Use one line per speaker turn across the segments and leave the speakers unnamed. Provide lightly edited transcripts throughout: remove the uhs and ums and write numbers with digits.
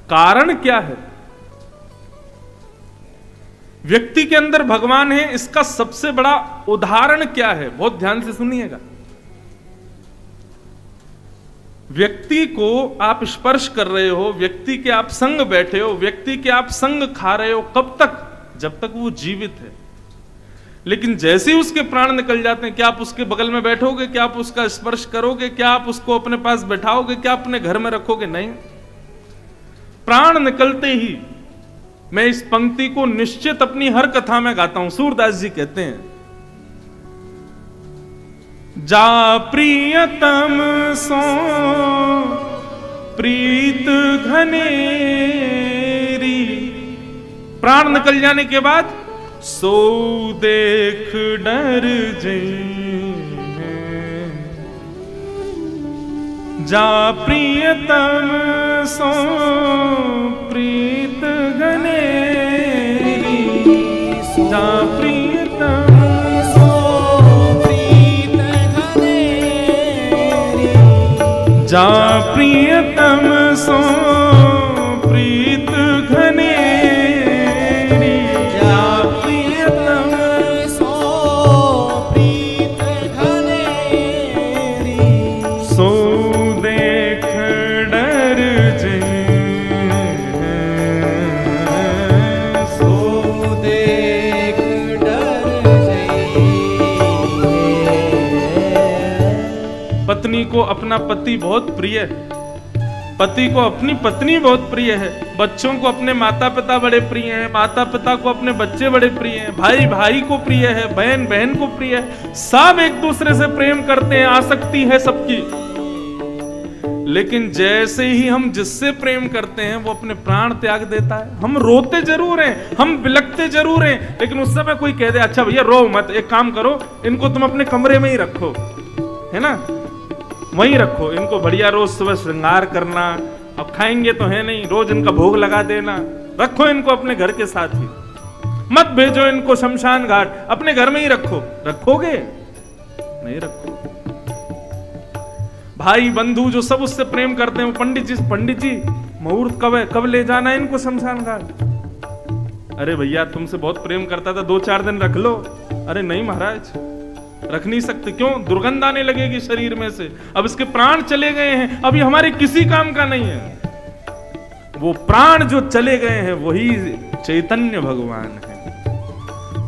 कारण क्या है? व्यक्ति के अंदर भगवान है, इसका सबसे बड़ा उदाहरण क्या है? बहुत ध्यान से सुनिएगा। व्यक्ति को आप स्पर्श कर रहे हो, व्यक्ति के आप संग बैठे हो, व्यक्ति के आप संग खा रहे हो, कब तक? जब तक वो जीवित है। लेकिन जैसे ही उसके प्राण निकल जाते हैं, क्या आप उसके बगल में बैठोगे? क्या आप उसका स्पर्श करोगे? क्या आप उसको अपने पास बैठाओगे? क्या अपने घर में रखोगे? नहीं। प्राण निकलते ही, मैं इस पंक्ति को निश्चित अपनी हर कथा में गाता हूं। सूरदास जी कहते हैं, जा प्रियतम सो प्रीत घनेरी। प्राण निकल जाने के बाद सो देख डर जई, जा प्रियतम सो प्रीत घनेरी, जा प्रियतम सो प्रीत घनेरी, जा प्रियतम सो प्रीत घनेरी, जा प्रियतम सो प्रीत घनेरी, सो देख डर जई, सो देख डर जई। पत्नी को अपना पति बहुत प्रिय है, पति को अपनी पत्नी बहुत प्रिय है, बच्चों को अपने माता पिता बड़े प्रिय हैं, माता पिता को अपने बच्चे बड़े प्रिय हैं, भाई भाई को प्रिय है, बहन बहन को प्रिय है, सब एक दूसरे से प्रेम करते हैं, आसक्ति है सबकी। लेकिन जैसे ही हम जिससे प्रेम करते हैं वो अपने प्राण त्याग देता है। हम रोते जरूर हैं, हम बिलखते जरूर हैं, लेकिन उस समय कोई कह दे अच्छा भैया रो मत, एक काम करो, इनको तुम अपने कमरे में ही रखो, है ना, वहीं रखो इनको, बढ़िया रोज सुबह श्रृंगार करना, अब खाएंगे तो है नहीं, रोज इनका भोग लगा देना, रखो इनको अपने घर के साथ ही, मत भेजो इनको शमशान घाट, अपने घर में ही रखो। रखोगे? नहीं रखो। भाई बंधु जो सब उससे प्रेम करते हैं, पंडित जी मुहूर्त कब है, कब ले जाना है इनको शमशान घाट? अरे भैया तुमसे बहुत प्रेम करता था, 2-4 दिन रख लो। अरे नहीं महाराज, रख नहीं सकते। क्यों? दुर्गंध आने लगेगी शरीर में से, अब इसके प्राण चले गए हैं, अब ये हमारे किसी काम का नहीं है। वो प्राण जो चले गए हैं वही चैतन्य भगवान है,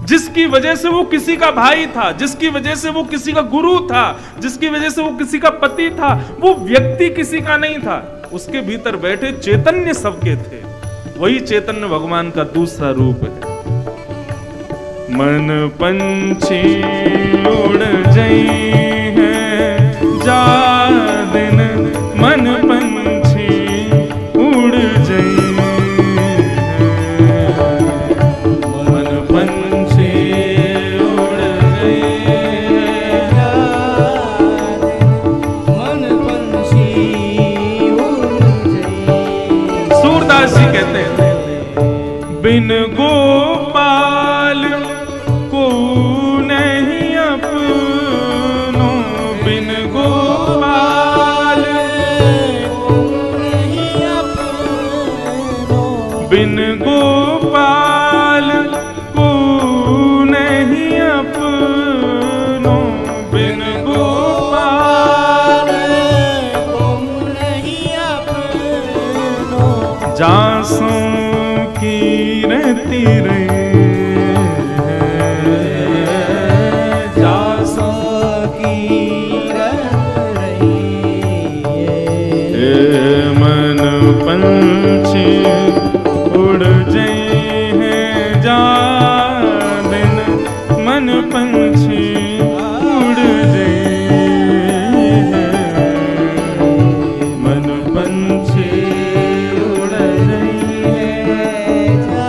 जिसकी वजह से वो किसी का भाई था, जिसकी वजह से वो किसी का गुरु था, जिसकी वजह से वो किसी का पति था। वो व्यक्ति किसी का नहीं था, उसके भीतर बैठे चैतन्य सबके थे। वही चैतन्य भगवान का दूसरा रूप है। मन पंछी उड़ जई है जा दिन, मन पंछी उड़ जई है, मन पंछी उड़ जई जा दिन, मन पंछी उड़ जई। सूरदास जी कहते हैं, बिन गोपाल को नहीं अपनो, बिन गोपाल को नहीं अपनो, बिन गोपाल को नहीं अपनो, बिन गोपाल को नहीं अपनो, जासों की रहती रही, पंछी उड़ जई हैं जा दिन, मन पंछी उड़ जई हैं, मन पंछी उड़ जई हैं जा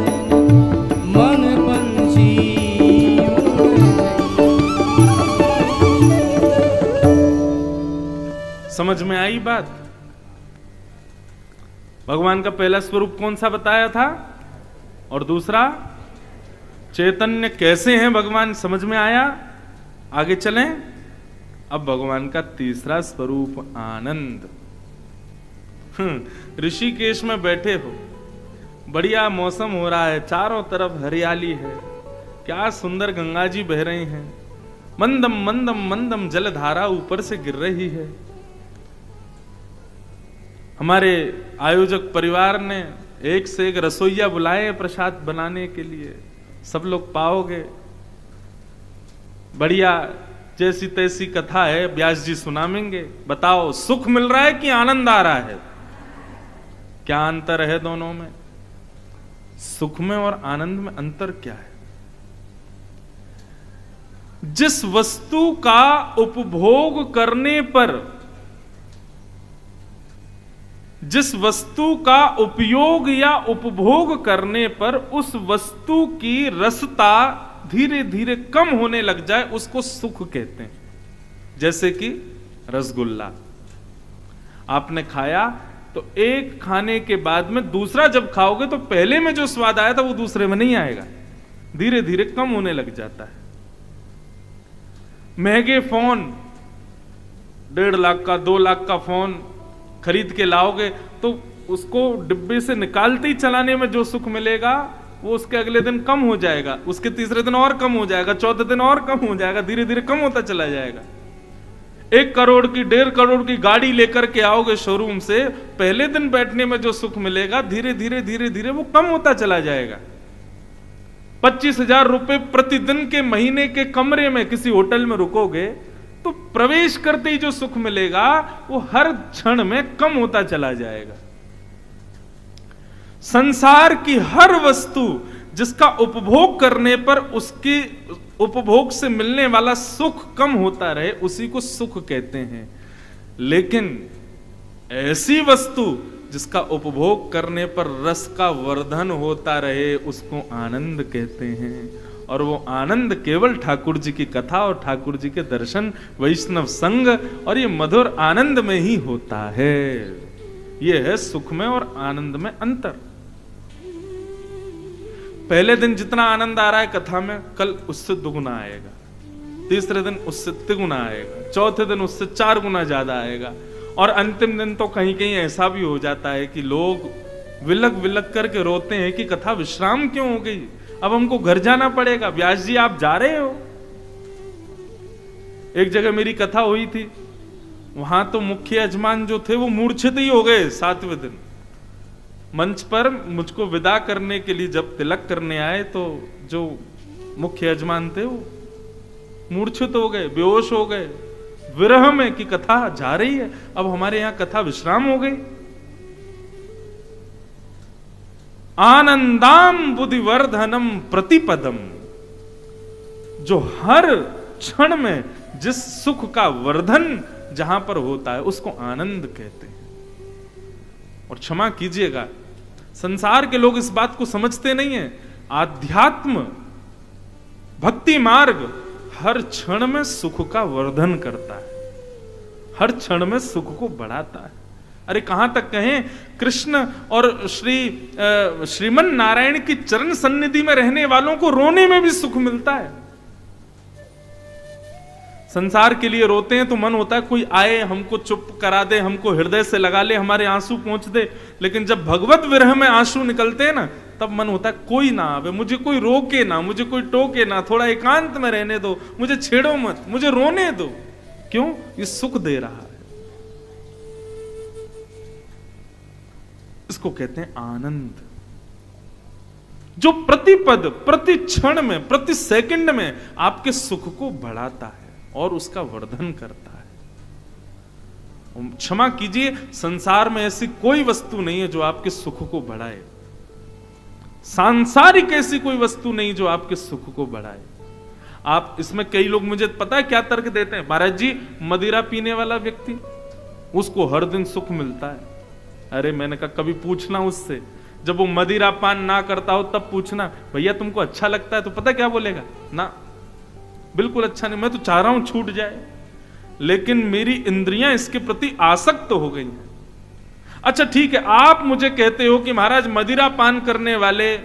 दिन, मन पंछी उड़ जई। समझ में आई बात? भगवान का पहला स्वरूप कौन सा बताया था, और दूसरा चैतन्य कैसे हैं भगवान, समझ में आया? आगे चलें। अब भगवान का तीसरा स्वरूप आनंद। ऋषिकेश में बैठे हो, बढ़िया मौसम हो रहा है, चारों तरफ हरियाली है, क्या सुंदर गंगा जी बह रही हैं, मंदम मंदम मंदम जलधारा ऊपर से गिर रही है। हमारे आयोजक परिवार ने एक से एक रसोइया बुलाए प्रसाद बनाने के लिए, सब लोग पाओगे, बढ़िया जैसी तैसी कथा है, व्यास जी सुनाएंगे। बताओ सुख मिल रहा है कि आनंद आ रहा है? क्या अंतर है दोनों में? सुख में और आनंद में अंतर क्या है? जिस वस्तु का उपभोग करने पर, जिस वस्तु का उपयोग या उपभोग करने पर उस वस्तु की रसता धीरे धीरे कम होने लग जाए, उसको सुख कहते हैं। जैसे कि रसगुल्ला आपने खाया तो एक खाने के बाद में दूसरा जब खाओगे तो पहले में जो स्वाद आया था वो दूसरे में नहीं आएगा, धीरे धीरे कम होने लग जाता है। महंगे फोन, 1.5 लाख का 2 लाख का फोन खरीद के लाओगे तो उसको डिब्बे से निकालते ही चलाने में जो सुख मिलेगा वो उसके अगले दिन कम हो जाएगा, उसके तीसरे दिन और कम हो जाएगा, चौथे दिन और कम हो जाएगा, धीरे धीरे कम होता चला जाएगा। 1 करोड़ की 1.5 करोड़ की गाड़ी लेकर के आओगे शोरूम से, पहले दिन बैठने में जो सुख मिलेगा धीरे धीरे धीरे धीरे वो कम होता चला जाएगा। 25,000 रुपए प्रतिदिन के महीने के कमरे में किसी होटल में रुकोगे तो प्रवेश करते ही जो सुख मिलेगा वो हर क्षण में कम होता चला जाएगा। संसार की हर वस्तु जिसका उपभोग करने पर उसके उपभोग से मिलने वाला सुख कम होता रहे उसी को सुख कहते हैं। लेकिन ऐसी वस्तु जिसका उपभोग करने पर रस का वर्धन होता रहे उसको आनंद कहते हैं। और वो आनंद केवल ठाकुर जी की कथा और ठाकुर जी के दर्शन, वैष्णव संग और ये मधुर आनंद में ही होता है। ये है सुख में और आनंद में अंतर। पहले दिन जितना आनंद आ रहा है कथा में, कल उससे दुगुना आएगा, तीसरे दिन उससे तिगुना आएगा, चौथे दिन उससे 4 गुना ज्यादा आएगा, और अंतिम दिन तो कहीं कहीं ऐसा भी हो जाता है कि लोग विलक विलक करके रोते हैं कि कथा विश्राम क्यों हो गई, अब हमको घर जाना पड़ेगा। व्यास जी आप जा रहे हो? एक जगह मेरी कथा हुई थी, वहां तो मुख्य यजमान जो थे वो मूर्छित ही हो गए 7वें दिन। मंच पर मुझको विदा करने के लिए जब तिलक करने आए तो जो मुख्य यजमान थे वो मूर्छित हो गए, बेहोश हो गए, विरह में कि कथा जा रही है, अब हमारे यहां कथा विश्राम हो गई। आनंदाम बुद्धिवर्धनम प्रतिपदम, जो हर क्षण में जिस सुख का वर्धन जहां पर होता है उसको आनंद कहते हैं। और क्षमा कीजिएगा, संसार के लोग इस बात को समझते नहीं है। आध्यात्म भक्ति मार्ग हर क्षण में सुख का वर्धन करता है, हर क्षण में सुख को बढ़ाता है। अरे कहां तक कहें, कृष्ण और श्रीमन नारायण की चरण सन्निधि में रहने वालों को रोने में भी सुख मिलता है। संसार के लिए रोते हैं तो मन होता है कोई आए, हमको चुप करा दे, हमको हृदय से लगा ले, हमारे आंसू पहुंच दे। लेकिन जब भगवत विरह में आंसू निकलते हैं ना, तब मन होता है कोई ना आवे, मुझे कोई रोके ना, मुझे कोई टोके ना, थोड़ा एकांत में रहने दो, मुझे छेड़ो मत, मुझे रोने दो। क्यों? ये सुख दे रहा है। इसको कहते हैं आनंद, जो प्रतिपद, प्रति क्षण में, प्रति सेकंड में आपके सुख को बढ़ाता है और उसका वर्धन करता है। क्षमा कीजिए, संसार में ऐसी कोई वस्तु नहीं है जो आपके सुख को बढ़ाए, सांसारिक ऐसी कोई वस्तु नहीं जो आपके सुख को बढ़ाए। आप इसमें कई लोग मुझे पता है क्या तर्क देते हैं, महाराज जी मदिरा पीने वाला व्यक्ति उसको हर दिन सुख मिलता है। अरे मैंने कहा कभी पूछना उससे, जब वो मदिरा पान ना करता हो तब पूछना, भैया तुमको अच्छा लगता है? तो पता क्या बोलेगा, ना बिल्कुल अच्छा नहीं, मैं तो चाह रहा हूं छूट जाए, लेकिन मेरी इंद्रियां इसके प्रति आसक्त हो गई हैं। अच्छा ठीक है, आप मुझे कहते हो कि महाराज मदिरा पान करने वाले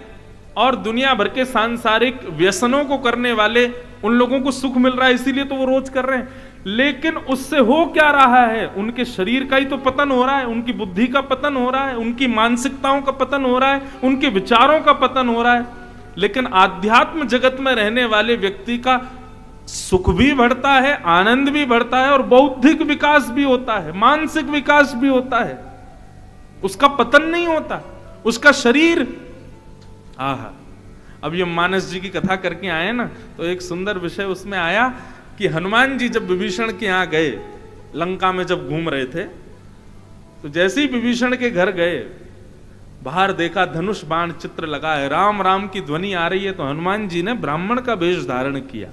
और दुनिया भर के सांसारिक व्यसनों को करने वाले उन लोगों को सुख मिल रहा है इसीलिए तो वो रोज कर रहे हैं। लेकिन उससे हो क्या रहा है? उनके शरीर का ही तो पतन हो रहा है, उनकी बुद्धि का पतन हो रहा है, उनकी मानसिकताओं का पतन हो रहा है, उनके विचारों का पतन हो रहा है। लेकिन आध्यात्म जगत में रहने वाले व्यक्ति का सुख भी बढ़ता है, आनंद भी बढ़ता है और बौद्धिक विकास भी होता है, मानसिक विकास भी होता है। उसका पतन नहीं होता, उसका शरीर। आहा, अब ये मानस जी की कथा करके आए ना, तो एक सुंदर विषय उसमें आया कि हनुमान जी जब विभीषण के यहां गए, लंका में जब घूम रहे थे, तो जैसे ही विभीषण के घर गए, बाहर देखा धनुष बाण चित्र लगा है, राम राम की ध्वनि आ रही है, तो हनुमान जी ने ब्राह्मण का वेश धारण किया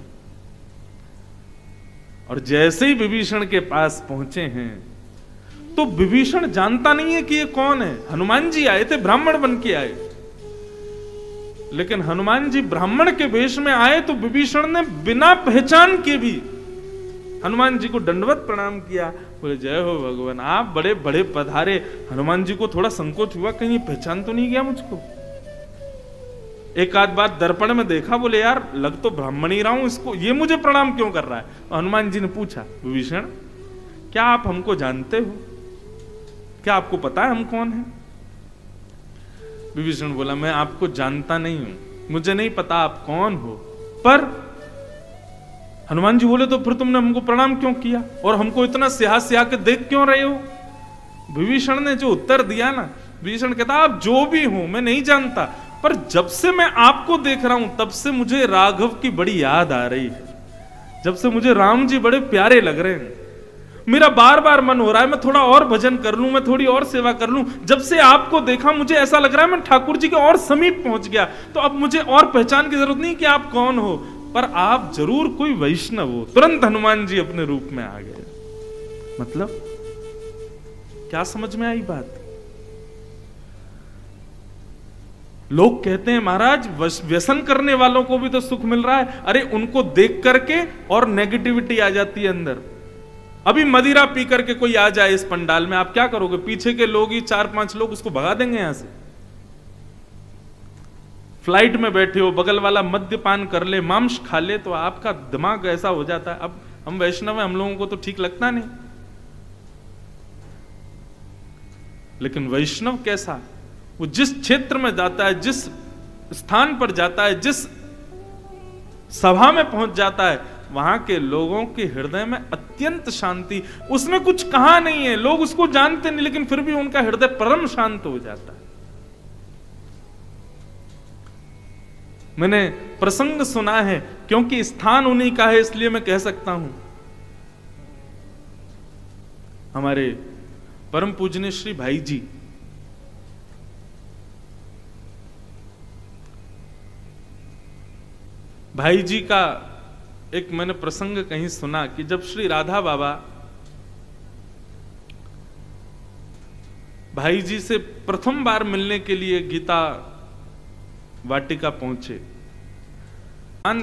और जैसे ही विभीषण के पास पहुंचे हैं, तो विभीषण जानता नहीं है कि ये कौन है। हनुमान जी आए थे, ब्राह्मण बन के आए, लेकिन हनुमान जी ब्राह्मण के वेश में आए तो विभीषण ने बिना पहचान के भी हनुमान जी को दंडवत प्रणाम किया। बोले जय हो भगवान, आप बड़े बड़े पधारे। हनुमान जी को थोड़ा संकोच हुआ, कहीं पहचान तो नहीं गया मुझको। एक आध बार दर्पण में देखा, बोले यार लग तो ब्राह्मण ही रहा हूं, इसको ये मुझे प्रणाम क्यों कर रहा है? तो हनुमान जी ने पूछा, विभीषण क्या आप हमको जानते हो? क्या आपको पता है हम कौन है? विभीषण बोला, मैं आपको जानता नहीं हूं, मुझे नहीं पता आप कौन हो। पर हनुमान जी बोले, तो फिर तुमने हमको प्रणाम क्यों किया और हमको इतना स्याह के देख क्यों रहे हो? विभीषण ने जो उत्तर दिया ना, विभीषण कहता, आप जो भी हो मैं नहीं जानता, पर जब से मैं आपको देख रहा हूं तब से मुझे राघव की बड़ी याद आ रही है, जब से मुझे राम जी बड़े प्यारे लग रहे हैं। मेरा बार बार मन हो रहा है मैं थोड़ा और भजन कर लूं, मैं थोड़ी और सेवा कर लूं। जब से आपको देखा मुझे ऐसा लग रहा है मैं ठाकुर जी के और समीप पहुंच गया। तो अब मुझे और पहचान की जरूरत नहीं कि आप कौन हो, पर आप जरूर कोई वैष्णव हो। तुरंत हनुमान जी अपने रूप में आ गए। मतलब क्या समझ में आई बात? लोग कहते हैं महाराज व्यसन करने वालों को भी तो सुख मिल रहा है। अरे उनको देख करके और नेगेटिविटी आ जाती है अंदर। अभी मदिरा पी करके कोई आ जाए इस पंडाल में, आप क्या करोगे? पीछे के लोग ही 4-5 लोग उसको भगा देंगे यहां से। फ्लाइट में बैठे हो, बगल वाला मद्यपान कर ले, मांस खा ले, तो आपका दिमाग ऐसा हो जाता है। अब हम वैष्णव हैं, हम लोगों को तो ठीक लगता नहीं। लेकिन वैष्णव कैसा? वो जिस क्षेत्र में जाता है, जिस स्थान पर जाता है, जिस सभा में पहुंच जाता है, वहां के लोगों के हृदय में अत्यंत शांति। उसने कुछ कहा नहीं है, लोग उसको जानते नहीं, लेकिन फिर भी उनका हृदय परम शांत हो जाता है। मैंने प्रसंग सुना है, क्योंकि स्थान उन्हीं का है इसलिए मैं कह सकता हूं। हमारे परम पूजनीय श्री भाई जी, भाई जी का एक मैंने प्रसंग कहीं सुना कि जब श्री राधा बाबा भाई जी से प्रथम बार मिलने के लिए गीता वाटिका पहुंचे,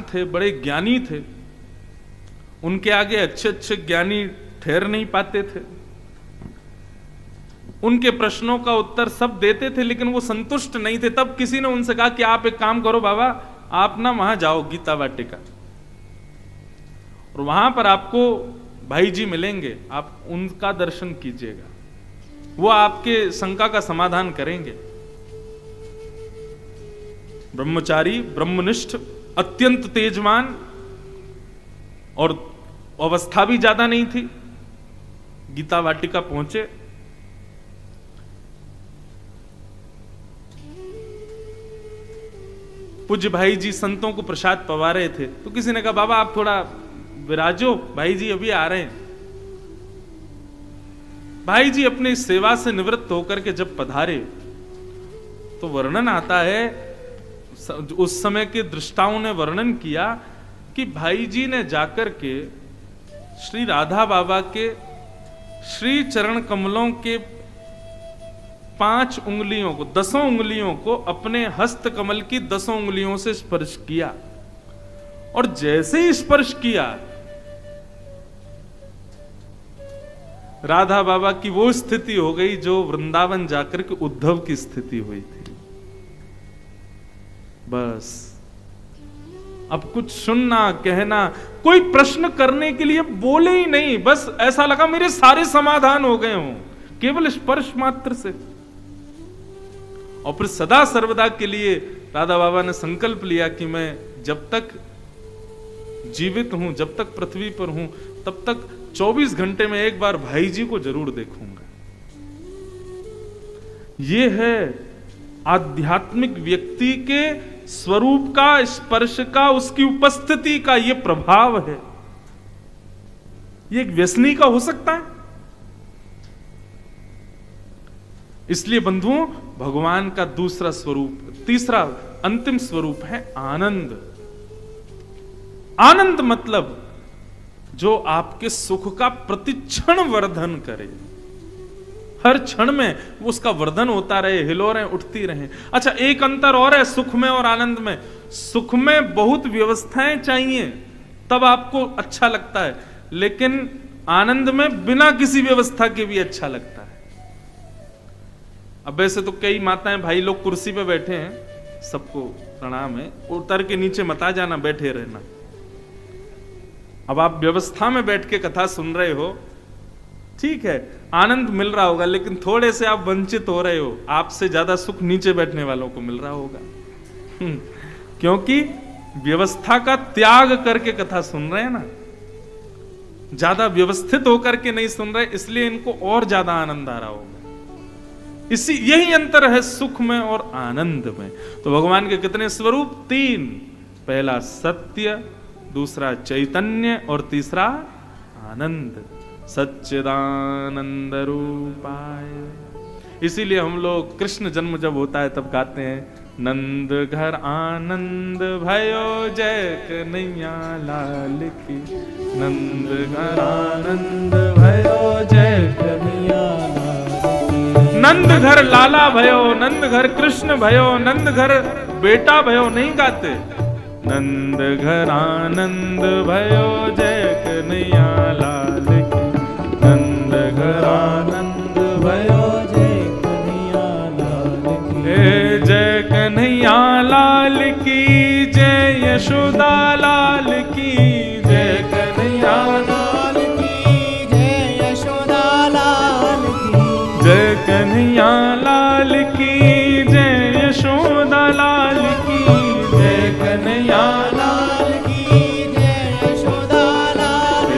थे, बड़े ज्ञानी थे, उनके आगे अच्छे अच्छे ज्ञानी ठहर नहीं पाते थे। उनके प्रश्नों का उत्तर सब देते थे, लेकिन वो संतुष्ट नहीं थे। तब किसी ने उनसे कहा कि आप एक काम करो बाबा, आप ना वहां जाओ गीता वाटिका, और वहां पर आपको भाई जी मिलेंगे, आप उनका दर्शन कीजिएगा, वो आपके शंका का समाधान करेंगे। ब्रह्मचारी, ब्रह्मनिष्ठ, अत्यंत तेजवान, और अवस्था भी ज्यादा नहीं थी। गीता वाटिका पहुंचे, पूज्य भाई जी संतों को प्रसाद पवा रहे थे, तो किसी ने कहा बाबा आप थोड़ा विराजो, भाई जी अभी आ रहे हैं। भाई जी अपनी सेवा से निवृत्त होकर के जब पधारे, तो वर्णन आता है, उस समय के दृष्टाओं ने वर्णन किया कि भाई जी ने जाकर के श्री राधा बाबा के श्री चरण कमलों के 5 उंगलियों को, 10 उंगलियों को अपने हस्त कमल की 10 उंगलियों से स्पर्श किया, और जैसे ही स्पर्श किया, राधा बाबा की वो स्थिति हो गई जो वृंदावन जाकर के उद्धव की स्थिति हुई थी। बस अब कुछ सुनना, कहना, कोई प्रश्न करने के लिए बोले ही नहीं, बस ऐसा लगा मेरे सारे समाधान हो गए हों केवल स्पर्श मात्र से। और फिर सदा सर्वदा के लिए राधा बाबा ने संकल्प लिया कि मैं जब तक जीवित हूं, जब तक पृथ्वी पर हूं, तब तक 24 घंटे में एक बार भाई जी को जरूर देखूंगा। यह है आध्यात्मिक व्यक्ति के स्वरूप का, स्पर्श का, उसकी उपस्थिति का यह प्रभाव है। यह एक व्यसनी का हो सकता है? इसलिए बंधुओं, भगवान का दूसरा स्वरूप, तीसरा अंतिम स्वरूप है आनंद। आनंद मतलब जो आपके सुख का प्रतिक्षण वर्धन करे, हर क्षण में उसका वर्धन होता रहे, हिलोरें उठती रहें। अच्छा, एक अंतर और है सुख में और आनंद में। सुख में बहुत व्यवस्थाएं चाहिए तब आपको अच्छा लगता है, लेकिन आनंद में बिना किसी व्यवस्था के भी अच्छा लगता है। अब वैसे तो कई माताएं भाई लोग कुर्सी पे बैठे हैं, सबको प्रणाम है, उतर के नीचे मत आ जाना, बैठे रहना। अब आप व्यवस्था में बैठ के कथा सुन रहे हो, ठीक है, आनंद मिल रहा होगा, लेकिन थोड़े से आप वंचित हो रहे हो। आपसे ज्यादा सुख नीचे बैठने वालों को मिल रहा होगा, क्योंकि व्यवस्था का त्याग करके कथा सुन रहे हैं ना, ज्यादा व्यवस्थित होकर के नहीं सुन रहे, इसलिए इनको और ज्यादा आनंद आ रहा होगा। यही अंतर है सुख में और आनंद में। तो भगवान के कितने स्वरूप? 3। पहला सत्य, दूसरा चैतन्य और तीसरा आनंद। सच्चिदानंद रूपाय। इसीलिए हम लोग कृष्ण जन्म जब होता है तब गाते हैं, नंद घर आनंद भयो जय कन्हैया लाल की, नंद घर आनंद भयो जय कन्हैया लाल की। नंद घर लाला भयो, नंद घर कृष्ण भयो, नंद घर बेटा भयो नहीं गाते। नंद घर आनंद भयो जय कन्हैया लाल की, नंद घर आनंद भयो जय कन्हैया लाल की। जय कन्हैया लाल की जय, यशोदा लाल की जय, कन्हैया लाल की जय, यशोदा लाल की जय, कन्हैया लाल की जय, यशोदा लाल की जय, कन्हैया लाल की जय, यशोदा लाल की।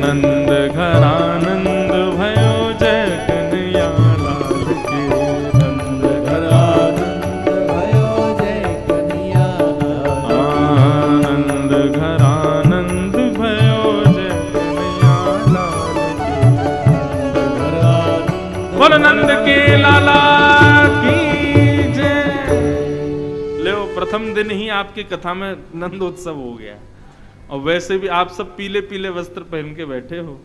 नंद घर आनंद भयो जय कन्हैया लाल की, नंद घर आनंद भयो जय कन्हैया लाल, आनंद घर आनंद भयो जय कन्हैया लाल की। बोल नंद के लाला की जय। ले प्रथम दिन ही आपकी कथा में नंदोत्सव हो गया, और वैसे भी आप सब पीले पीले वस्त्र पहन के बैठे हो,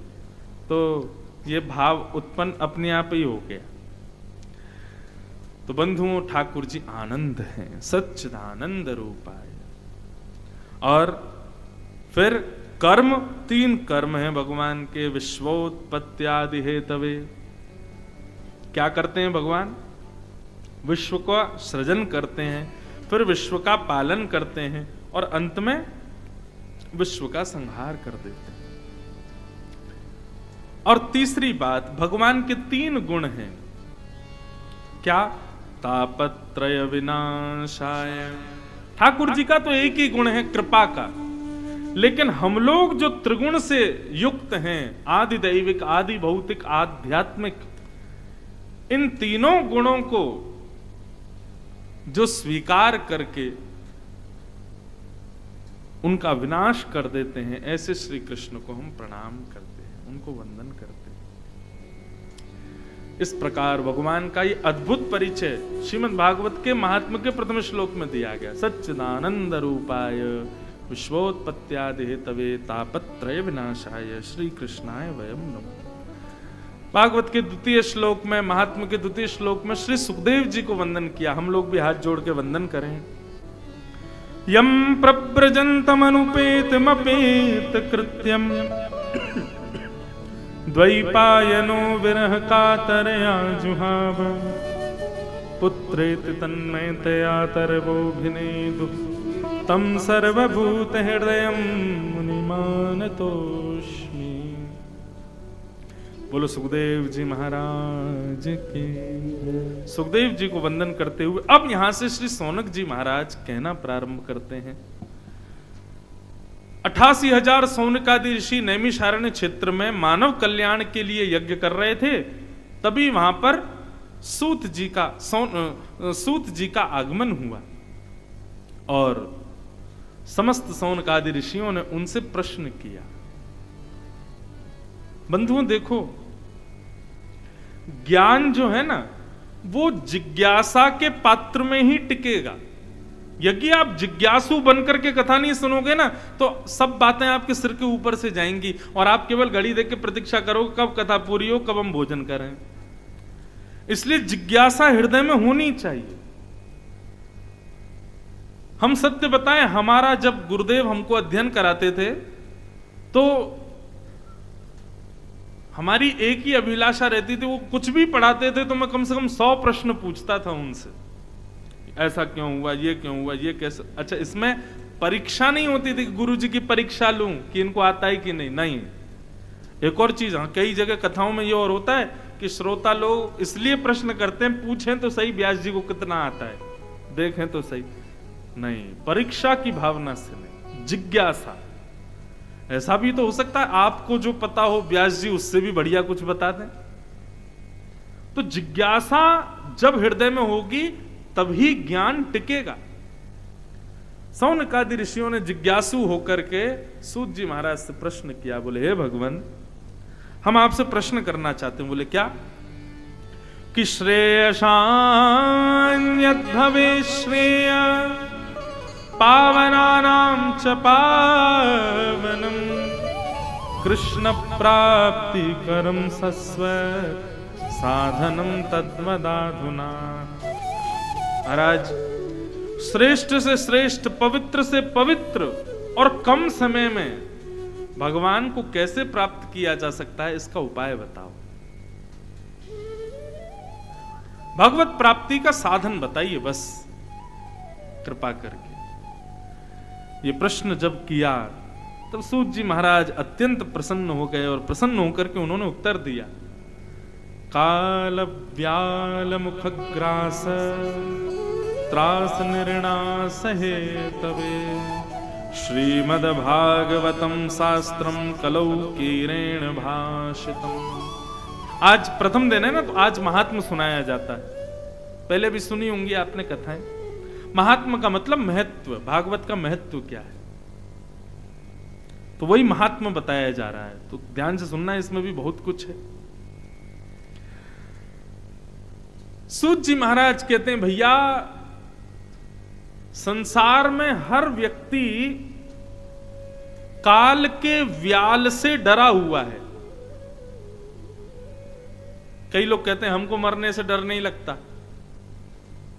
तो ये भाव उत्पन्न अपने आप ही हो गया। तो बंधुओं, ठाकुर जी आनंद हैं, सच्चिदानंद रूपाय। और फिर कर्म, 3 कर्म हैं भगवान के, विश्वोत्पत्त्यादि हेतवे। क्या करते हैं भगवान? विश्व का सृजन करते हैं, फिर विश्व का पालन करते हैं, और अंत में विश्व का संहार कर देते हैं। और तीसरी बात, भगवान के 3 गुण हैं। क्या? तापत्रय विनाशाय। ठाकुर जी का तो एक ही गुण है, कृपा का, लेकिन हम लोग जो त्रिगुण से युक्त हैं, आदि दैविक, आदि भौतिक, आध्यात्मिक, इन तीनों गुणों को जो स्वीकार करके उनका विनाश कर देते हैं, ऐसे श्री कृष्ण को हम प्रणाम करते हैं, उनको वंदन करते हैं। इस प्रकार भगवान का ये अद्भुत परिचय श्रीमद् भागवत के महात्म्य के प्रथम श्लोक में दिया गया। सच्चिदानंद रूपाय विश्वोत्पत्त्यादि हेतवे तापत्रय विनाशाय श्री कृष्णाय वयम नमः। भागवत के 2 श्लोक में, महात्म्य के 2 श्लोक में श्री सुखदेव जी को वंदन किया। हम लोग भी हाथ जोड़ के वंदन करें। यम प्रव्रजन्तमनुपेतमपेत कृत्यम द्वैपायनो विरह कातरया जुहाव पुत्रेति तन्मयतया तरवोभिनेदुः तम सर्वभूत हृदयम मुनिमानतोस्मि। बोलो सुखदेव जी महाराज के। सुखदेव जी को वंदन करते हुए अब यहां से श्री सौनक जी महाराज कहना प्रारंभ करते हैं। 88,000 सौनकादि ऋषि नैमिषारण्य क्षेत्र में मानव कल्याण के लिए यज्ञ कर रहे थे। तभी वहां पर सूत जी का आगमन हुआ और समस्त सौनकादि ऋषियों ने उनसे प्रश्न किया। बंधुओं देखो, ज्ञान जो है ना वो जिज्ञासा के पात्र में ही टिकेगा। यदि आप जिज्ञासु बनकर के कथा नहीं सुनोगे ना तो सब बातें आपके सिर के ऊपर से जाएंगी और आप केवल घड़ी देख के प्रतीक्षा करोगे कब कथा पूरी हो, कब हम भोजन करें। इसलिए जिज्ञासा हृदय में होनी चाहिए। हम सत्य बताएं, हमारा जब गुरुदेव हमको अध्ययन कराते थे तो हमारी एक ही अभिलाषा रहती थी, वो कुछ भी पढ़ाते थे तो मैं कम से कम 100 प्रश्न पूछता था उनसे। ऐसा क्यों हुआ, ये क्यों हुआ, ये कैसे। अच्छा, इसमें परीक्षा नहीं होती थी गुरुजी की परीक्षा लूं कि इनको आता है कि नहीं। एक और चीज, हाँ, कई जगह कथाओं में ये और होता है कि श्रोता लोग इसलिए प्रश्न करते हैं, पूछें तो सही व्यास जी को कितना आता है, देखें तो सही। नहीं, परीक्षा की भावना से नहीं, जिज्ञासा। ऐसा भी तो हो सकता है आपको जो पता हो व्यास जी उससे भी बढ़िया कुछ बता दें। तो जिज्ञासा जब हृदय में होगी तभी ज्ञान टिकेगा। सौनकादि ऋषियों ने जिज्ञासु होकर के सूत जी महाराज से प्रश्न किया। बोले, हे भगवान, हम आपसे प्रश्न करना चाहते हैं। बोले, क्या? कि श्रेयसान्यद्भवे श्रेय पावनानां च पावनम कृष्ण प्राप्ति करम सस्व साधनम तद्वदाधुना। महाराज, श्रेष्ठ से श्रेष्ठ, पवित्र से पवित्र और कम समय में भगवान को कैसे प्राप्त किया जा सकता है, इसका उपाय बताओ। भगवत प्राप्ति का साधन बताइए बस, कृपा करके। ये प्रश्न जब किया तब सूत जी महाराज अत्यंत प्रसन्न हो गए और प्रसन्न होकर के उन्होंने उत्तर दिया। काल व्याल मुखग्रास त्रास निर्णास हे तवे श्रीमद्भागवतम शास्त्रम कलौ कीरेण भाषितम। आज प्रथम दिन है ना, तो आज महात्म सुनाया जाता है। पहले भी सुनी होंगी आपने कथाएं। महात्म का मतलब महत्व, भागवत का महत्व क्या है, तो वही महात्म बताया जा रहा है। तो ध्यान से सुनना, इसमें भी बहुत कुछ है। सूत जी महाराज कहते हैं, भैया संसार में हर व्यक्ति काल के व्याल से डरा हुआ है। कई लोग कहते हैं हमको मरने से डर नहीं लगता।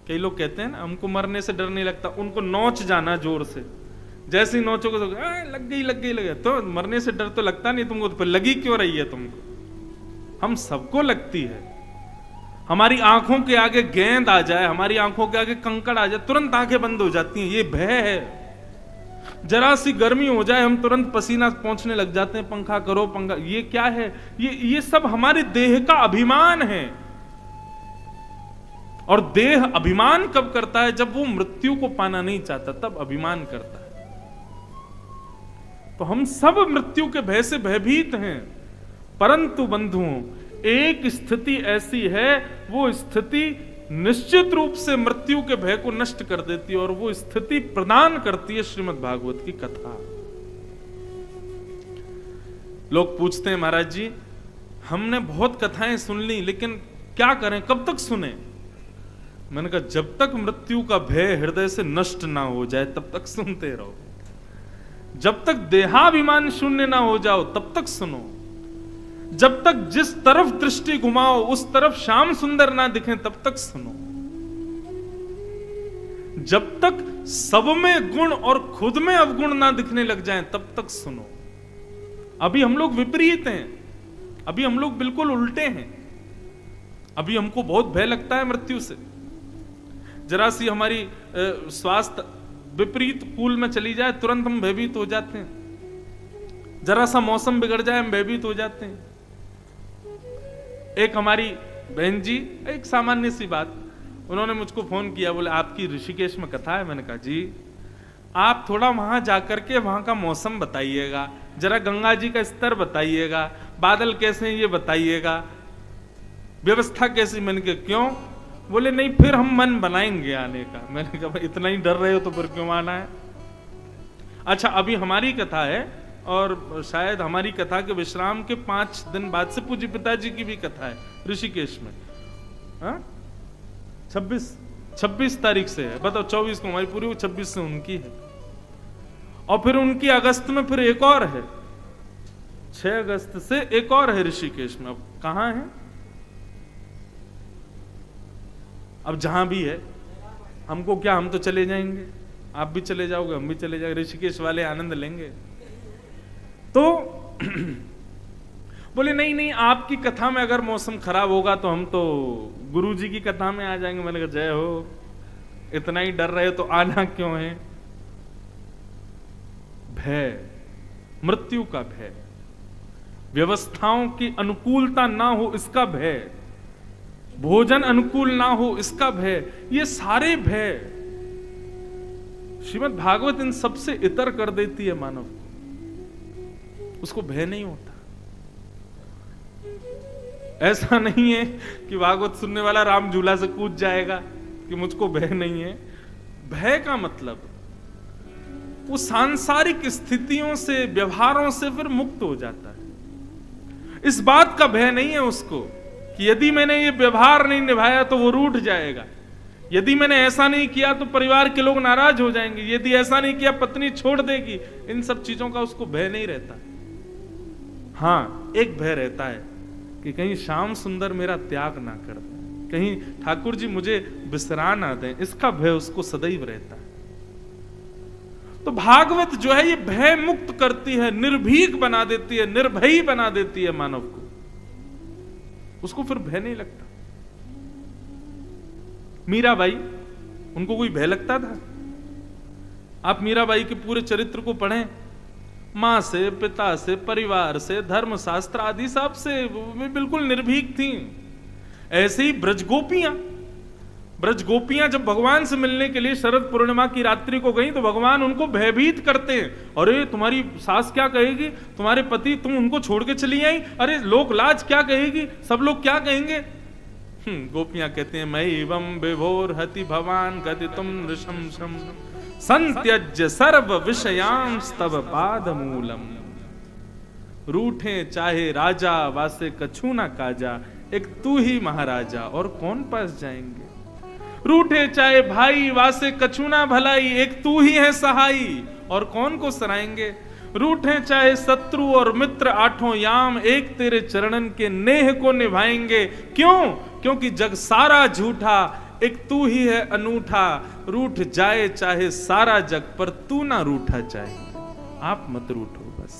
कई लोग कहते हैं ना हमको मरने से डर नहीं लगता, उनको नोच जाना जोर से, जैसे ही नोचोगे तो लग गई तो मरने से डर तो लगता नहीं तुमको, तो लगी क्यों रही है तुमको? हम सबको लगती है। हमारी आंखों के आगे गेंद आ जाए, हमारी आंखों के आगे कंकड़ आ जाए, तुरंत आंखें बंद हो जाती हैं। ये भय है। जरा सी गर्मी हो जाए हम तुरंत पसीना पहुंचने लग जाते हैं, पंखा करो पंखा। ये क्या है? ये सब हमारे देह का अभिमान है। और देह अभिमान कब करता है? जब वो मृत्यु को पाना नहीं चाहता, तब अभिमान करता है। तो हम सब मृत्यु के भय से भयभीत हैं। परंतु बंधुओं, एक स्थिति ऐसी है, वो स्थिति निश्चित रूप से मृत्यु के भय को नष्ट कर देती है, और वो स्थिति प्रदान करती है श्रीमद् भागवत की कथा। लोग पूछते हैं, महाराज जी हमने बहुत कथाएं सुन ली, लेकिन क्या करें, कब तक सुने? मैंने कहा, जब तक मृत्यु का भय हृदय से नष्ट ना हो जाए तब तक सुनते रहो। जब तक देहाभिमान शून्य ना हो जाओ तब तक सुनो। जब तक जिस तरफ दृष्टि घुमाओ उस तरफ श्याम सुंदर ना दिखें तब तक सुनो। जब तक सब में गुण और खुद में अवगुण ना दिखने लग जाएं तब तक सुनो। अभी हम लोग विपरीत हैं, अभी हम लोग बिल्कुल उल्टे हैं। अभी हमको बहुत भय लगता है मृत्यु से। जरा सी हमारी स्वास्थ्य विपरीत कूल में चली जाए तुरंत हम भयभीत हो जाते हैं, जरा सा मौसम बिगड़ जाए हम भयभीत हो जाते हैं। एक हमारी बहन जी, एक सामान्य सी बात, उन्होंने मुझको फोन किया, बोले आपकी ऋषिकेश में कथा है। मैंने कहा जी, आप थोड़ा वहां जाकर के वहां का मौसम बताइएगा, जरा गंगा जी का स्तर बताइएगा, बादल कैसे हैं ये बताइएगा, व्यवस्था कैसी। मैंने कहा क्यों? बोले नहीं फिर हम मन बनाएंगे आने का। मैंने कहा इतना ही डर रहे हो तो फिर क्यों आना है? अच्छा, अभी हमारी कथा है और शायद हमारी कथा के विश्राम के 5 दिन बाद से पूज्य पिताजी की भी कथा है ऋषिकेश में। 26 तारीख से है, बताओ। 24 को हमारी पूरी, 26 से उनकी है। और फिर उनकी अगस्त में फिर एक और है, 6 अगस्त से एक और है ऋषिकेश में। अब कहां है? अब जहां भी है, हमको क्या, हम तो चले जाएंगे, आप भी चले जाओगे, हम भी चले जाएंगे, ऋषिकेश वाले आनंद लेंगे। तो बोले नहीं नहीं, आपकी कथा में अगर मौसम खराब होगा तो हम तो गुरुजी की कथा में आ जाएंगे। मैंने कहा जय हो, इतना ही डर रहे हो तो आना क्यों है? भय, मृत्यु का भय, व्यवस्थाओं की अनुकूलता ना हो इसका भय, भोजन अनुकूल ना हो इसका भय, ये सारे भय श्रीमद् भागवत इन सबसे इतर कर देती है मानव को। उसको भय नहीं होता। ऐसा नहीं है कि भागवत सुनने वाला राम झूला से कूद जाएगा कि मुझको भय नहीं है। भय का मतलब वो सांसारिक स्थितियों से, व्यवहारों से फिर मुक्त हो जाता है। इस बात का भय नहीं है उसको कि यदि मैंने ये व्यवहार नहीं निभाया तो वो रूठ जाएगा, यदि मैंने ऐसा नहीं किया तो परिवार के लोग नाराज हो जाएंगे, यदि ऐसा नहीं किया पत्नी छोड़ देगी। इन सब चीजों का उसको भय नहीं रहता। हाँ, एक भय रहता है कि कहीं श्याम सुंदर मेरा त्याग ना कर दें, कहीं ठाकुर जी मुझे बिसरा ना दें, इसका भय उसको सदैव रहता है। तो भागवत जो है ये भय मुक्त करती है, निर्भीक बना देती है, निर्भयी बना देती है मानव को। उसको फिर भय नहीं लगता। मीराबाई, उनको कोई भय लगता था? आप मीराबाई के पूरे चरित्र को पढ़ें, मां से, पिता से, परिवार से, धर्मशास्त्र आदि सब से वे बिल्कुल निर्भीक थीं। ऐसे ही ब्रजगोपियां जब भगवान से मिलने के लिए शरद पूर्णिमा की रात्रि को गई तो भगवान उनको भयभीत करते हैं। अरे तुम्हारी सास क्या कहेगी, तुम्हारे पति, तुम उनको छोड़ के चली आई, अरे लोक लाज क्या कहेगी, सब लोग क्या कहेंगे। गोपियां कहते हैं मैं एवं विभोर हति भवान गति तुम नृशम संत्यज्य सर्व विषयांस्तव पाद मूलम। रूठे चाहे राजा वासे कछु न काजा, एक तू ही महाराजा और कौन पास जाएंगे। रूठे चाहे भाई वासे कछु ना भलाई, एक तू ही है सहाई और कौन को सराएंगे। रूठे चाहे शत्रु और मित्र आठों याम, एक तेरे चरणन के नेह को निभाएंगे। क्यों? क्योंकि जग सारा झूठा, एक तू ही है अनूठा। रूठ जाए चाहे सारा जग, पर तू ना रूठा जाए, आप मत रूठो। बस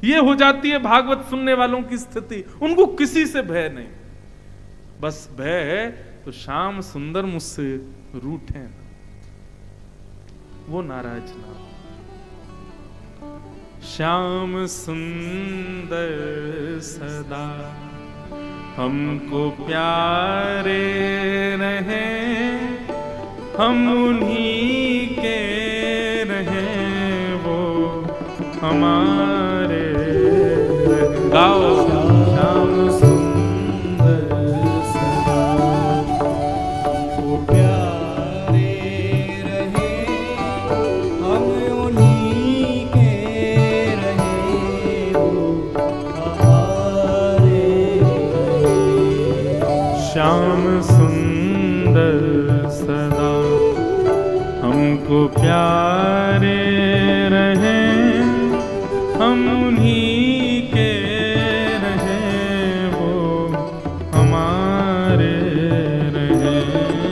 ये हो जाती है भागवत सुनने वालों की स्थिति। उनको किसी से भय नहीं, बस भय है तो श्याम सुंदर मुझसे रूठे ना, वो नाराज ना। श्याम सुंदर सदा हमको प्यारे रहे, हम उन्हीं के रहे, वो हमारे रहे। गाओ श्याम सुंदर सदा हमको प्यारे रहे, हम उन्हीं के रहे, वो हमारे रहे। श्याम सुंदर सदा हमको प्यारे रहे, हम उन्हीं के रहे, वो हमारे रहे।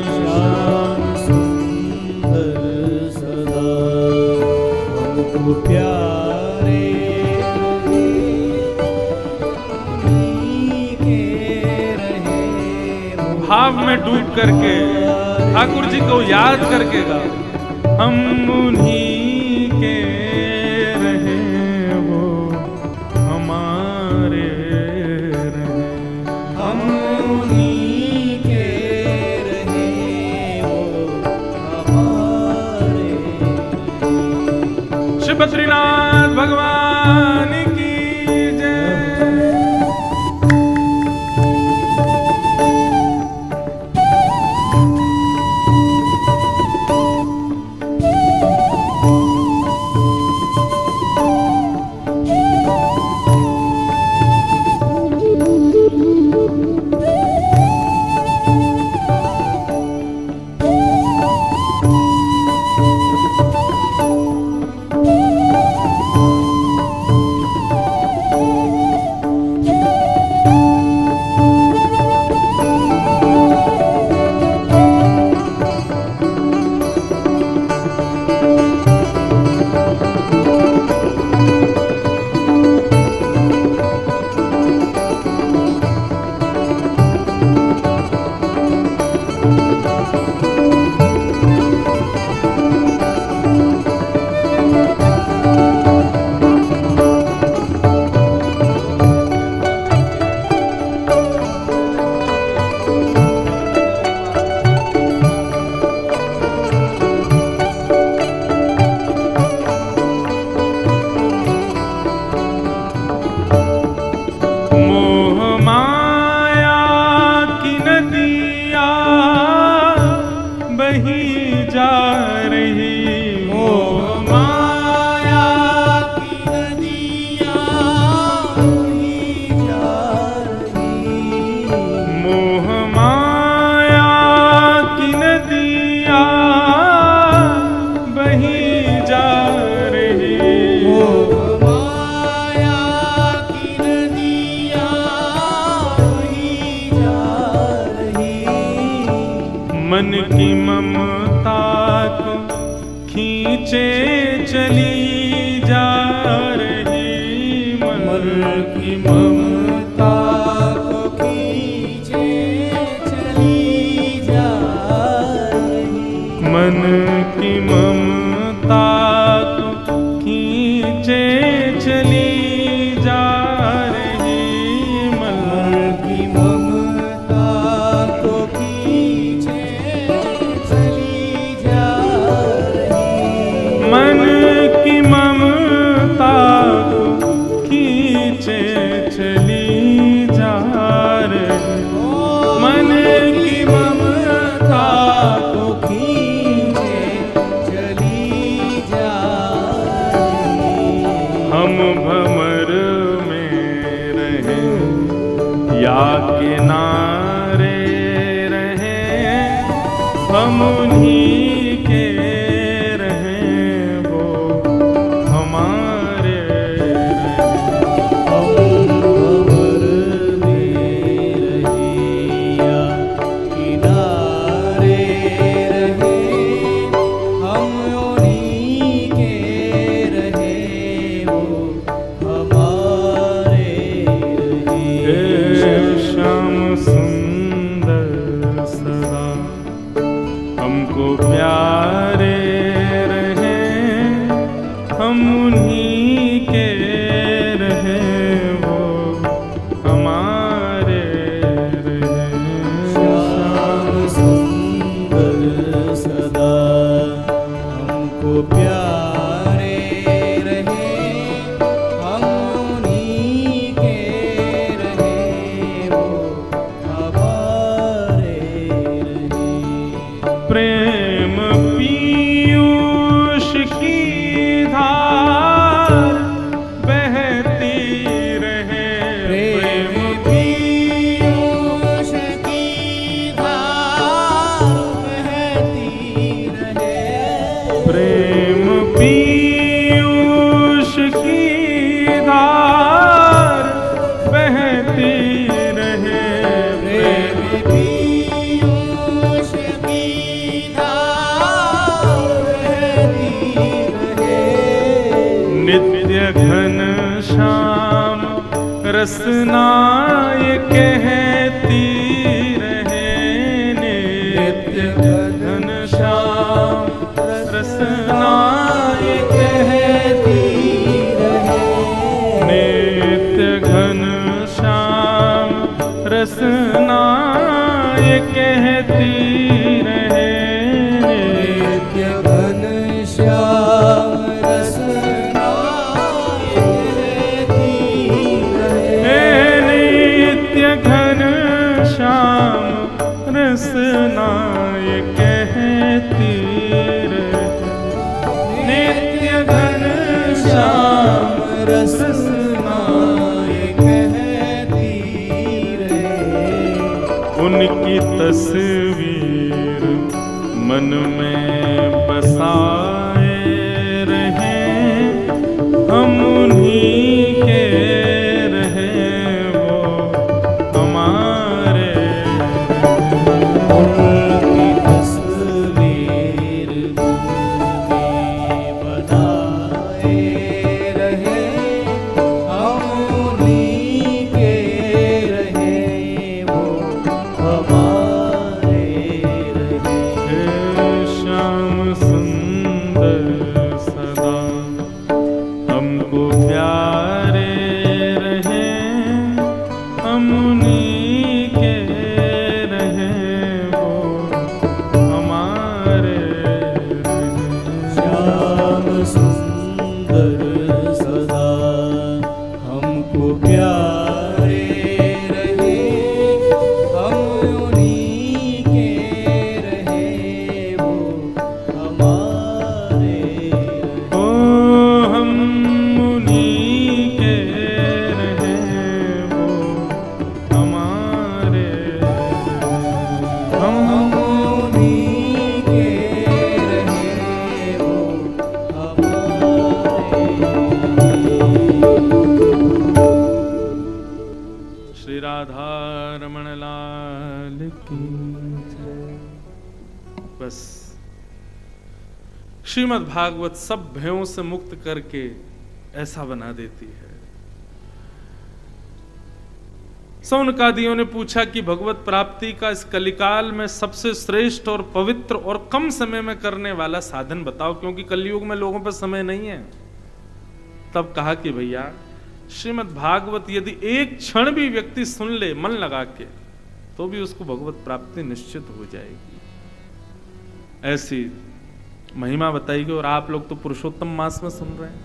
श्याम सुंदर सदा हमको प्यारे रहे, उन्हीं के रहे। भाव में डूब करके ठाकुर जी को याद करके गा। हम उन्हीं के रहे वो हमारे रहे।
हम उन्हीं के रहे वो हमारे।
श्री बद्रीनाथ भगवान की जय। मन की ममता को खींचे चली जा रही। मन की ममता
को खींचे चली जा रही।
मन की ममता को खींचे चली जा रही। मन
की ममता को
मन की ममता को खींचे चली जा रही। मन की ममता
को खींचे चली जा रही।
हम भंवर में रहे या किनारे रहे, हम उन्हीं के हमको प्यारे रहे, हम उन्हीं के रहे वो हमारे रहे।
श्याम सुंदर सदा हमको प्यारे रहे, हम उन्हीं के रहे वो हमारे रहे।
प्रेम पीयूष की धार बहती रहे।
प्रेम पीयूष की धार बहती रहे।
प्रेम पीयूष की धार बहती रहे।
प्रेम पीयूष
नित्य घन श्याम रसना ये कहती रहे। नित्य घन श्याम रस रसना ये कहती रहे, नित्य घन श्याम
रसना ये कहती रहे,
उनकी तस्वीर मन में बसाए रहे, हम उन्हीं के रहे वो हमारे।
उनकी तस्वीर में बनाए रहे, हम उन्हीं के रहे वो हमारे रहे।
हे श्याम सुंदर सदा हमको प्यारे रहे, हम उन्हीं के रहे वो हमारे रहे।
श्याम सुंदर सदा हमको प्यारे रहे, हम उन्हीं के रहे वो हमारे रहे।
ओ हम उन्हीं के रहे वो हमारे रहे।
हम उन्हीं के रहे वो हमारे।
श्री राधा रमण लाल की जय। बस श्रीमद् भागवत सब भयों से मुक्त करके ऐसा बना देती है। सौनकादियों ने पूछा कि भगवत प्राप्ति का इस कलिकाल में सबसे श्रेष्ठ और पवित्र और कम समय में करने वाला साधन बताओ, क्योंकि कलयुग में लोगों पर समय नहीं है। तब कहा कि भैया श्रीमद् भागवत यदि एक क्षण भी व्यक्ति सुन ले मन लगा के, तो भी उसको भगवत प्राप्ति निश्चित हो जाएगी। ऐसी महिमा बताएगी। और आप लोग तो पुरुषोत्तम मास में सुन रहे हैं।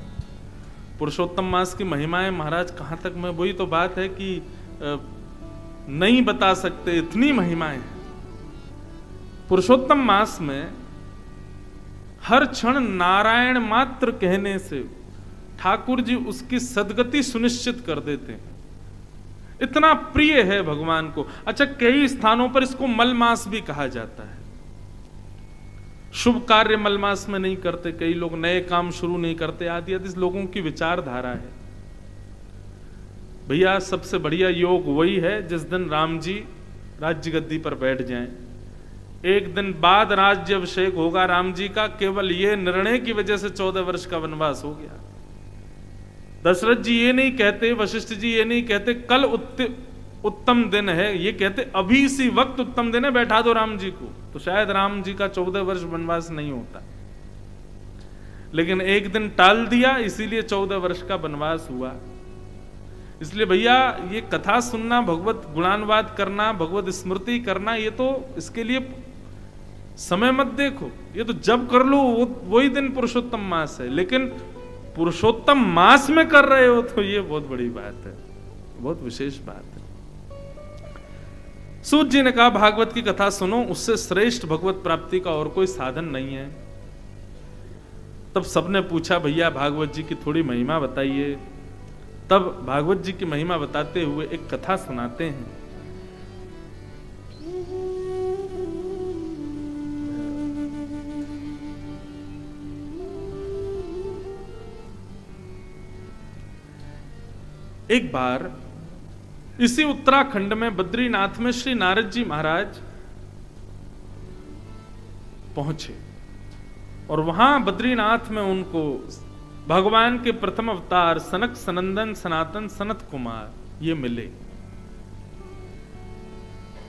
पुरुषोत्तम मास की महिमाएं महाराज कहां तक, मैं वही तो बात है कि नहीं बता सकते, इतनी महिमाएं हैं। पुरुषोत्तम मास में हर क्षण नारायण मात्र कहने से ठाकुर जी उसकी सदगति सुनिश्चित कर देते हैं। इतना प्रिय है भगवान को। अच्छा, कई स्थानों पर इसको मलमास भी कहा जाता है। शुभ कार्य मलमास में नहीं करते, कई लोग नए काम शुरू नहीं करते, आदि आदि लोगों की विचारधारा है। भैया सबसे बढ़िया योग वही है जिस दिन राम जी राज्य गद्दी पर बैठ जाएं। एक दिन बाद राज्य अभिषेक होगा राम जी का, केवल ये निर्णय की वजह से 14 वर्ष का वनवास हो गया। दशरथ जी ये नहीं कहते, वशिष्ठ जी ये नहीं कहते कल उत्तम दिन है, ये कहते अभी इसी वक्त उत्तम दिन है, बैठा दो राम जी को, तो शायद राम जी का 14 वर्ष वनवास नहीं होता। लेकिन एक दिन टाल दिया, इसीलिए 14 वर्ष का वनवास हुआ। इसलिए भैया ये कथा सुनना, भगवत गुणानुवाद करना, भगवत स्मृति करना, ये तो इसके लिए समय मत देखो, ये तो जब कर लो वही दिन पुरुषोत्तम मास है। लेकिन पुरुषोत्तम मास में कर रहे हो तो ये बहुत बड़ी बात है, बहुत विशेष बात है। सूत जी ने कहा भागवत की कथा सुनो, उससे श्रेष्ठ भगवत प्राप्ति का और कोई साधन नहीं है। तब सबने पूछा भैया भागवत जी की थोड़ी महिमा बताइए। तब भागवत जी की महिमा बताते हुए एक कथा सुनाते हैं। एक बार इसी उत्तराखंड में बद्रीनाथ में श्री नारद जी महाराज पहुंचे और वहां बद्रीनाथ में उनको भगवान के प्रथम अवतार सनक सनंदन सनातन सनत कुमार ये मिले।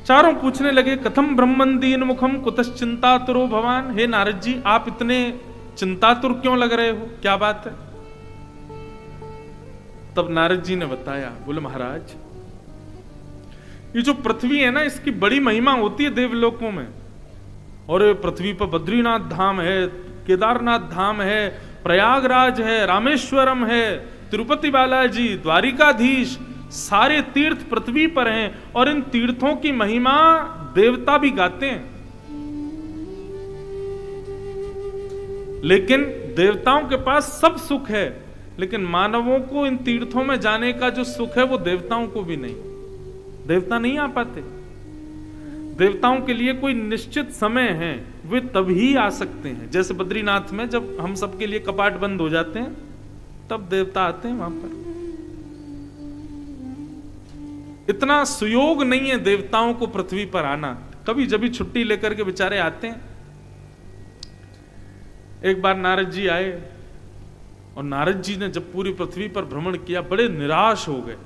चारों पूछने लगे कथम ब्रह्मन दीन मुखम कुतश्चिंतातुरो भवान। हे नारद जी आप इतने चिंतातुर क्यों लग रहे हो, क्या बात है? तब नारद जी ने बताया, बोले महाराज ये जो पृथ्वी है ना, इसकी बड़ी महिमा होती है देवलोकों में। और पृथ्वी पर बद्रीनाथ धाम है, केदारनाथ धाम है, प्रयागराज है, रामेश्वरम है, तिरुपति बालाजी, द्वारिकाधीश, सारे तीर्थ पृथ्वी पर हैं। और इन तीर्थों की महिमा देवता भी गाते हैं। लेकिन देवताओं के पास सब सुख है, लेकिन मानवों को इन तीर्थों में जाने का जो सुख है वो देवताओं को भी नहीं। देवता नहीं आ पाते। देवताओं के लिए कोई निश्चित समय है, वे तभी आ सकते हैं। जैसे बद्रीनाथ में जब हम सबके लिए कपाट बंद हो जाते हैं तब देवता आते हैं वहां पर। इतना सुयोग नहीं है देवताओं को पृथ्वी पर आना, कभी जब भी छुट्टी लेकर के बेचारे आते हैं। एक बार नारद जी आए और नारद जी ने जब पूरी पृथ्वी पर भ्रमण किया, बड़े निराश हो गए।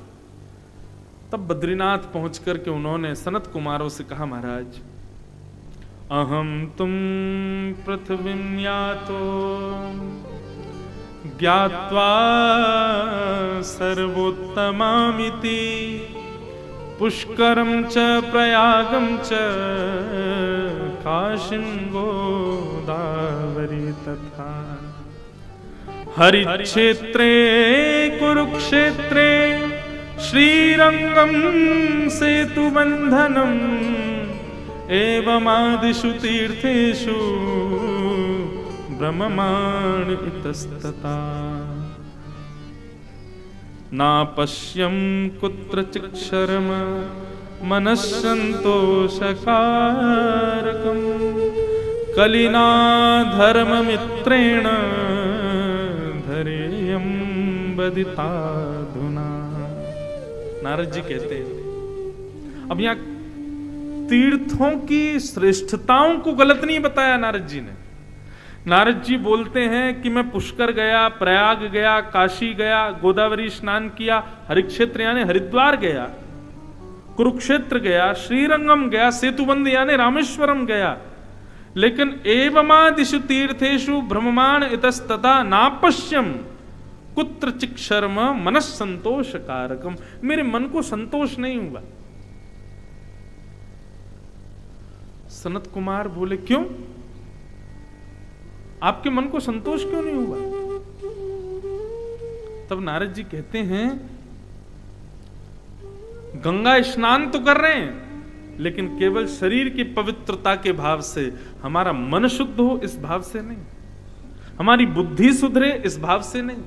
तब बद्रीनाथ पहुंच करके उन्होंने सनत कुमारों से कहा, महाराज अहम तुम पृथ्वीं यातो ज्ञात्वा सर्वोत्तमामिति पुष्करम च प्रयागम च काशीं गोदावरी तथा हरिक्षेत्रे कुरुक्षेत्रे श्रीरंगम सेतुबंधनम एवमादिषु तीर्थेषु ब्रह्ममाण इतस्तता नापश्यं कुत्रचिक्षरम मनस्संतोषकारकं कलिना धर्ममित्रेण धैर्यं बदिताधुना। नारद जी कहते हैं, अब यहां तीर्थों की श्रेष्ठताओं को गलत नहीं बताया नारद जी ने। नारद जी बोलते हैं कि मैं पुष्कर गया, प्रयाग गया, काशी गया, गोदावरी स्नान किया, हरिक्षेत्र यानी हरिद्वार गया, कुरुक्षेत्र गया, श्रीरंगम गया, सेतुबंध यानी रामेश्वरम गया, लेकिन एवमादिषु तीर्थेषु ब्रह्ममाण इतस्तता नापश्यम कुत्रचित् शर्म मनस संतोष कारकम, मेरे मन को संतोष नहीं हुआ। सनत कुमार बोले, क्यों? आपके मन को संतोष क्यों नहीं हुआ? तब नारद जी कहते हैं, गंगा स्नान तो कर रहे हैं, लेकिन केवल शरीर की पवित्रता के भाव से, हमारा मन शुद्ध हो इस भाव से नहीं, हमारी बुद्धि सुधरे इस भाव से नहीं।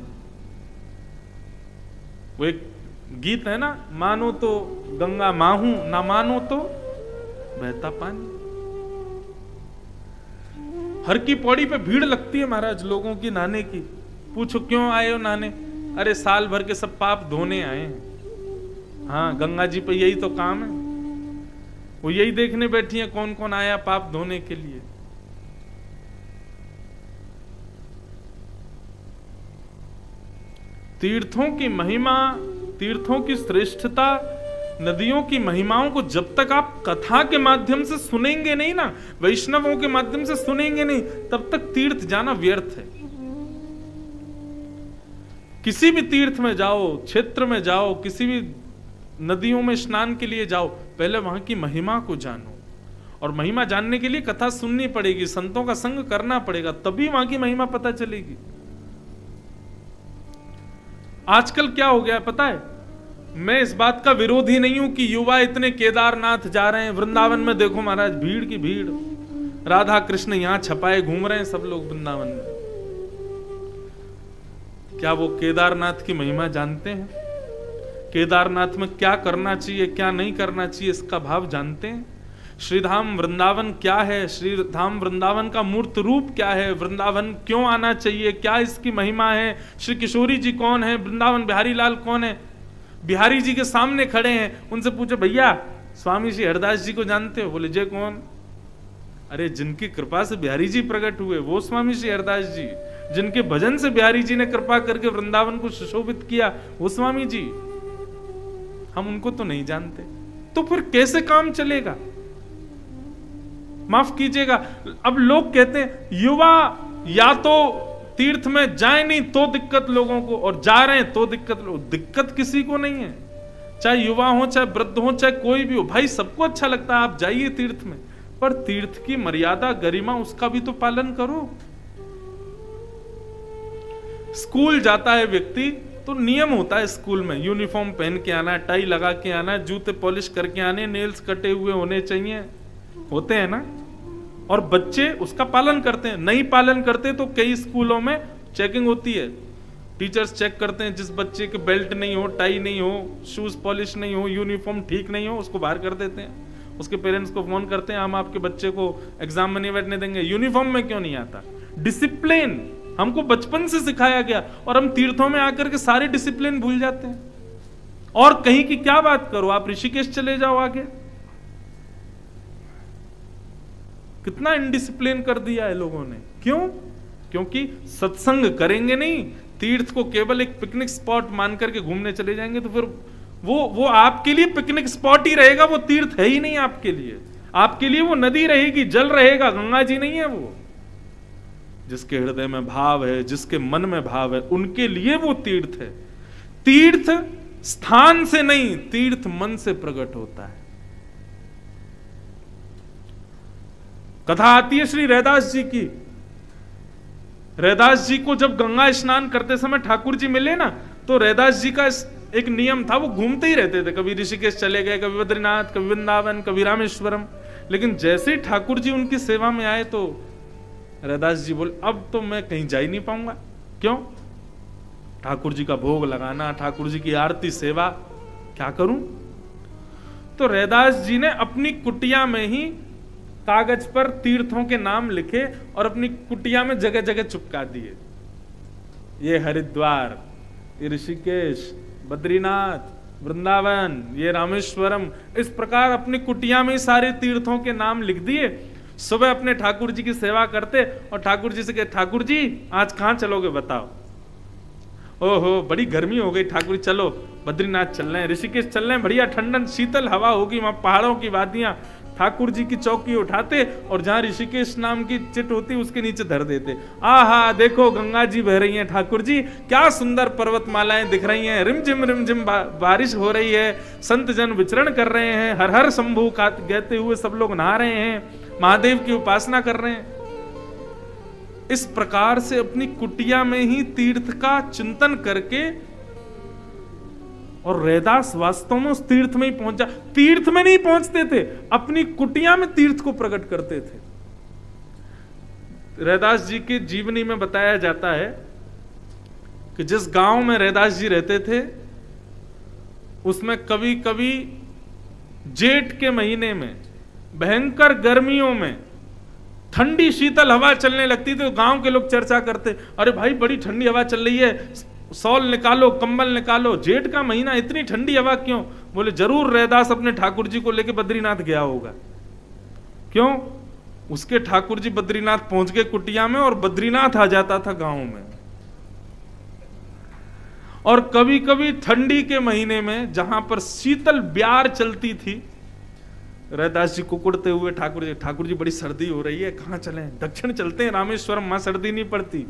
वो एक गीत है ना, मानो तो गंगा माहू, ना मानो तो बहता पानी। हर की पौड़ी पे भीड़ लगती है महाराज लोगों की नहाने की। पूछो क्यों आए हो नहाने? अरे साल भर के सब पाप धोने आए हैं। हाँ, गंगा जी पे यही तो काम है, वो यही देखने बैठी है कौन कौन आया पाप धोने के लिए। तीर्थों की महिमा, तीर्थों की श्रेष्ठता, नदियों की महिमाओं को जब तक आप कथा के माध्यम से सुनेंगे नहीं ना, वैष्णवों के माध्यम से सुनेंगे नहीं, तब तक तीर्थ जाना व्यर्थ है। किसी भी तीर्थ में जाओ, क्षेत्र में जाओ, किसी भी नदियों में स्नान के लिए जाओ, पहले वहां की महिमा को जानो। और महिमा जानने के लिए कथा सुननी पड़ेगी, संतों का संग करना पड़ेगा, तभी वहां की महिमा पता चलेगी। आजकल क्या हो गया पता है? मैं इस बात का विरोधी नहीं हूं कि युवा इतने केदारनाथ जा रहे हैं। वृंदावन में देखो महाराज, भीड़ की भीड़, राधा कृष्ण यहां छपाए घूम रहे हैं सब लोग वृंदावन में। क्या वो केदारनाथ की महिमा जानते हैं? केदारनाथ में क्या करना चाहिए, क्या नहीं करना चाहिए, इसका भाव जानते हैं? श्रीधाम वृंदावन क्या है, श्रीधाम वृंदावन का मूर्त रूप क्या है, वृंदावन क्यों आना चाहिए, क्या इसकी महिमा है, श्री किशोरी जी कौन है, वृंदावन बिहारी लाल कौन है? बिहारी जी के सामने खड़े हैं, उनसे पूछो भैया स्वामी श्री हरदास जी को जानते हो? बोले जय कौन? अरे जिनकी कृपा से बिहारी जी प्रकट हुए वो स्वामी श्री हरदास जी, जिनके भजन से बिहारी जी ने कृपा करके वृंदावन को सुशोभित किया वो स्वामी जी। हम उनको तो नहीं जानते, तो फिर कैसे काम चलेगा? माफ कीजिएगा, अब लोग कहते हैं युवा या तो तीर्थ में जाए नहीं तो दिक्कत लोगों को, और जा रहे हैं तो दिक्कत। दिक्कत किसी को नहीं है, चाहे युवा हो, चाहे वृद्ध हो, चाहे कोई भी हो, भाई सबको अच्छा लगता है आप जाइए तीर्थ में, पर तीर्थ की मर्यादा गरिमा उसका भी तो पालन करो। स्कूल जाता है व्यक्ति तो नियम होता है स्कूल में, यूनिफॉर्म पहन के आना, टाई लगा के आना, जूते पॉलिश करके आने, नेल्स कटे हुए होने चाहिए, होते हैं ना? और बच्चे उसका पालन करते हैं। नहीं पालन करते तो कई स्कूलों में चेकिंग होती है, टीचर्स चेक करते हैं, जिस बच्चे के बेल्ट नहीं हो, टाई नहीं हो, शूज पॉलिश नहीं हो, यूनिफॉर्म ठीक नहीं हो, उसको बाहर कर देते हैं। उसके पेरेंट्स को फोन करते हैं, हम आपके बच्चे को एग्जाम में नहीं बैठने देंगे। यूनिफॉर्म में क्यों नहीं आता? डिसिप्लिन हमको बचपन से सिखाया गया, और हम तीर्थों में आकर के सारे डिसिप्लिन भूल जाते हैं। और कहीं की क्या बात करो, आप ऋषिकेश चले जाओ आगे, कितना इनडिसिप्लिन कर दिया है लोगों ने। क्यों? क्योंकि सत्संग करेंगे नहीं, तीर्थ को केवल एक पिकनिक स्पॉट मान करके घूमने चले जाएंगे, तो फिर वो आपके लिए पिकनिक स्पॉट ही रहेगा, वो तीर्थ है ही नहीं आपके लिए। आपके लिए वो नदी रहेगी, जल रहेगा, गंगा जी नहीं है वो। जिसके हृदय में भाव है, जिसके मन में भाव है, उनके लिए वो तीर्थ है। तीर्थ स्थान से नहीं, तीर्थ मन से प्रकट होता है। कथा आती है श्री रैदास जी की। रैदास जी को जब गंगा स्नान करते समय ठाकुर जी मिले ना, तो रैदास जी का एक नियम था, वो घूमते ही रहते थे। कभी ऋषिकेश चले गए, कभी बद्रीनाथ, कभी वृंदावन, कभी रामेश्वरम। लेकिन जैसे ही ठाकुर जी उनकी सेवा में आए तो रैदास जी बोले, अब तो मैं कहीं जा ही नहीं पाऊंगा। क्यों? ठाकुर जी का भोग लगाना, ठाकुर जी की आरती सेवा, क्या करूं? तो रैदास जी ने अपनी कुटिया में ही कागज पर तीर्थों के नाम लिखे और अपनी कुटिया में जगह जगह चिपका दिए। ये हरिद्वार, ये ऋषिकेश, बद्रीनाथ, वृंदावन, ये रामेश्वरम, इस प्रकार अपनी कुटिया में ही सारे तीर्थों के नाम लिख दिए। सुबह अपने ठाकुर जी की सेवा करते और ठाकुर जी से कहे, ठाकुर जी आज कहां चलोगे बताओ? ओहो बड़ी गर्मी हो गई ठाकुर जी, चलो बद्रीनाथ चल रहे हैं, ऋषिकेश चल रहे हैं, बढ़िया ठंडन शीतल हवा होगी, वहां पहाड़ों की वादियां। ठाकुर जी की चौकी उठाते और जहां ऋषिकेश नाम की चिट होती उसके नीचे धर देते। आहा देखो गंगा जी बह रही हैं, ठाकुर जी क्या सुंदर पर्वतमालाएं दिख रही हैं, रिमझिम बारिश हो रही है, संत जन विचरण कर रहे हैं, हर हर शंभू कहते हुए सब लोग नहा रहे हैं, महादेव की उपासना कर रहे हैं। इस प्रकार से अपनी कुटिया में ही तीर्थ का चिंतन करके, और रैदास वास्तव में उस तीर्थ में ही पहुंचा। तीर्थ में नहीं पहुंचते थे, अपनी कुटिया में तीर्थ को प्रकट करते थे। रैदास जी की जीवनी में बताया जाता है कि जिस गांव में रैदास जी रहते थे उसमें कभी कभी जेठ के महीने में भयंकर गर्मियों में ठंडी शीतल हवा चलने लगती थी। तो गांव के लोग चर्चा करते, अरे भाई बड़ी ठंडी हवा चल रही है, सॉल निकालो, कंबल निकालो, जेठ का महीना इतनी ठंडी हवा क्यों? बोले जरूर रैदास अपने ठाकुर जी को लेके बद्रीनाथ गया होगा। क्यों? उसके ठाकुर जी बद्रीनाथ पहुंच गए कुटिया में और बद्रीनाथ आ जाता था गांव में। और कभी कभी ठंडी के महीने में जहां पर शीतल ब्यार चलती थी, रैदास जी कुकुड़ते हुए ठाकुर जी बड़ी सर्दी हो रही है, कहां चलें? दक्षिण चलते हैं, रामेश्वरम, वहां सर्दी नहीं पड़ती।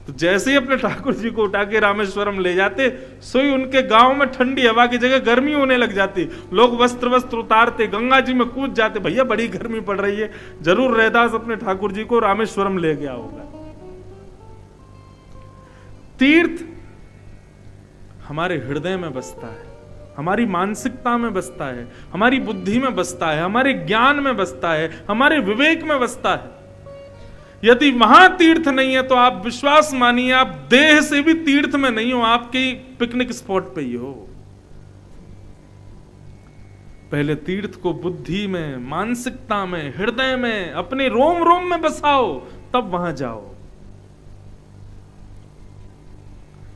तो जैसे ही अपने ठाकुर जी को उठा के रामेश्वरम ले जाते, सोई उनके गांव में ठंडी हवा की जगह गर्मी होने लग जाती। लोग वस्त्र उतारते, गंगा जी में कूद जाते, भैया बड़ी गर्मी पड़ रही है, जरूर रैदास अपने ठाकुर जी को रामेश्वरम ले गया होगा। तीर्थ हमारे हृदय में बसता है, हमारी मानसिकता में बसता है, हमारी बुद्धि में बसता है, हमारे ज्ञान में बसता है, हमारे विवेक में बसता है। यदि वहां तीर्थ नहीं है तो आप विश्वास मानिए, आप देह से भी तीर्थ में नहीं हो, आपके पिकनिक स्पॉट पे ही हो। पहले तीर्थ को बुद्धि में, मानसिकता में, हृदय में, अपने रोम रोम में बसाओ, तब वहां जाओ।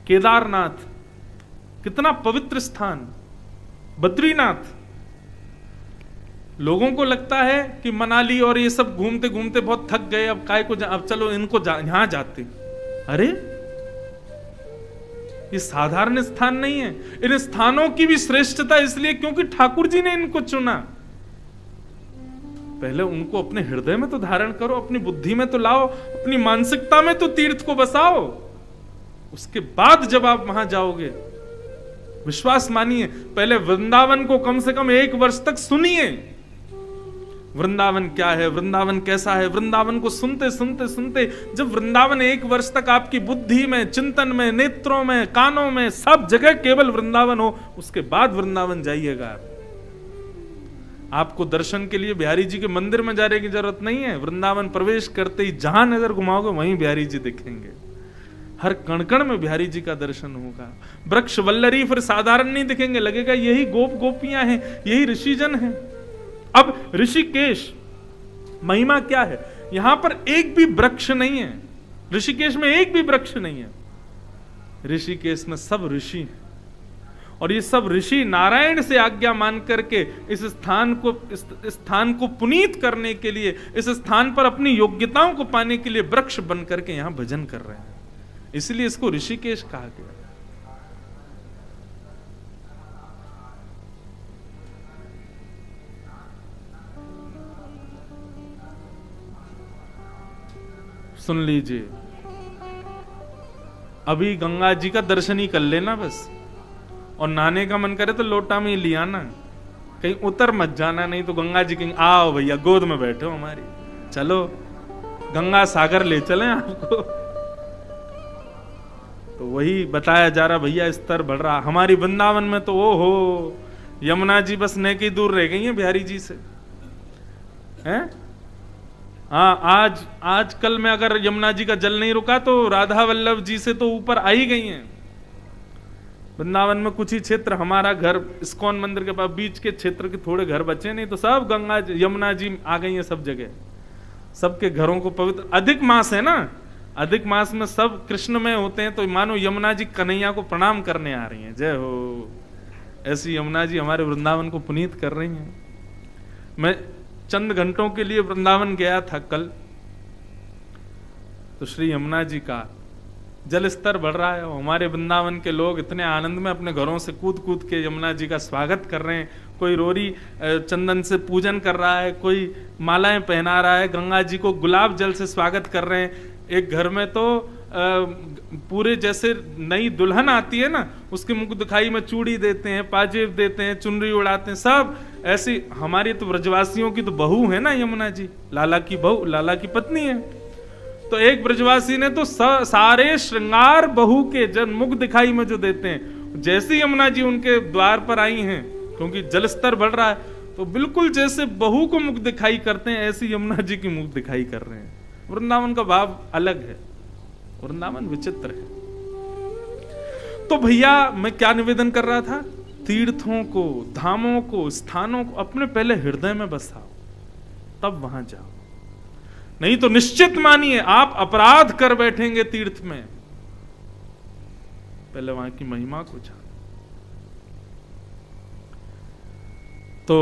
केदारनाथ कितना पवित्र स्थान, बद्रीनाथ। लोगों को लगता है कि मनाली और ये सब घूमते घूमते बहुत थक गए, अब काय को अब चलो इनको यहां जाते। अरे ये साधारण स्थान नहीं है। इन स्थानों की भी श्रेष्ठता इसलिए क्योंकि ठाकुर जी ने इनको चुना। पहले उनको अपने हृदय में तो धारण करो, अपनी बुद्धि में तो लाओ, अपनी मानसिकता में तो तीर्थ को बसाओ। उसके बाद जब आप वहां जाओगे, विश्वास मानिए, पहले वृंदावन को कम से कम 1 वर्ष तक सुनिए। वृंदावन क्या है, वृंदावन कैसा है, वृंदावन को सुनते सुनते सुनते जब वृंदावन 1 वर्ष तक आपकी बुद्धि में, चिंतन में, नेत्रों में, कानों में, सब जगह केवल वृंदावन हो, उसके बाद वृंदावन जाइएगा। आपको दर्शन के लिए बिहारी जी के मंदिर में जाने की जरूरत नहीं है। वृंदावन प्रवेश करते ही जहां नजर घुमाओगे वहीं बिहारी जी दिखेंगे। हर कण कण में बिहारी जी का दर्शन होगा। वृक्ष वल्लरी फिर साधारण नहीं दिखेंगे, लगेगा यही गोप गोपियां हैं, यही ऋषिजन हैं। अब ऋषिकेश महिमा क्या है? यहां पर एक भी वृक्ष नहीं है, ऋषिकेश में एक भी वृक्ष नहीं है। ऋषिकेश में सब ऋषि हैं और ये सब ऋषि नारायण से आज्ञा मान करके इस स्थान को पुनीत करने के लिए, इस स्थान पर अपनी योग्यताओं को पाने के लिए वृक्ष बन करके यहां भजन कर रहे हैं। इसलिए इसको ऋषिकेश कहा गया। सुन लीजिए, अभी गंगा जी का दर्शन ही कर लेना बस, और नहाने का मन करे तो लोटा में ही लिया ना, कहीं उतर मत जाना, नहीं तो गंगा जी कहीं आओ भैया गोद में बैठो हमारी, चलो गंगा सागर ले चलें आपको। तो वही बताया जा रहा भैया, स्तर बढ़ रहा। हमारी वृंदावन में तो ओ हो, यमुना जी बस नेकी दूर रह गई है बिहारी जी से, हैं? हाँ, आज कल में अगर यमुना जी का जल नहीं रुका तो राधा वल्लभ जी से तो ऊपर आ ही गई हैं। वृंदावन में कुछ ही क्षेत्र, हमारा घर इस्कॉन मंदिर के पास बीच के क्षेत्र के थोड़े घर बचे, नहीं तो सब गंगा यमुना जी आ गई हैं सब जगह। सबके घरों को पवित्र, अधिक मास है ना, अधिक मास में सब कृष्ण में होते हैं, तो मानो यमुना जी कन्हैया को प्रणाम करने आ रही हैं। जय हो, ऐसी यमुना जी हमारे वृंदावन को पुनीत कर रही हैं। मैं चंद घंटों के लिए वृंदावन गया था कल, तो श्री यमुना जी का जल स्तर बढ़ रहा है। हमारे वृंदावन के लोग इतने आनंद में अपने घरों से कूद कूद के यमुना जी का स्वागत कर रहे हैं। कोई रोरी चंदन से पूजन कर रहा है, कोई मालाएं पहना रहा है, गंगा जी को गुलाब जल से स्वागत कर रहे हैं। एक घर में तो पूरे जैसे नई दुल्हन आती है ना, उसके मुख दिखाई में चूड़ी देते हैं, पाजेब देते हैं, चुनरी उड़ाते हैं, सब ऐसी। हमारी तो ब्रजवासियों की तो बहू है ना यमुना जी, लाला की बहू, लाला की पत्नी है। तो एक ब्रजवासी ने तो सारे श्रृंगार बहू के जन मुख दिखाई में जो देते हैं, जैसे यमुना जी उनके द्वार पर आई हैं, क्योंकि जल स्तर बढ़ रहा है, तो बिल्कुल जैसे बहू को मुख दिखाई करते हैं ऐसी यमुना जी की मुख दिखाई कर रहे हैं। वृंदावन का भाव अलग है, वृंदावन विचित्र है। तो भैया मैं क्या निवेदन कर रहा था, तीर्थों को, धामों को, स्थानों को अपने पहले हृदय में बसाओ, तब वहां जाओ। नहीं तो निश्चित मानिए आप अपराध कर बैठेंगे तीर्थ में। पहले वहां की महिमा को जानो। तो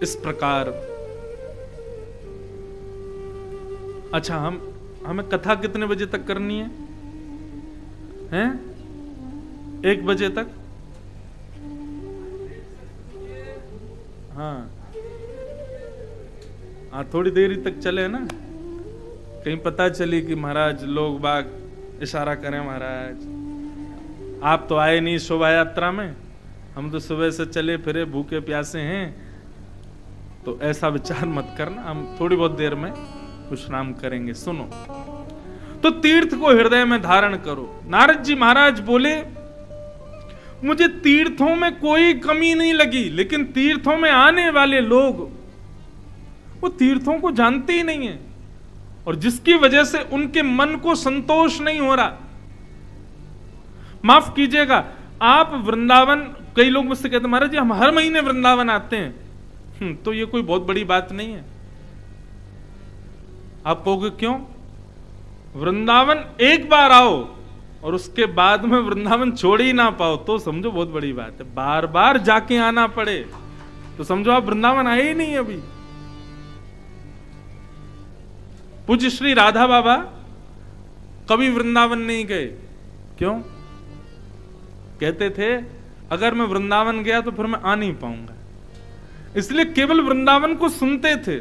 इस प्रकार, अच्छा हमें कथा कितने बजे तक करनी है? हैं? 1 बजे तक? हाँ, थोड़ी देरी तक चले ना, कहीं पता चली कि महाराज लोग बाग इशारा करें, महाराज आप तो आए नहीं शोभा यात्रा में, हम तो सुबह से चले फिरे भूखे प्यासे हैं। तो ऐसा विचार मत करना, हम थोड़ी बहुत देर में विश्राम करेंगे। सुनो, तो तीर्थ को हृदय में धारण करो। नारद जी महाराज बोले, मुझे तीर्थों में कोई कमी नहीं लगी, लेकिन तीर्थों में आने वाले लोग वो तीर्थों को जानते ही नहीं है, और जिसकी वजह से उनके मन को संतोष नहीं हो रहा। माफ कीजिएगा, आप वृंदावन, कई लोग मुझसे कहते महाराज जी हम हर महीने वृंदावन आते हैं, तो ये कोई बहुत बड़ी बात नहीं है। आप कहोगे क्यों? वृंदावन एक बार आओ और उसके बाद में वृंदावन छोड़ ही ना पाओ तो समझो बहुत बड़ी बात है। बार बार जाके आना पड़े तो समझो आप वृंदावन आए ही नहीं अभी। पूज्य श्री राधा बाबा कभी वृंदावन नहीं गए। क्यों? कहते थे अगर मैं वृंदावन गया तो फिर मैं आ नहीं पाऊंगा, इसलिए केवल वृंदावन को सुनते थे।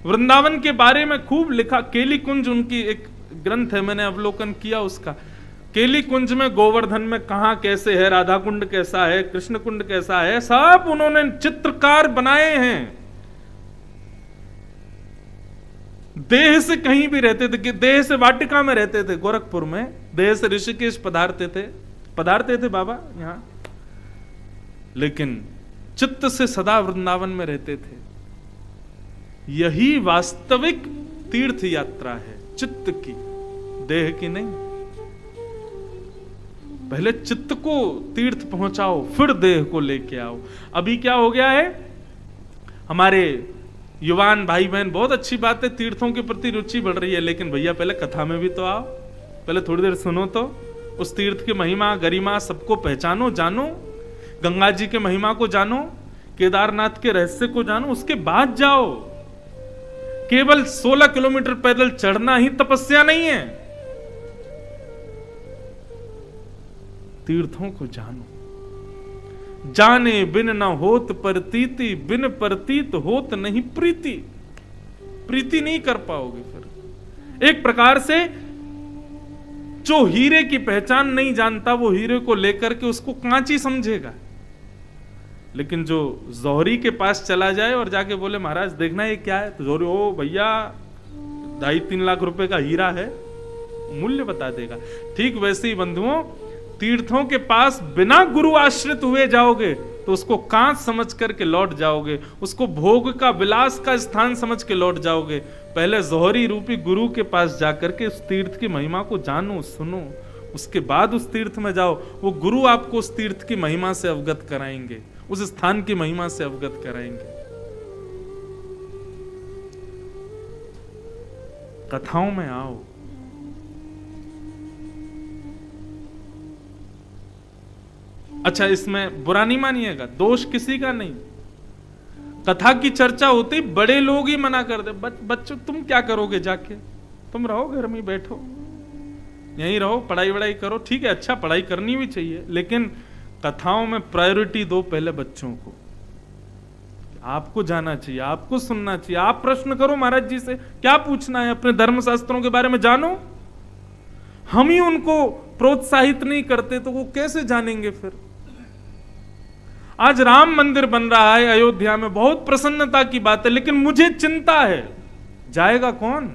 वृंदावन के बारे में खूब लिखा, केली कुंज उनकी एक ग्रंथ है, मैंने अवलोकन किया उसका। केली कुंज में गोवर्धन में कहां कैसे है, राधा कुंड कैसा है, कृष्ण कुंड कैसा है, सब उन्होंने चित्रकार बनाए हैं। देह से कहीं भी रहते थे, कि देह से वाटिका में रहते थे गोरखपुर में, देह से ऋषिकेश पधारते थे बाबा यहां, लेकिन चित्त से सदा वृंदावन में रहते थे। यही वास्तविक तीर्थ यात्रा है, चित्त की, देह की नहीं। पहले चित्त को तीर्थ पहुंचाओ, फिर देह को लेके आओ। अभी क्या हो गया है, हमारे युवान भाई बहन, बहुत अच्छी बात है, तीर्थों के प्रति रुचि बढ़ रही है, लेकिन भैया पहले कथा में भी तो आओ, पहले थोड़ी देर सुनो तो, उस तीर्थ की महिमा गरिमा सबको पहचानो, जानो, गंगा जी के महिमा को जानो, केदारनाथ के रहस्य को जानो, उसके बाद जाओ। केवल 16 किलोमीटर पैदल चढ़ना ही तपस्या नहीं है, तीर्थों को जानो। जाने बिन न होत प्रतीति, बिन प्रतीत होत नहीं प्रीति। प्रीति नहीं कर पाओगे फिर। एक प्रकार से जो हीरे की पहचान नहीं जानता, वो हीरे को लेकर के उसको कांची समझेगा। लेकिन जो जौहरी के पास चला जाए और जाके बोले महाराज देखना ये क्या है, तो जौहरी ओ भैया 2.5-3 लाख रुपए का हीरा है, मूल्य बता देगा। ठीक वैसे ही बंधुओं, तीर्थों के पास बिना गुरु आश्रित हुए जाओगे तो उसको कांच समझ करके लौट जाओगे, उसको भोग का विलास का स्थान समझ के लौट जाओगे। पहले जौहरी रूपी गुरु के पास जाकर के उस तीर्थ की महिमा को जानो, सुनो, उसके बाद उस तीर्थ में जाओ। वो गुरु आपको उस तीर्थ की महिमा से अवगत कराएंगे, उस स्थान की महिमा से अवगत कराएंगे। कथाओं में आओ। अच्छा, इसमें बुरा नहीं मानिएगा, दोष किसी का नहीं। कथा की चर्चा होती, बड़े लोग ही मना कर दे, बच्चों तुम क्या करोगे जाके, तुम रहो घर में बैठो, यहीं रहो, पढ़ाई वढ़ाई करो। ठीक है, अच्छा पढ़ाई करनी भी चाहिए, लेकिन कथाओं में प्रायोरिटी दो पहले बच्चों को। आपको जाना चाहिए, आपको सुनना चाहिए, आप प्रश्न करो महाराज जी से, क्या पूछना है, अपने धर्म शास्त्रों के बारे में जानो। हम ही उनको प्रोत्साहित नहीं करते तो वो कैसे जानेंगे फिर। आज राम मंदिर बन रहा है अयोध्या में, बहुत प्रसन्नता की बात है, लेकिन मुझे चिंता है जाएगा कौन।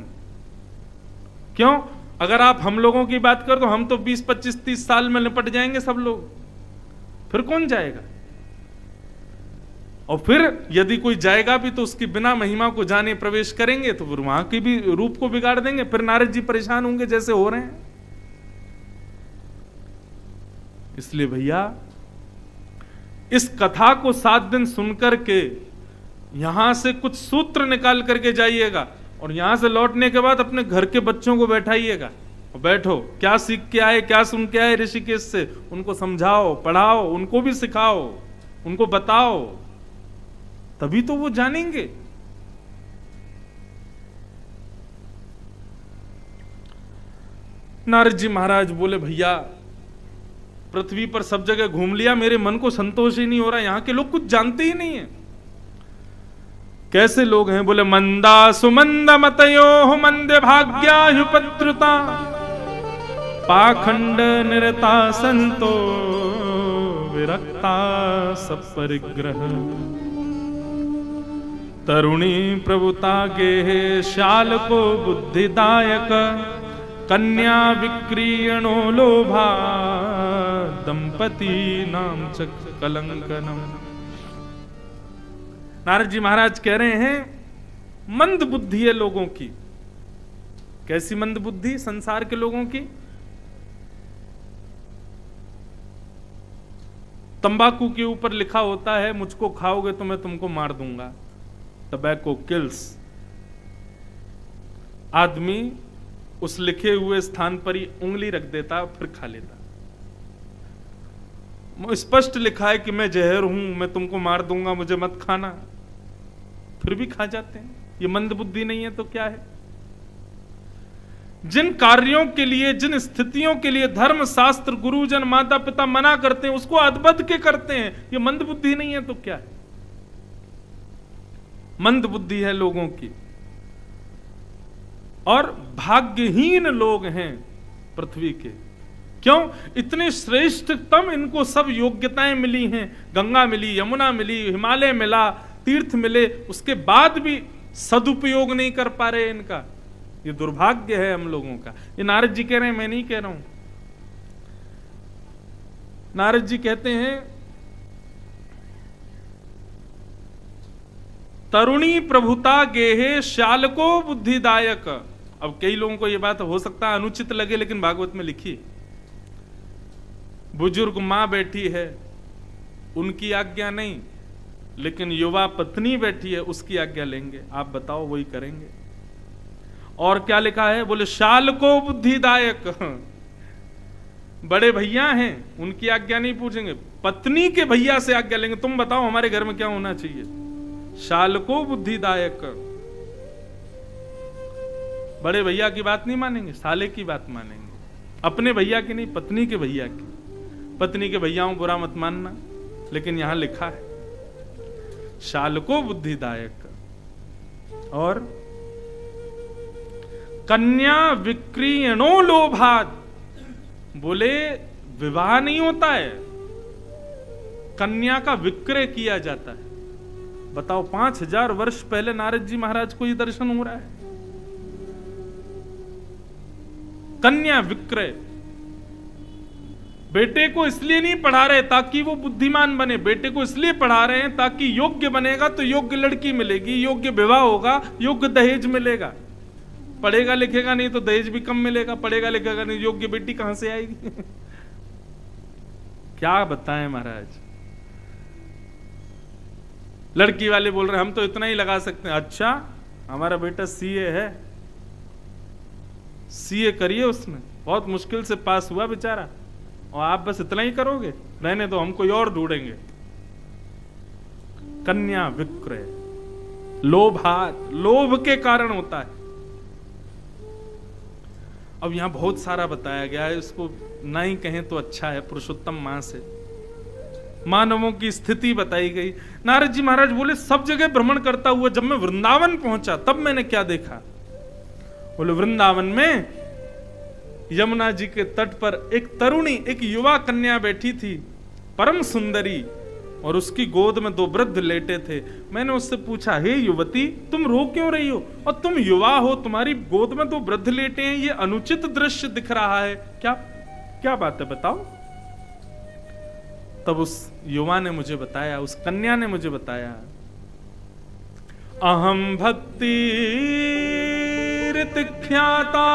क्यों? अगर आप हम लोगों की बात कर तो हम तो 20, 25, 30 साल में निपट जाएंगे सब लोग, फिर कौन जाएगा। और फिर यदि कोई जाएगा भी तो उसकी बिना महिमा को जाने प्रवेश करेंगे तो फिर वहां की भी रूप को बिगाड़ देंगे, फिर नारद जी परेशान होंगे जैसे हो रहे हैं। इसलिए भैया इस कथा को 7 दिन सुनकर के यहां से कुछ सूत्र निकाल करके जाइएगा, और यहां से लौटने के बाद अपने घर के बच्चों को बैठाइएगा और बैठो, क्या सीख के आए, क्या सुन के आए ऋषिकेश से, उनको समझाओ, पढ़ाओ, उनको भी सिखाओ, उनको बताओ, तभी तो वो जानेंगे। नारद जी महाराज बोले भैया पृथ्वी पर सब जगह घूम लिया, मेरे मन को संतोष ही नहीं हो रहा, यहां के लोग कुछ जानते ही नहीं है। कैसे लोग हैं? बोले मंदा सुमंद मतयो मंद भाग्यायुपद्रुता पाखंड निरता संतो विरक्ता सब परिग्रह तरुणी प्रभुता गे शाल को बुद्धिदायक कन्या विक्रीयणो लोभा दंपति नाम चक कलंकनम। नारद जी महाराज कह रहे हैं मंद बुद्धि है लोगों की। कैसी मंद बुद्धि? संसार के लोगों की। तंबाकू के ऊपर लिखा होता है मुझको खाओगे तो मैं तुमको मार दूंगा, टबैको किल्स। आदमी उस लिखे हुए स्थान पर ही उंगली रख देता, फिर खा लेता। स्पष्ट लिखा है कि मैं जहर हूं, मैं तुमको मार दूंगा, मुझे मत खाना, फिर भी खा जाते हैं। ये मंद बुद्धि नहीं है तो क्या है? जिन कार्यों के लिए, जिन स्थितियों के लिए धर्म शास्त्र गुरुजन माता पिता मना करते हैं उसको अधबद्ध के करते हैं, ये मंद बुद्धि नहीं है तो क्या है? मंद बुद्धि है लोगों की। और भाग्यहीन लोग हैं पृथ्वी के। क्यों? इतने श्रेष्ठतम इनको सब योग्यताएं मिली हैं, गंगा मिली, यमुना मिली, हिमालय मिला, तीर्थ मिले, उसके बाद भी सदुपयोग नहीं कर पा रहे इनका। ये दुर्भाग्य है हम लोगों का। ये नारद जी कह रहे हैं, मैं नहीं कह रहा हूं। नारद जी कहते हैं तरुणी प्रभुता गेहे श्यालको बुद्धिदायक। अब कई लोगों को यह बात हो सकता है अनुचित लगे, लेकिन भागवत में लिखी, बुजुर्ग मां बैठी है उनकी आज्ञा नहीं, लेकिन युवा पत्नी बैठी है उसकी आज्ञा लेंगे। आप बताओ, वही करेंगे। और क्या लिखा है? बोले श्यालको बुद्धिदायक, बड़े भैया हैं उनकी आज्ञा नहीं पूछेंगे, पत्नी के भैया से आज्ञा लेंगे। तुम बताओ हमारे घर में क्या होना चाहिए? श्यालको बुद्धिदायक। बड़े भैया की बात नहीं मानेंगे, साले की बात मानेंगे, अपने भैया की नहीं, पत्नी के भैया की। पत्नी के भैयाओं बुरा मत मानना, लेकिन यहां लिखा है श्यालको बुद्धिदायक। और कन्या विक्रीयणो लोभात, बोले विवाह नहीं होता है, कन्या का विक्रय किया जाता है। बताओ 5000 वर्ष पहले नारद जी महाराज को ये दर्शन हो रहा है। कन्या विक्रय। बेटे को इसलिए नहीं पढ़ा रहे ताकि वो बुद्धिमान बने, बेटे को इसलिए पढ़ा रहे हैं ताकि योग्य बनेगा तो योग्य लड़की मिलेगी, योग्य विवाह होगा, योग्य दहेज मिलेगा। पढ़ेगा लिखेगा नहीं तो दहेज भी कम मिलेगा, पढ़ेगा लिखेगा नहीं, योग्य बेटी कहां से आएगी? क्या बताएं महाराज। लड़की वाले बोल रहे हैं हम तो इतना ही लगा सकते हैं। अच्छा, हमारा बेटा सीए है, सीए करिए, उसने बहुत मुश्किल से पास हुआ बेचारा, और आप बस इतना ही करोगे? रहने दो, हम कोई और ढूंढेंगे। कन्या विक्रय, लोभात, लोभ के कारण होता है। अब यहां बहुत सारा बताया गया है, इसको ना ही कहें तो अच्छा है। पुरुषोत्तम मां से मानवों की स्थिति बताई गई। नारद जी महाराज बोले सब जगह भ्रमण करता हुआ जब मैं वृंदावन पहुंचा तब मैंने क्या देखा? बोले वृंदावन में यमुना जी के तट पर एक तरुणी, एक युवा कन्या बैठी थी, परम सुंदरी, और उसकी गोद में 2 वृद्ध लेटे थे। मैंने उससे पूछा, हे युवती, तुम रो क्यों रही हो? और तुम युवा हो, तुम्हारी गोद में 2 वृद्ध लेटे हैं, ये अनुचित दृश्य दिख रहा है, क्या क्या बात है, बताओ। तब उस युवा ने मुझे बताया, उस कन्या ने मुझे बताया, अहम भक्ति ख्याता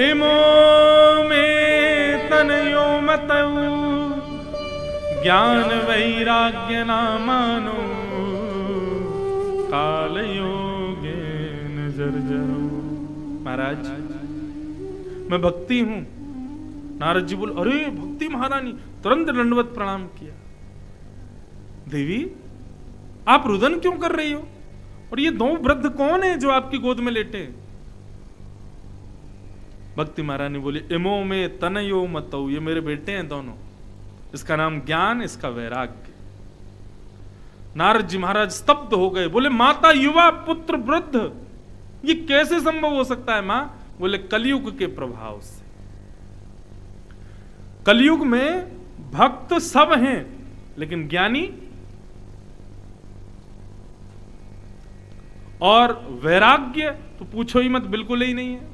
इमो में तनयो मतऊ ज्ञान वैराग्य नामानो काल योगेन जर्जरो। महाराज मैं भक्ति हूं। नारद जी बोल, अरे भक्ति महारानी, तुरंत दंडवत प्रणाम किया। देवी आप रुदन क्यों कर रही हो? और ये 2 वृद्ध कौन है जो आपकी गोद में लेटे? भक्ति महारानी बोली, इमो में तनयो मतौ, ये मेरे बेटे हैं दोनों, इसका नाम ज्ञान, इसका वैराग्य। नारद जी महाराज स्तब्ध हो गए, बोले माता युवा पुत्र वृद्ध, ये कैसे संभव हो सकता है मां? बोले कलयुग के प्रभाव से। कलयुग में भक्त सब हैं लेकिन ज्ञानी और वैराग्य तो पूछो ही मत, बिल्कुल ही नहीं है।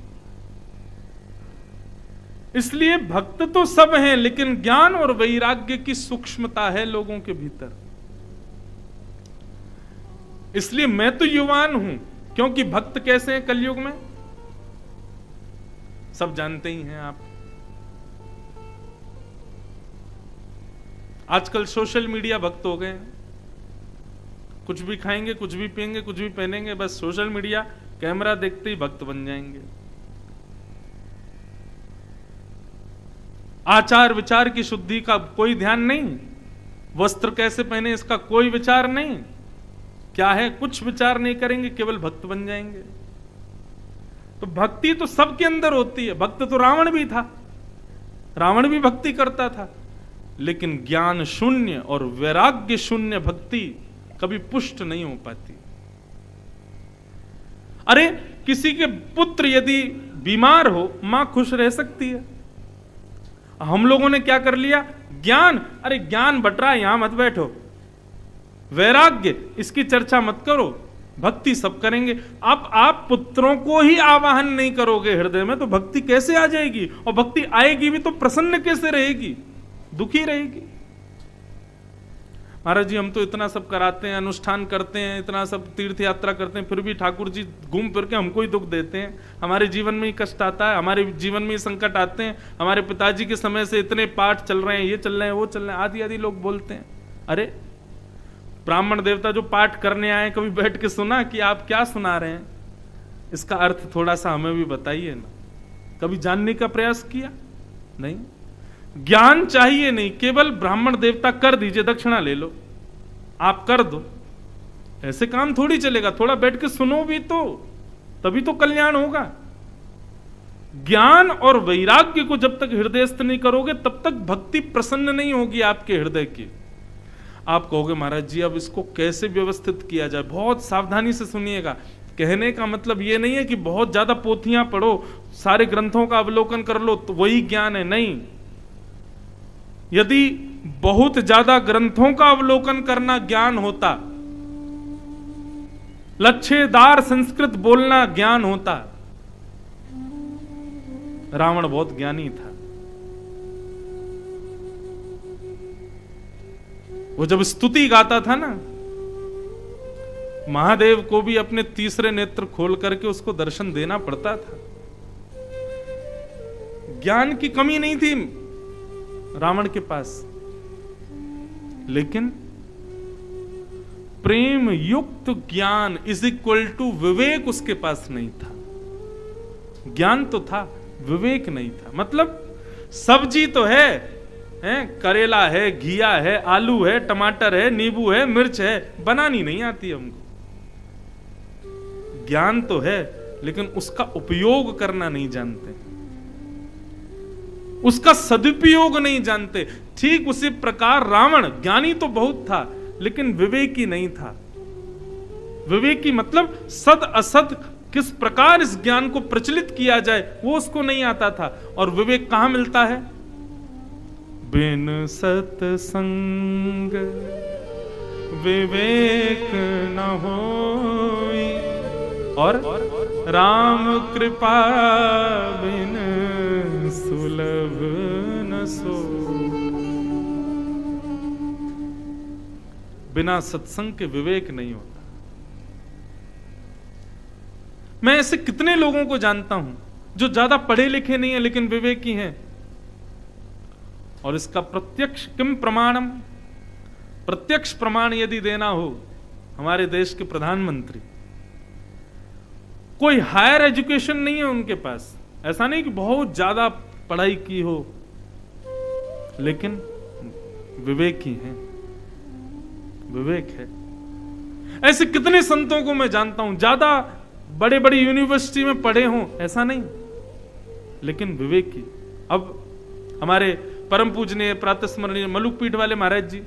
इसलिए भक्त तो सब हैं लेकिन ज्ञान और वैराग्य की सूक्ष्मता है लोगों के भीतर। इसलिए मैं तो युवान हूं, क्योंकि भक्त कैसे हैं कलयुग में सब जानते ही हैं आप। आजकल सोशल मीडिया भक्त हो गए हैं, कुछ भी खाएंगे, कुछ भी पिएंगे, कुछ भी पहनेंगे, बस सोशल मीडिया कैमरा देखते ही भक्त बन जाएंगे। आचार विचार की शुद्धि का कोई ध्यान नहीं, वस्त्र कैसे पहने इसका कोई विचार नहीं, क्या है कुछ विचार नहीं करेंगे, केवल भक्त बन जाएंगे। तो भक्ति तो सबके अंदर होती है। भक्त तो रावण भी था, रावण भी भक्ति करता था, लेकिन ज्ञान शून्य और वैराग्य शून्य भक्ति कभी पुष्ट नहीं हो पाती। अरे किसी के पुत्र यदि बीमार हो, मां खुश रह सकती है। हम लोगों ने क्या कर लिया? ज्ञान, अरे ज्ञान बट रहा है, यहां मत बैठो। वैराग्य, इसकी चर्चा मत करो। भक्ति सब करेंगे। अब आप पुत्रों को ही आवाहन नहीं करोगे हृदय में तो भक्ति कैसे आ जाएगी? और भक्ति आएगी भी तो प्रसन्न कैसे रहेगी? दुखी रहेगी। महाराज जी हम तो इतना सब कराते हैं, अनुष्ठान करते हैं, इतना सब तीर्थ यात्रा करते हैं, फिर भी ठाकुर जी घूम फिर के हमको ही दुख देते हैं, हमारे जीवन में ही कष्ट आता है, हमारे जीवन में ही संकट आते हैं, हमारे पिताजी के समय से इतने पाठ चल रहे हैं, ये चल रहे हैं, वो चल रहे हैं, आदि आदि लोग बोलते हैं। अरे ब्राह्मण देवता जो पाठ करने आए, कभी बैठ के सुना कि आप क्या सुना रहे हैं? इसका अर्थ थोड़ा सा हमें भी बताइए ना। कभी जानने का प्रयास किया? नहीं। ज्ञान चाहिए नहीं, केवल ब्राह्मण देवता कर दीजिए, दक्षिणा ले लो, आप कर दो, ऐसे काम थोड़ी चलेगा। थोड़ा बैठ के सुनो भी तो, तभी तो कल्याण होगा। ज्ञान और वैराग्य को जब तक हृदयस्थ नहीं करोगे तब तक भक्ति प्रसन्न नहीं होगी आपके हृदय की। आप कहोगे महाराज जी अब इसको कैसे व्यवस्थित किया जाए? बहुत सावधानी से सुनिएगा। कहने का मतलब ये नहीं है कि बहुत ज्यादा पोथियां पढ़ो, सारे ग्रंथों का अवलोकन कर लो तो वही ज्ञान है, नहीं। यदि बहुत ज्यादा ग्रंथों का अवलोकन करना ज्ञान होता, लच्छेदार संस्कृत बोलना ज्ञान होता, रावण बहुत ज्ञानी था। वो जब स्तुति गाता था ना, महादेव को भी अपने तीसरे नेत्र खोल करके उसको दर्शन देना पड़ता था। ज्ञान की कमी नहीं थी रावण के पास, लेकिन प्रेम युक्त ज्ञान इज इक्वल टू विवेक उसके पास नहीं था। ज्ञान तो था, विवेक नहीं था। मतलब सब्जी तो है, करेला है, घिया है, आलू है, टमाटर है, नींबू है, मिर्च है, बनानी नहीं आती हमको। ज्ञान तो है लेकिन उसका उपयोग करना नहीं जानते, उसका सदुपयोग नहीं जानते। ठीक उसी प्रकार रावण ज्ञानी तो बहुत था लेकिन विवेकी नहीं था। विवेकी मतलब सद असद किस प्रकार इस ज्ञान को प्रचलित किया जाए वो उसको नहीं आता था। और विवेक कहां मिलता है? बिन सत्संग विवेक न होई, और राम कृपा बिन सुलभ न सो। बिना सत्संग के विवेक नहीं होता। मैं ऐसे कितने लोगों को जानता हूं जो ज्यादा पढ़े लिखे नहीं है लेकिन विवेकी हैं। और इसका प्रत्यक्ष किम प्रमाणम, प्रत्यक्ष प्रमाण यदि देना हो, हमारे देश के प्रधानमंत्री, कोई हायर एजुकेशन नहीं है उनके पास, ऐसा नहीं कि बहुत ज्यादा पढ़ाई की हो, लेकिन विवेकी हैं, विवेक है। ऐसे कितने संतों को मैं जानता हूं, ज्यादा बड़े बड़े यूनिवर्सिटी में पढ़े हों, ऐसा नहीं, लेकिन विवेकी। अब हमारे परम पूजनीय प्रातस्मरणीय मलुक पीठ वाले महाराज जी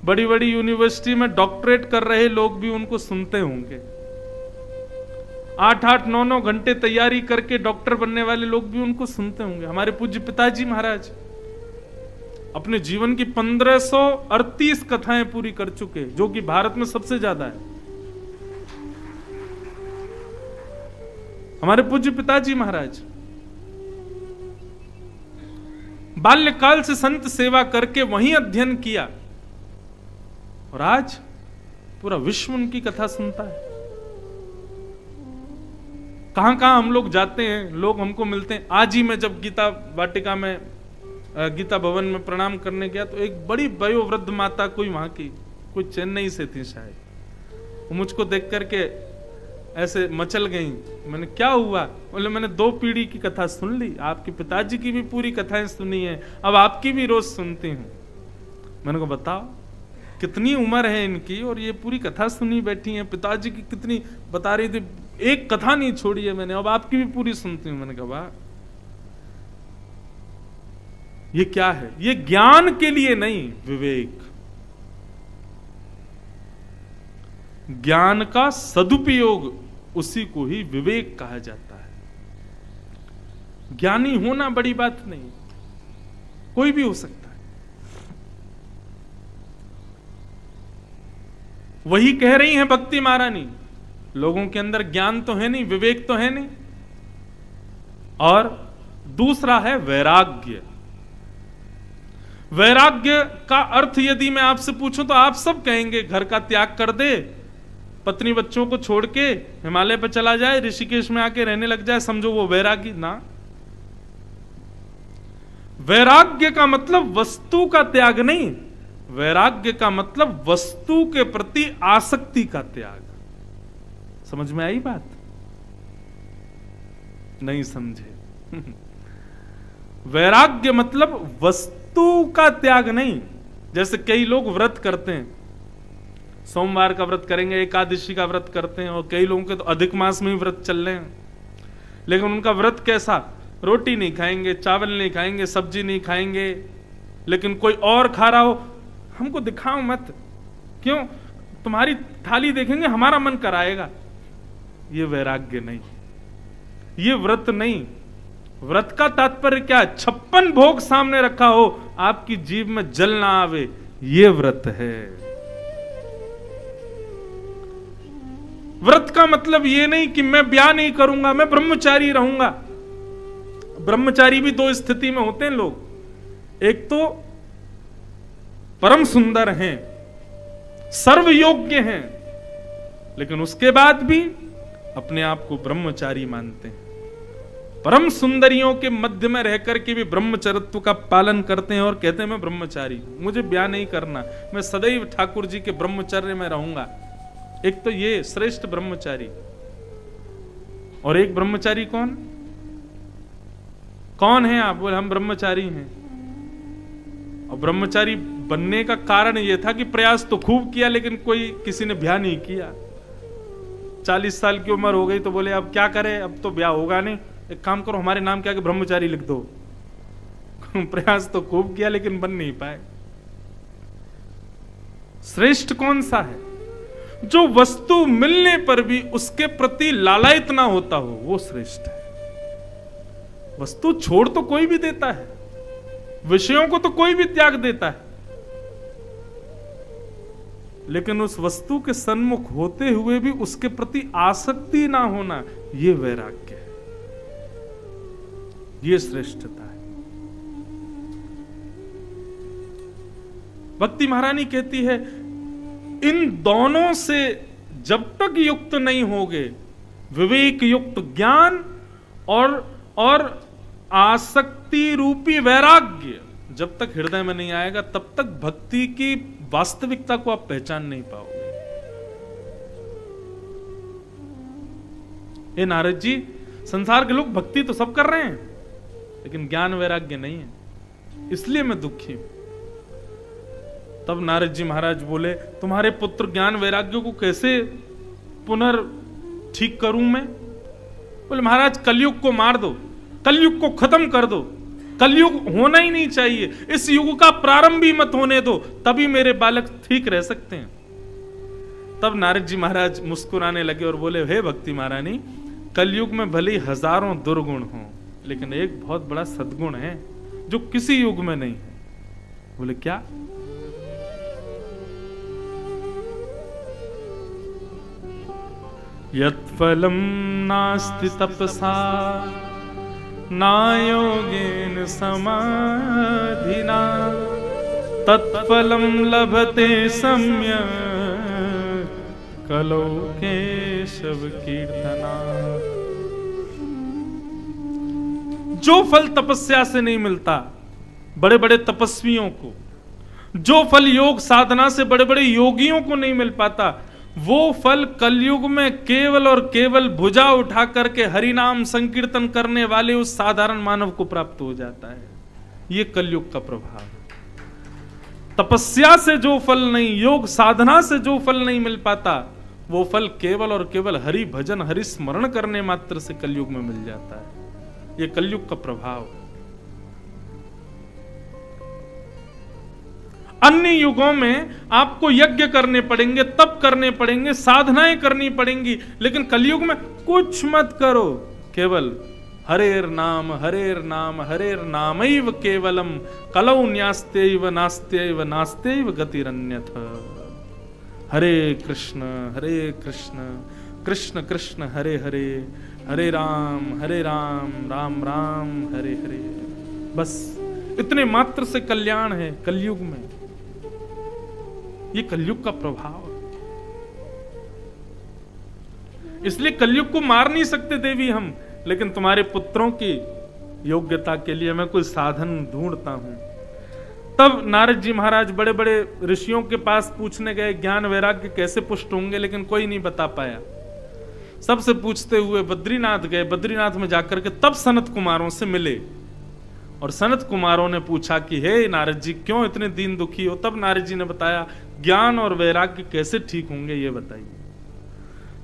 बड़ी बड़ी यूनिवर्सिटी में डॉक्टरेट कर रहे लोग भी उनको सुनते होंगे। 8-8, 9-9 घंटे तैयारी करके डॉक्टर बनने वाले लोग भी उनको सुनते होंगे। हमारे पूज्य पिताजी महाराज अपने जीवन की 1538 कथाएं पूरी कर चुके, जो कि भारत में सबसे ज्यादा है। हमारे पूज्य पिताजी महाराज बाल्यकाल से संत सेवा करके वहीं अध्ययन किया, और आज पूरा विश्व उनकी कथा सुनता है। कहां कहां हम लोग जाते हैं, लोग हमको मिलते हैं। आज ही मैं जब गीता वाटिका में, गीता भवन में प्रणाम करने गया तो एक बड़ी वयोवृद्ध माता, कोई वहां की, कोई चेन्नई से थी शायद, वो मुझको देख करके ऐसे मचल गई। मैंने क्या हुआ? बोले मैंने 2 पीढ़ी की कथा सुन ली, आपके पिताजी की भी पूरी कथाएं सुनी है, अब आपकी भी रोज सुनती हूं। मैंने कहा बताओ कितनी उम्र है इनकी और ये पूरी कथा सुनी बैठी है, पिताजी की कितनी बता रही थी, एक कथा नहीं छोड़ी है मैंने, अब आपकी भी पूरी सुनती हूं। मैंने कहा वाह, ये क्या है? ये ज्ञान के लिए नहीं, विवेक। ज्ञान का सदुपयोग, उसी को ही विवेक कहा जाता है। ज्ञानी होना बड़ी बात नहीं, कोई भी हो सकता है। वही कह रही हैं भक्ति महारानी, लोगों के अंदर ज्ञान तो है नहीं, विवेक तो है नहीं। और दूसरा है वैराग्य। वैराग्य का अर्थ यदि मैं आपसे पूछूं तो आप सब कहेंगे घर का त्याग कर दे, पत्नी बच्चों को छोड़ के हिमालय पर चला जाए, ऋषिकेश में आके रहने लग जाए, समझो वो वैरागी ना। वैराग्य का मतलब वस्तु का त्याग नहीं, वैराग्य का मतलब वस्तु के प्रति आसक्ति का त्याग। समझ में आई बात? नहीं समझे? वैराग्य मतलब वस्तु का त्याग नहीं। जैसे कई लोग व्रत करते हैं, सोमवार का व्रत करेंगे, एकादशी का व्रत करते हैं, और कई लोगों के तो अधिक मास में ही व्रत चल रहे हैं, लेकिन उनका व्रत कैसा? रोटी नहीं खाएंगे, चावल नहीं खाएंगे, सब्जी नहीं खाएंगे, लेकिन कोई और खा रहा हो, हमको दिखाओ मत, क्यों? तुम्हारी थाली देखेंगे हमारा मन कराएगा। ये वैराग्य नहीं, ये व्रत नहीं। व्रत का तात्पर्य क्या है? 56 भोग सामने रखा हो, आपकी जीभ में जल ना आवे, ये व्रत है। व्रत का मतलब ये नहीं कि मैं ब्याह नहीं करूंगा, मैं ब्रह्मचारी रहूंगा। ब्रह्मचारी भी दो स्थिति में होते हैं लोग। एक तो परम सुंदर हैं, सर्व योग्य हैं, लेकिन उसके बाद भी अपने आप को ब्रह्मचारी मानते हैं। परम सुंदरियों के मध्य में रहकर के भी ब्रह्मचर्यत्व का पालन करते हैं और कहते हैं मैं ब्रह्मचारी हूं, मुझे ब्याह नहीं करना, मैं सदैव ठाकुर जी के ब्रह्मचर्य में रहूंगा। एक तो ये श्रेष्ठ ब्रह्मचारी। और एक ब्रह्मचारी कौन है? आप बोले हम ब्रह्मचारी हैं। और ब्रह्मचारी बनने का कारण यह था कि प्रयास तो खूब किया, लेकिन किसी ने ब्याह नहीं किया। 40 साल की उम्र हो गई तो बोले अब क्या करें, अब तो ब्याह होगा नहीं, एक काम करो हमारे नाम क्या कि ब्रह्मचारी लिख दो। प्रयास तो खूब किया लेकिन बन नहीं पाए। श्रेष्ठ कौन सा है? जो वस्तु मिलने पर भी उसके प्रति लालायित ना होता हो, वो श्रेष्ठ है। वस्तु छोड़ तो कोई भी देता है, विषयों को तो कोई भी त्याग देता है, लेकिन उस वस्तु के सन्मुख होते हुए भी उसके प्रति आसक्ति ना होना, ये वैराग्य है, ये श्रेष्ठता है। भक्ति महारानी कहती है इन दोनों से जब तक युक्त नहीं होगे, विवेक युक्त ज्ञान और आसक्ति रूपी वैराग्य जब तक हृदय में नहीं आएगा, तब तक भक्ति की वास्तविकता को आप पहचान नहीं पाओगे। हे नारद जी, संसार के लोग भक्ति तो सब कर रहे हैं, लेकिन ज्ञान वैराग्य नहीं है, इसलिए मैं दुखी हूं। तब नारद जी महाराज बोले तुम्हारे पुत्र ज्ञान वैराग्य को कैसे ठीक करूं मैं? बोले महाराज कलयुग को मार दो, कलयुग को खत्म कर दो, कलयुग होना ही नहीं चाहिए, इस युग का प्रारंभ भी मत होने दो, तभी मेरे बालक ठीक रह सकते हैं। तब नारद जी महाराज मुस्कुराने लगे और बोले हे भक्ति महारानी, कलयुग में भले ही हजारों दुर्गुण हो, लेकिन एक बहुत बड़ा सद्गुण है जो किसी युग में नहीं है। बोले क्या? यत्फलं नास्ति तपसा ना योगेन समाधिना तत्फलं लभते सम्यक् कलौ केशव कीर्तना। जो फल तपस्या से नहीं मिलता बड़े बड़े तपस्वियों को, जो फल योग साधना से बड़े बड़े योगियों को नहीं मिल पाता, वो फल कलयुग में केवल और केवल भुजा उठा करके हरिनाम संकीर्तन करने वाले उस साधारण मानव को प्राप्त हो जाता है। ये कलयुग का प्रभाव है। तपस्या से जो फल नहीं, योग साधना से जो फल नहीं मिल पाता, वो फल केवल और केवल हरि भजन हरि स्मरण करने मात्र से कलयुग में मिल जाता है। ये कलयुग का प्रभाव है। अन्य युगों में आपको यज्ञ करने पड़ेंगे, तप करने पड़ेंगे, साधनाएं करनी पड़ेंगी, लेकिन कलयुग में कुछ मत करो, केवल हरेर नाम हरेर नामैव केवलम कलौ न्यास्त्यैव नास्त्यैव नास्त्यैव गतिरन्यथ। हरे कृष्ण कृष्ण कृष्ण हरे हरे, हरे राम राम राम हरे हरे। बस इतने मात्र से कल्याण है कलयुग में। ये कलयुग का प्रभाव है। इसलिए कलयुग को मार नहीं सकते देवी हम, लेकिन तुम्हारे पुत्रों की योग्यता के लिए मैं कोई साधन ढूंढता हूं। तब नारद जी महाराज बड़े बड़े ऋषियों के पास पूछने गए ज्ञान वैराग्य कैसे पुष्ट होंगे, लेकिन कोई नहीं बता पाया। सबसे पूछते हुए बद्रीनाथ गए। बद्रीनाथ में जाकर के तब सनत कुमारों से मिले और सनत कुमारों ने पूछा कि हे नारद जी क्यों इतने दीन दुखी हो। तब नारद जी ने बताया ज्ञान और वैराग्य कैसे ठीक होंगे ये बताइए।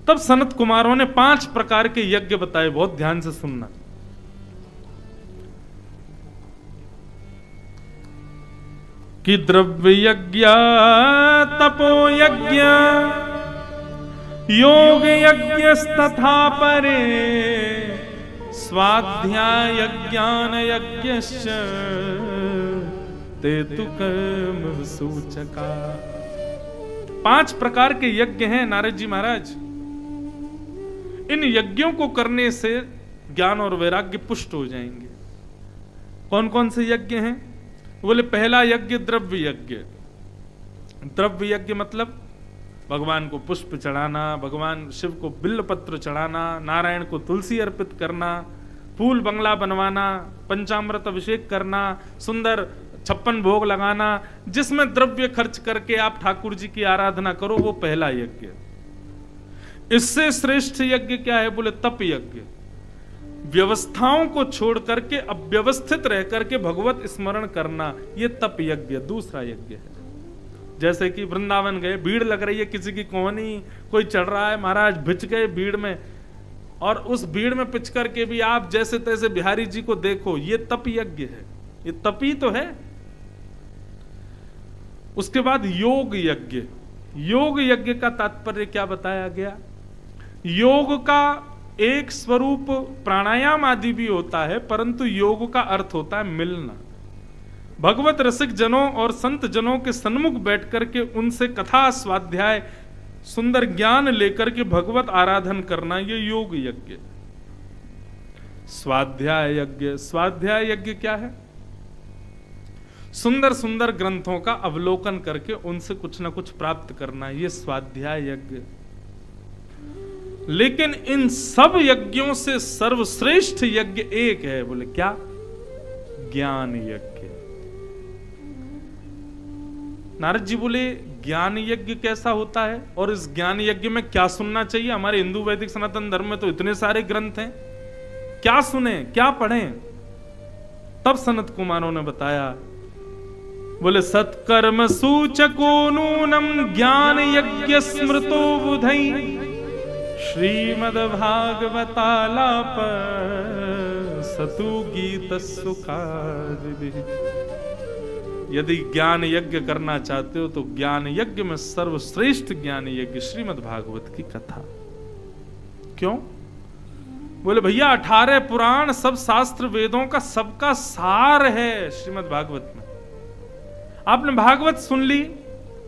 तब सनत कुमारों ने 5 प्रकार के यज्ञ बताए, बहुत ध्यान से सुनना। कि द्रव्य यज्ञ, तपो यज्ञ, योग यज्ञ तथा परे, स्वाध्याय ज्ञान यज्ञश्च ते तु कर्म सूचका। 5 प्रकार के यज्ञ हैं नारद जी महाराज। इन यज्ञों को करने से ज्ञान और वैराग्य पुष्ट हो जाएंगे। कौन कौन से यज्ञ हैं? बोले पहला यज्ञ द्रव्य यज्ञ। द्रव्य यज्ञ मतलब भगवान को पुष्प चढ़ाना, भगवान शिव को बिल्व पत्र चढ़ाना, नारायण को तुलसी अर्पित करना, फूल बंगला बनवाना, पंचामृत अभिषेक करना, सुंदर 56 भोग लगाना, जिसमें द्रव्य खर्च करके आप ठाकुर जी की आराधना करो, वो पहला यज्ञ। इससे श्रेष्ठ यज्ञ क्या है? बोले तप यज्ञ। व्यवस्थाओं को छोड़ करके अव्यवस्थित रह करके भगवत स्मरण करना, ये तप यज्ञ दूसरा यज्ञ है। जैसे कि वृंदावन गए, भीड़ लग रही है, किसी की कोहनी कोई चढ़ रहा है, महाराज भिज गए भीड़ में, और उस भीड़ में पिच करके भी आप जैसे तैसे बिहारी जी को देखो, ये तप यज्ञ है, ये तपी तो है। उसके बाद योग यज्ञ। योग यज्ञ का तात्पर्य क्या बताया गया? योग का एक स्वरूप प्राणायाम आदि भी होता है, परंतु योग का अर्थ होता है मिलना। भगवत रसिक जनों और संत जनों के सन्मुख बैठ करके उनसे कथा स्वाध्याय सुंदर ज्ञान लेकर के भगवत आराधन करना, ये योग यज्ञ। स्वाध्याय यज्ञ। स्वाध्याय यज्ञ क्या है? सुंदर सुंदर ग्रंथों का अवलोकन करके उनसे कुछ ना कुछ प्राप्त करना, ये स्वाध्याय यज्ञ। लेकिन इन सब यज्ञों से सर्वश्रेष्ठ यज्ञ एक है। बोले क्या? ज्ञान यज्ञ। नारद जी बोले ज्ञान यज्ञ कैसा होता है और इस ज्ञान यज्ञ में क्या सुनना चाहिए? हमारे हिंदू वैदिक सनातन धर्म में तो इतने सारे ग्रंथ हैं, क्या सुने क्या पढ़ें? तब सनत कुमारों ने बताया, बोले सत्कर्म सूचको नूनम ज्ञान यज्ञ स्मृतो बुधई, श्रीमद् भागवतालाप सतु गीत सुखादि। यदि ज्ञान यज्ञ करना चाहते हो तो ज्ञान यज्ञ में सर्वश्रेष्ठ ज्ञान यज्ञ श्रीमद् भागवत की कथा। क्यों? बोले भैया 18 पुराण सब शास्त्र वेदों का सबका सार है श्रीमद् भागवत में। आपने भागवत सुन ली,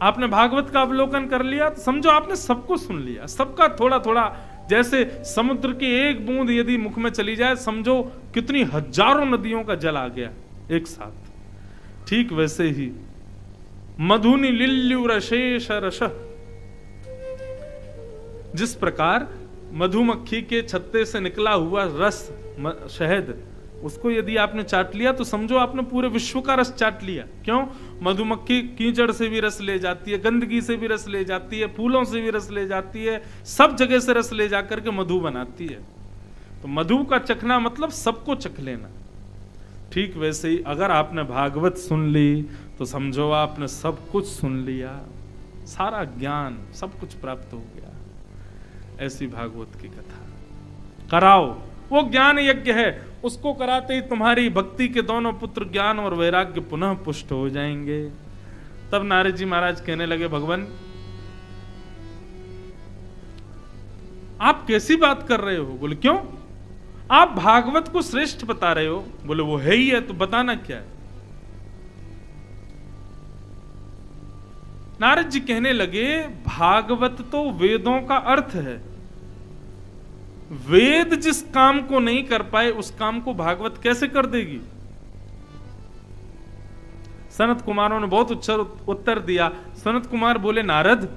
आपने भागवत का अवलोकन कर लिया, तो समझो आपने सबको सुन लिया, सबका थोड़ा थोड़ा। जैसे समुद्र की एक बूंद यदि मुख में चली जाए, समझो कितनी हजारों नदियों का जल आ गया एक साथ। ठीक वैसे ही मधुनि लिल्यु रशेष रश, जिस प्रकार मधुमक्खी के छत्ते से निकला हुआ रस शहद, उसको यदि आपने चाट लिया तो समझो आपने पूरे विश्व का रस चाट लिया। क्यों? मधुमक्खी कीचड़ से भी रस ले जाती है, गंदगी से भी रस ले जाती है, फूलों से भी रस ले जाती है, सब जगह से रस ले जाकर के मधु बनाती है। तो मधु का चखना मतलब सबको चख लेना। ठीक वैसे ही अगर आपने भागवत सुन ली तो समझो आपने सब कुछ सुन लिया, सारा ज्ञान सब कुछ प्राप्त हो गया। ऐसी भागवत की कथा कराओ, वो ज्ञान यज्ञ है। उसको कराते ही तुम्हारी भक्ति के दोनों पुत्र ज्ञान और वैराग्य पुनः पुष्ट हो जाएंगे। तब नारद जी महाराज कहने लगे, भगवान आप कैसी बात कर रहे हो? बोले क्यों? आप भागवत को श्रेष्ठ बता रहे हो। बोले वो है ही है, तो बताना क्या है? नारद जी कहने लगे, भागवत तो वेदों का अर्थ है। वेद जिस काम को नहीं कर पाए उस काम को भागवत कैसे कर देगी? सनत कुमारों ने बहुत उत्तर दिया। सनत कुमार बोले नारद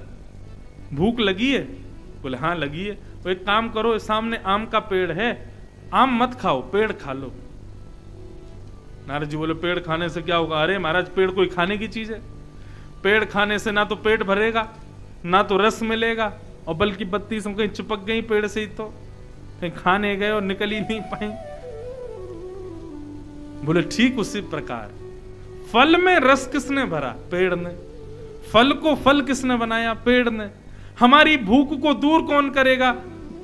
भूख लगी है? बोले हाँ लगी है। तो एक काम करो, सामने आम का पेड़ है, आम मत खाओ, पेड़ खा लो। नारद जी बोले पेड़ खाने से क्या होगा? अरे महाराज पेड़ कोई खाने की चीज है? पेड़ खाने से ना तो पेट भरेगा, ना तो रस मिलेगा, और बल्कि 32 कहीं चिपक गई पेड़ से ही, तो कहीं खाने गए और निकल ही नहीं पाई। बोले ठीक उसी प्रकार फल में रस किसने भरा? पेड़ ने। फल को फल किसने बनाया? पेड़ ने। हमारी भूख को दूर कौन करेगा?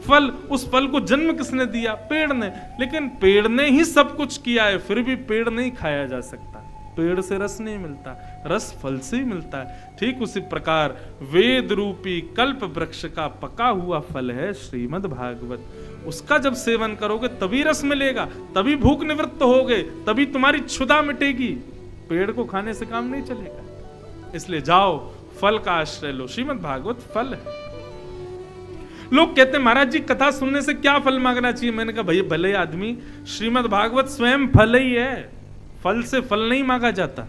फल। उस फल को जन्म किसने दिया? पेड़ ने। लेकिन पेड़ ने ही सब कुछ किया है, फिर भी पेड़ नहीं खाया जा सकता। पेड़ से रस नहीं मिलता, रस फल से ही मिलता है। ठीक उसी प्रकार वेद रूपी कल्प वृक्ष का पका हुआ फल है श्रीमद् भागवत। उसका जब सेवन करोगे तभी रस मिलेगा, तभी भूख निवृत्त होगे, तभी तुम्हारी क्षुधा मिटेगी। पेड़ को खाने से काम नहीं चलेगा। इसलिए जाओ फल का आश्रय लो। श्रीमद् भागवत फल है। लोग कहते हैं महाराज जी कथा सुनने से क्या फल मांगना चाहिए? मैंने कहा भैया भले आदमी, श्रीमद् भागवत स्वयं फल ही है, फल से फल नहीं मांगा जाता।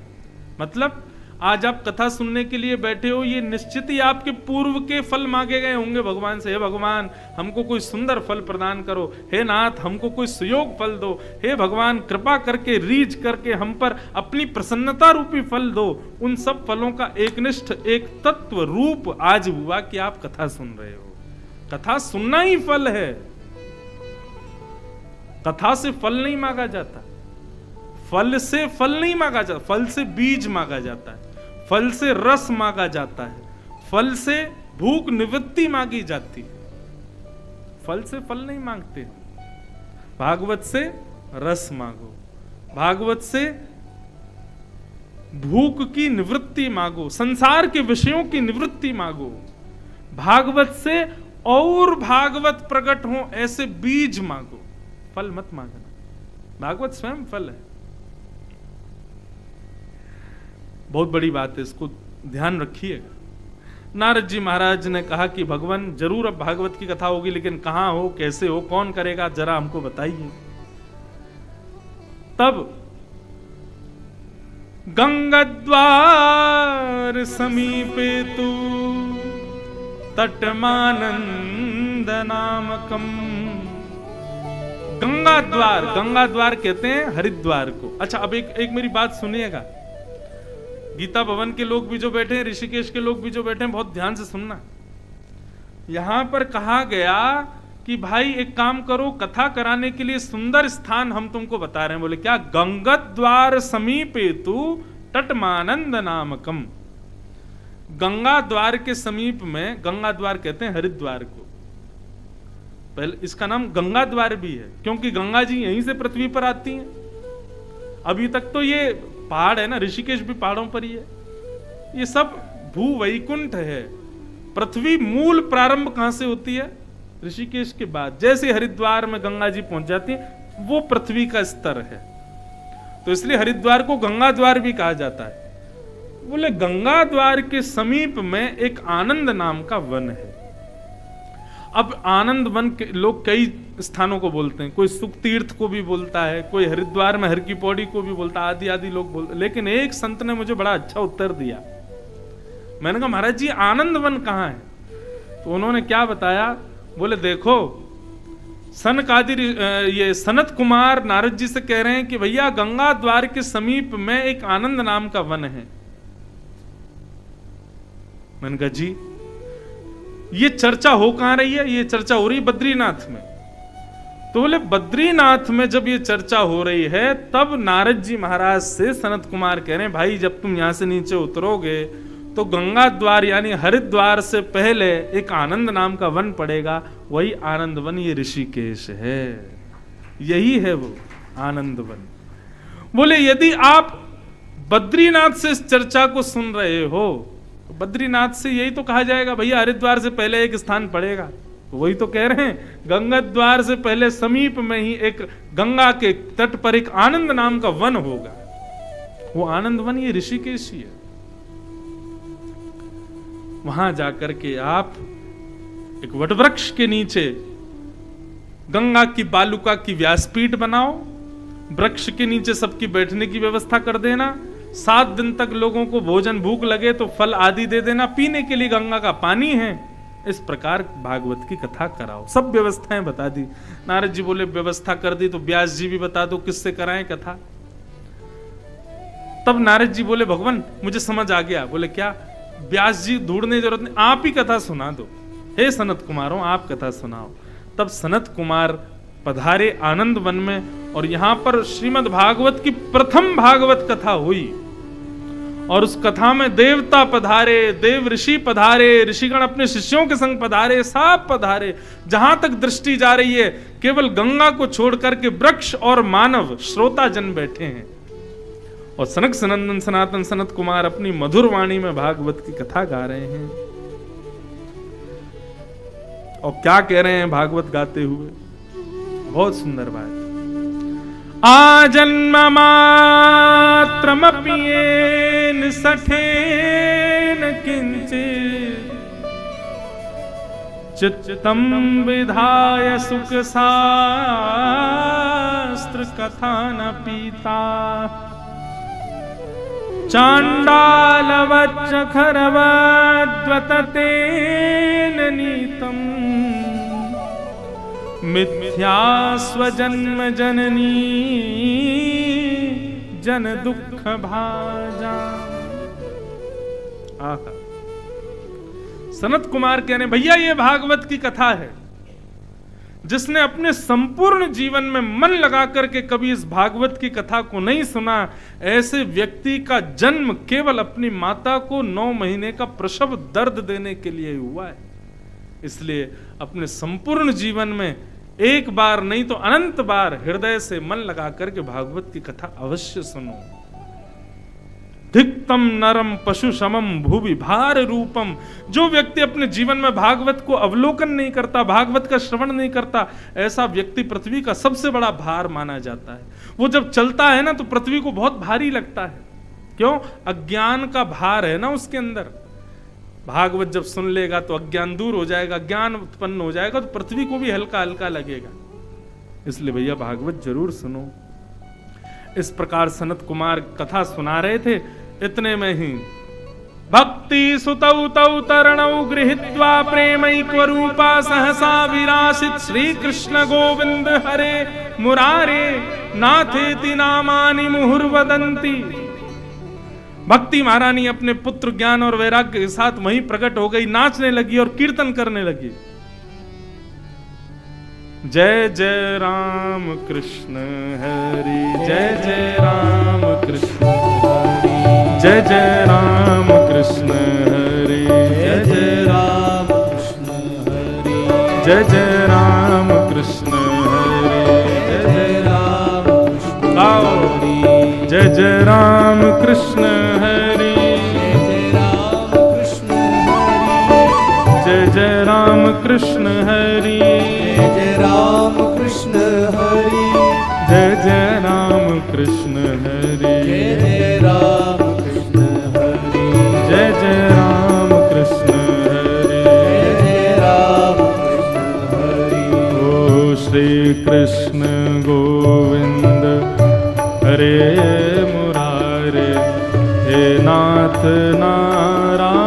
मतलब आज आप कथा सुनने के लिए बैठे हो, ये निश्चित ही आपके पूर्व के फल मांगे गए होंगे भगवान से। हे भगवान हमको कोई सुंदर फल प्रदान करो, हे नाथ हमको कोई सुयोग फल दो, हे भगवान कृपा करके रीझ करके हम पर अपनी प्रसन्नता रूपी फल दो। उन सब फलों का एकनिष्ठ एक तत्व रूप आज हुआ कि आप कथा सुन रहे हो। कथा सुनना ही फल है, कथा से फल नहीं मांगा जाता, फल से फल नहीं मांगा जाता, फल से बीज मांगा जाता है, फल से रस मांगा जाता है, फल से भूख निवृत्ति मांगी जाती है। फल से फल नहीं मांगते। भागवत से रस मांगो, भागवत से भूख की निवृत्ति मांगो, संसार के विषयों की निवृत्ति मांगो। भागवत से और भागवत प्रकट हो ऐसे बीज मांगो, फल मत मांगना। भागवत स्वयं फल है। बहुत बड़ी बात है, इसको ध्यान रखिएगा। नारद जी महाराज ने कहा कि भगवान जरूर अब भागवत की कथा होगी, लेकिन कहां हो, कैसे हो, कौन करेगा, जरा हमको बताइए। तब गंगाद्वार समीपे तू तटमानंद नामकम। गंगाद्वार, गंगाद्वार कहते हैं हरिद्वार को। अच्छा अब एक मेरी बात सुनिएगा। गीता भवन के लोग भी जो बैठे हैं, ऋषिकेश के लोग भी जो बैठे हैं, बहुत ध्यान से सुनना। यहां पर कहा गया कि भाई एक काम करो, कथा कराने के लिए सुंदर स्थान हम तुमको बता रहे हैं। बोले क्या? गंगाद्वार समीपे तू तटमानंद नामकम। गंगा द्वार के समीप में, गंगा द्वार कहते हैं हरिद्वार को। पहले इसका नाम गंगा द्वार भी है क्योंकि गंगा जी यहीं से पृथ्वी पर आती हैं। अभी तक तो ये पहाड़ है ना, ऋषिकेश भी पहाड़ों पर ही है। ये सब भू वैकुंठ है। पृथ्वी मूल प्रारंभ कहां से होती है? ऋषिकेश के बाद। जैसे हरिद्वार में गंगा जी पहुंच जाती है, वो पृथ्वी का स्तर है, तो इसलिए हरिद्वार को गंगा द्वार भी कहा जाता है। बोले गंगा द्वार के समीप में एक आनंद नाम का वन है। अब आनंद वन के लोग कई स्थानों को बोलते हैं, कोई सुख तीर्थ को भी बोलता है, कोई हरिद्वार में हर की पौड़ी को भी बोलता है, आदि आदि लोग बोलते। लेकिन एक संत ने मुझे बड़ा अच्छा उत्तर दिया। मैंने कहा महाराज जी आनंद वन कहाँ है? तो उन्होंने क्या बताया? बोले देखो ये सनत कुमार नारद जी से कह रहे हैं कि भैया गंगा द्वार के समीप में एक आनंद नाम का वन है। मैंने कहा जी ये चर्चा हो कहां रही है? ये चर्चा हो रही बद्रीनाथ में। तो बोले बद्रीनाथ में जब ये चर्चा हो रही है तब नारद जी महाराज से सनत कुमार कह रहे हैं भाई जब तुम यहां से नीचे उतरोगे तो गंगा द्वार यानी हरिद्वार से पहले एक आनंद नाम का वन पड़ेगा। वही आनंद वन ये ऋषिकेश है, यही है वो आनंद वन। बोले यदि आप बद्रीनाथ से इस चर्चा को सुन रहे हो, बद्रीनाथ से यही तो कहा जाएगा भैया हरिद्वार से पहले एक स्थान पड़ेगा। तो वही तो कह रहे हैं गंगा द्वार से पहले समीप में ही एक गंगा के तट पर एक आनंद नाम का वन होगा। वो आनंद वन ये ऋषिकेश ही है। वहां जाकर के आप एक वटवृक्ष के नीचे गंगा की बालुका की व्यासपीठ बनाओ, वृक्ष के नीचे सबकी बैठने की व्यवस्था कर देना, 7 दिन तक लोगों को भोजन भूख लगे तो फल आदि दे देना, पीने के लिए गंगा का पानी है। इस प्रकार भागवत की कथा कराओ। सब व्यवस्थाएं बता दी। नारद जी बोले व्यवस्था कर दी तो व्यास जी भी बता दो किससे कराएं कथा। तब नारद जी बोले भगवान मुझे समझ आ गया। बोले क्या? व्यास जी ढूंढने की जरूरत नहीं, आप ही कथा सुना दो। हे सनत कुमारों आप कथा सुनाओ। तब सनत कुमार पधारे आनंद वन में और यहां पर श्रीमद् भागवत की प्रथम भागवत कथा हुई। और उस कथा में देवता पधारे, देव ऋषि पधारे, ऋषिगण अपने शिष्यों के संग पधारे, सब पधारे। जहां तक दृष्टि जा रही है केवल गंगा को छोड़ करके वृक्ष और मानव श्रोता जन बैठे हैं। और सनक सनंदन सनातन सनत कुमार अपनी मधुर वाणी में भागवत की कथा गा रहे हैं। और क्या कह रहे हैं भागवत गाते हुए? बहुत सुंदर बात। आजन्म मात्रमप्येन सठेन किंचित् चित्तं विधाय सुख शास्त्र कथा न पीता चांडालवच्च खरवद्वततेन नीतम् मिथ्या स्वजन्म जननी जन दुख भाजा। सनत कुमार कह रहे भैया ये भागवत की कथा है। जिसने अपने संपूर्ण जीवन में मन लगा करके कभी इस भागवत की कथा को नहीं सुना, ऐसे व्यक्ति का जन्म केवल अपनी माता को 9 महीने का प्रसव दर्द देने के लिए हुआ है। इसलिए अपने संपूर्ण जीवन में एक बार नहीं तो अनंत बार हृदय से मन लगा करके भागवत की कथा अवश्य सुनो। धिक्तम नरम पशु समम भूवि भार रूपम। जो व्यक्ति अपने जीवन में भागवत को अवलोकन नहीं करता, भागवत का श्रवण नहीं करता, ऐसा व्यक्ति पृथ्वी का सबसे बड़ा भार माना जाता है। वो जब चलता है ना तो पृथ्वी को बहुत भारी लगता है। क्यों? अज्ञान का भार है ना उसके अंदर। भागवत जब सुन लेगा तो अज्ञान दूर हो जाएगा, ज्ञान उत्पन्न हो जाएगा, तो पृथ्वी को भी हल्का हल्का लगेगा। इसलिए भैया भागवत जरूर सुनो। इस प्रकार सनत कुमार कथा सुना रहे थे। इतने में ही भक्ति सुतौ तौ तरणौ गृहीत्वा प्रेमैक्वरूपा सहसा विरासित श्री कृष्ण गोविंद हरे मुरारे नाथेति नामानि मुहुर्वदन्ति। भक्ति महारानी अपने पुत्र ज्ञान और वैराग्य के साथ वहीं प्रकट हो गई, नाचने लगी और कीर्तन करने लगी। जय जय राम कृष्ण हरि, जय जय राम कृष्ण हरि, जय जय राम कृष्ण हरि, जय जय राम कृष्ण हरि, जय जय राम कृष्ण हरि, जय जय राम कृष्ण हरि, जय जय राम कृष्ण हरि, जय जय राम कृष्ण हरि, जय जय राम कृष्ण हरि, जय जय राम कृष्ण हरि, जय जय राम कृष्ण हरि, जय जय राम कृष्ण हरि, जय जय राम कृष्ण हरि। ओ श्री कृष्ण गोविंद हरे मुरारे, हे नाथ नारायण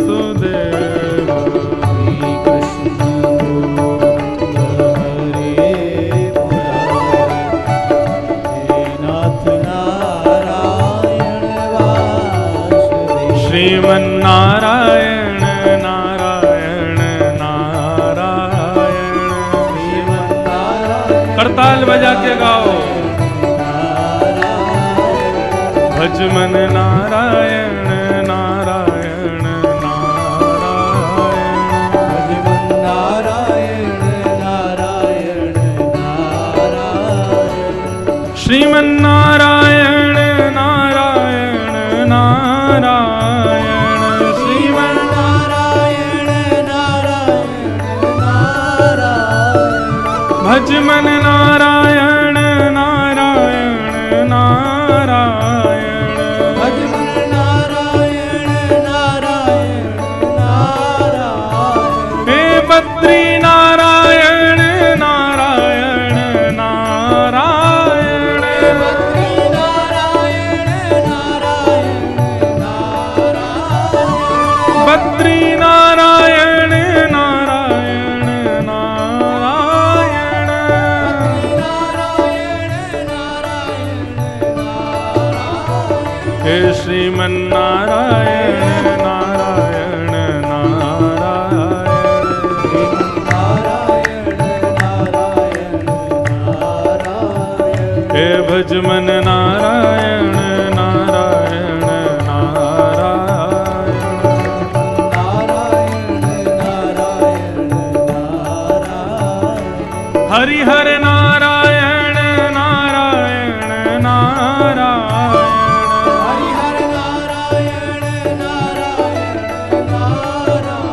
वासुदेव।
श्री कृष्ण गोविंद हरे मुरारे, हे नाथ नारायण वासुदेव।
श्रीमन्नारायण नारायण नारायण,
श्रीमन्नारायण
करताल बजा के गाओ। भज मन नारायण नारायण नारायण,
भज मन नारायण नारायण नारायण।
श्रीमन्नारायण नारायण नारायण,
श्रीमन्नारायण नारायण नारायण।
भज मन नारायण नारायण नारायण,
भज मन नारायण नारायण नारायण।
हे बद्री नारायण नारायण नारायण,
बद्री नारायण नारायण नारायण।
बद्री नारायण नारायण नारायण,
नारायण नारायण नारायण।
हे श्रीमन्नारायण नारायण नारायण,
नारायण नारायण नारायण।
हे भज मन नारायण नारायण नारायण,
नारायण नारायण नारायण।
हरि हर नारायण नारायण नारायण,
हरि हर नारायण नारायण नारायण।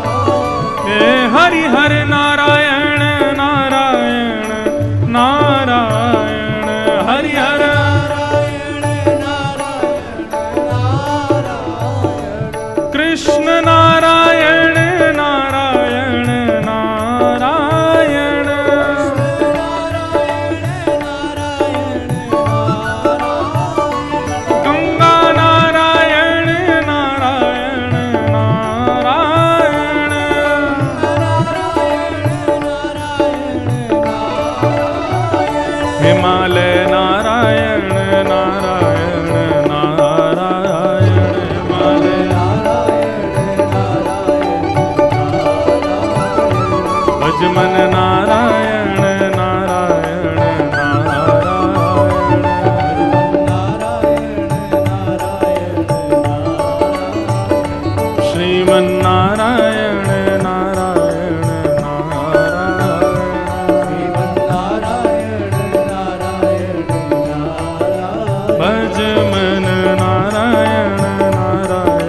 हे हरि हर नारायण नारायण नारायण, हरि हर
नारायण नारायण नारायण।
कृष्ण नारायण नारायण नारायण,
नारायण नारायण नारायण।
गंगा नारायण नारायण नारायण, हिमालय नारायण नारायण नारायण, हिमालय भज मन नारायण नारायण नारायण, श्रीमन्नारायण नारायण नारायण, भज मन नारायण नारायण नारायण,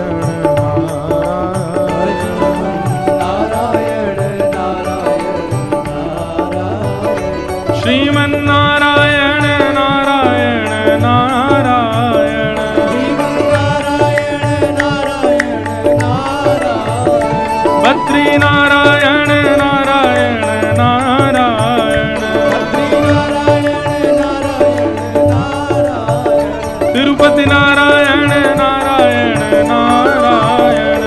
श्रीमन्नारायण नारायण नारायण, बद्री नारायण नारायण नारायण, तिरुपति नारायण नारायण नारायण,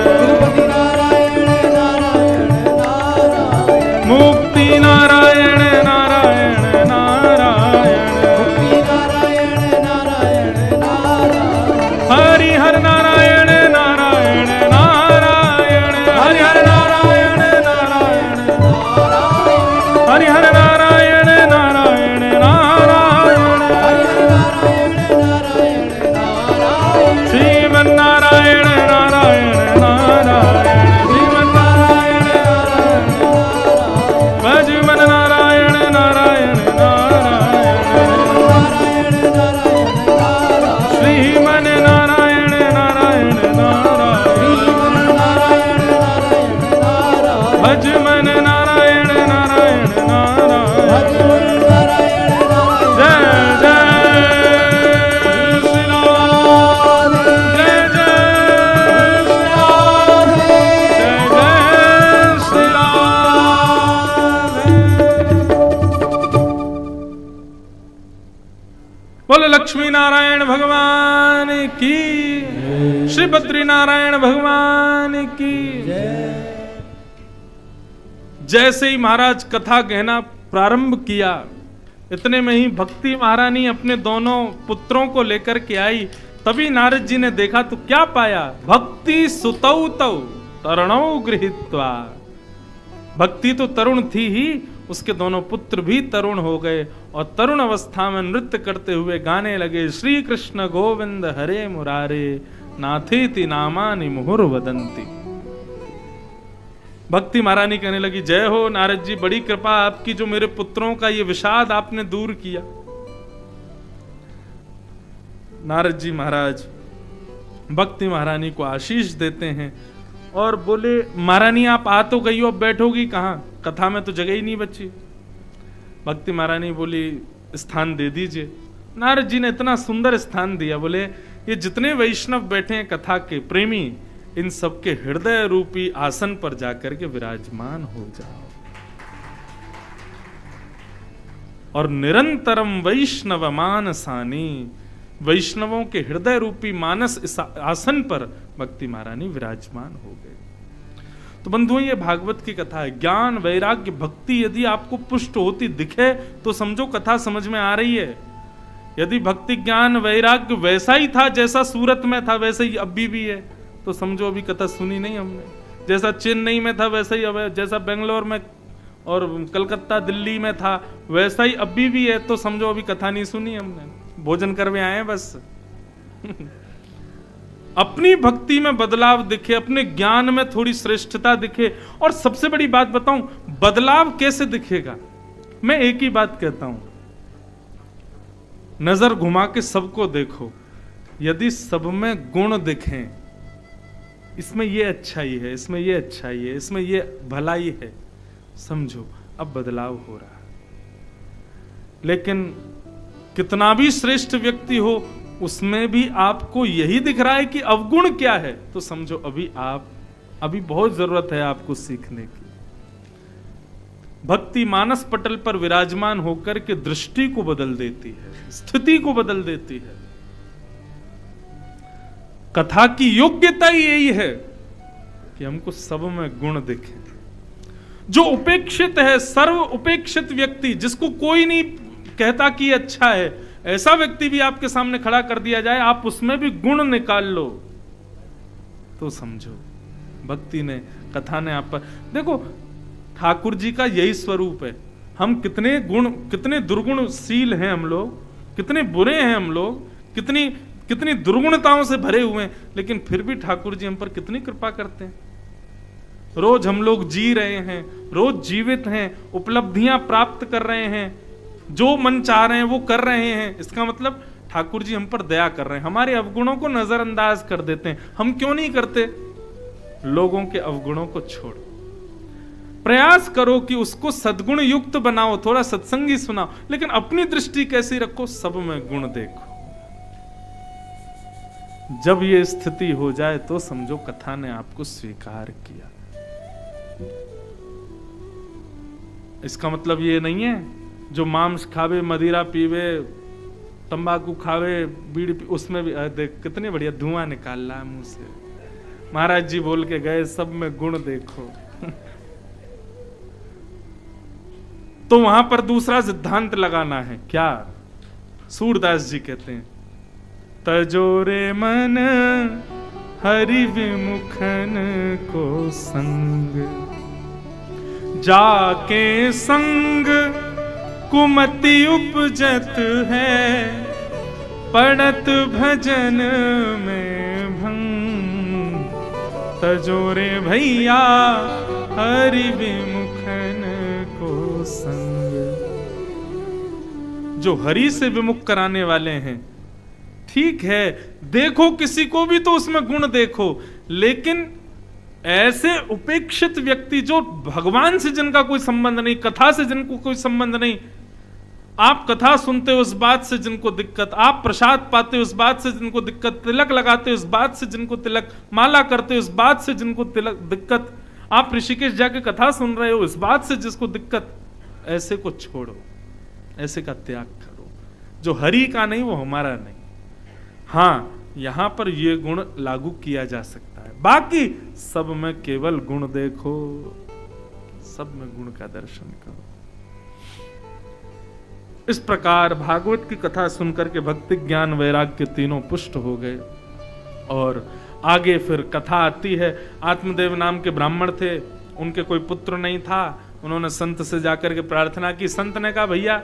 मुक्ति नारायण नारायण नारायण, हरि हर नारायण नारायण नारायण, हरि हर नारायण नारायण, हरि हर नारायण नारायण नारायण, श्रीमन्नारायण नारायण नारायण, श्रीमन्नारायण नारायण, भज मन नारायण नारायण नारायण, श्रीमन नारायण नारायण नारायण, भज मन नारायण नारायण नारायण। जय जय श्री राम, जय जय श्री राम, जय जय श्री राम। बोलो लक्ष्मी नारायण भगवान की। श्री बद्रीनारायण भगवान की जैसे ही महाराज कथा कहना प्रारंभ किया, इतने में ही भक्ति महारानी अपने दोनों पुत्रों को लेकर के आई। तभी नारद जी ने देखा तो क्या पाया, भक्ति सुतौ तौ तरुणौ गृहीत्वा। भक्ति तो तरुण थी ही, उसके दोनों पुत्र भी तरुण हो गए और तरुण अवस्था में नृत्य करते हुए गाने लगे, श्री कृष्ण गोविंद हरे मुरारे नाथेति नामानि मुहुर वदंती। भक्ति महारानी कहने लगी, जय हो नारद जी, बड़ी कृपा आपकी, जो मेरे पुत्रों का ये विषाद आपने दूर किया। नारद जी महाराज भक्ति महारानी को आशीष देते हैं और बोले, महारानी आप आ तो गई हो, अब बैठोगी कहां, कथा में तो जगह ही नहीं बची। भक्ति महारानी बोली, स्थान दे दीजिए। नारद जी ने इतना सुंदर स्थान दिया, बोले ये जितने वैष्णव बैठे हैं कथा के प्रेमी, इन सबके हृदय रूपी आसन पर जाकर के विराजमान हो जाओ और निरंतरम वैष्णव मानसानी, वैष्णवों के हृदय रूपी मानस इस आसन पर भक्ति महारानी विराजमान हो गए। तो बंधुओं, ये भागवत की कथा है। ज्ञान वैराग्य भक्ति यदि आपको पुष्ट होती दिखे तो समझो कथा समझ में आ रही है। यदि भक्ति ज्ञान वैराग्य वैसा ही था जैसा सूरत में था वैसे ही अभी भी है तो समझो अभी कथा सुनी नहीं हमने। जैसा चेन्नई में था वैसा ही अब है, जैसा बेंगलोर में और कलकत्ता दिल्ली में था वैसा ही अभी भी है तो समझो अभी कथा नहीं सुनी हमने, भोजन करके आए हैं बस। अपनी भक्ति में बदलाव दिखे, अपने ज्ञान में थोड़ी श्रेष्ठता दिखे। और सबसे बड़ी बात बताऊं, बदलाव कैसे दिखेगा? मैं एक ही बात कहता हूं, नजर घुमा के सबको देखो, यदि सब में गुण दिखें, इसमें ये अच्छाई है, इसमें ये अच्छाई है, इसमें ये भलाई है, समझो अब बदलाव हो रहा है। लेकिन कितना भी श्रेष्ठ व्यक्ति हो उसमें भी आपको यही दिख रहा है कि अवगुण क्या है, तो समझो अभी बहुत जरूरत है आपको सीखने की। भक्ति मानस पटल पर विराजमान होकर के दृष्टि को बदल देती है, स्थिति को बदल देती है। कथा की योग्यता ही यही है कि हमको सब में गुण दिखे। जो उपेक्षित है, सर्व उपेक्षित व्यक्ति, जिसको कोई नहीं कहता कि अच्छा है, ऐसा व्यक्ति भी आपके सामने खड़ा कर दिया जाए, आप उसमें भी गुण निकाल लो तो समझो भक्ति ने, कथा ने आप पर देखो, ठाकुर जी का यही स्वरूप है। हम कितने दुर्गुणशील हैं हम लोग, कितने बुरे हैं हम लोग, कितनी दुर्गुणताओं से भरे हुए हैं, लेकिन फिर भी ठाकुर जी हम पर कितनी कृपा करते हैं। रोज हम लोग जी रहे हैं, रोज जीवित हैं, उपलब्धियां प्राप्त कर रहे हैं, जो मन चाह रहे हैं वो कर रहे हैं। इसका मतलब ठाकुर जी हम पर दया कर रहे हैं। हमारे अवगुणों को नजरअंदाज कर देते हैं। हम क्यों नहीं करते? लोगों के अवगुणों को छोड़ो, प्रयास करो कि उसको सद्गुण युक्त बनाओ, थोड़ा सत्संगी सुनाओ, लेकिन अपनी दृष्टि कैसी रखो, सब में गुण देखो। जब ये स्थिति हो जाए तो समझो कथा ने आपको स्वीकार किया। इसका मतलब ये नहीं है जो मांस खावे, मदिरा पीवे, तंबाकू खावे, बीड़ी पी, उसमें भी देख कितने बढ़िया धुआं निकाल रहा है मुंह से। महाराज जी बोल के गए सब में गुण देखो। तो वहां पर दूसरा सिद्धांत लगाना है। क्या? सूरदास जी कहते हैं, तजोरे मन हरि विमुखन को संग, जाके संग कुमति उपजत है, पड़त भजन में भंग। तजोरे भैया हरि विमुखन को संग। जो हरि से विमुख कराने वाले हैं, ठीक है, देखो किसी को भी तो उसमें गुण देखो, लेकिन ऐसे उपेक्षित व्यक्ति जो भगवान से जिनका कोई संबंध नहीं, कथा से जिनको कोई संबंध नहीं, आप कथा सुनते हो उस बात से जिनको दिक्कत, आप प्रसाद पाते हो उस बात से जिनको दिक्कत, तिलक लगाते हो उस बात से जिनको तिलक, माला करते हो उस बात से जिनको तिलक दिक्कत, आप ऋषिकेश जाके कथा सुन रहे हो इस बात से जिसको दिक्कत, ऐसे को छोड़ो, ऐसे का त्याग करो। जो हरि का नहीं वो हमारा नहीं। हाँ, यहां पर ये गुण लागू किया जा सकता है। बाकी सब में केवल गुण देखो, सब में गुण का दर्शन करो। इस प्रकार भागवत की कथा सुनकर के भक्ति ज्ञान वैराग्य तीनों पुष्ट हो गए। और आगे फिर कथा आती है। आत्मदेव नाम के ब्राह्मण थे, उनके कोई पुत्र नहीं था। उन्होंने संत से जाकर के प्रार्थना की। संत ने कहा भैया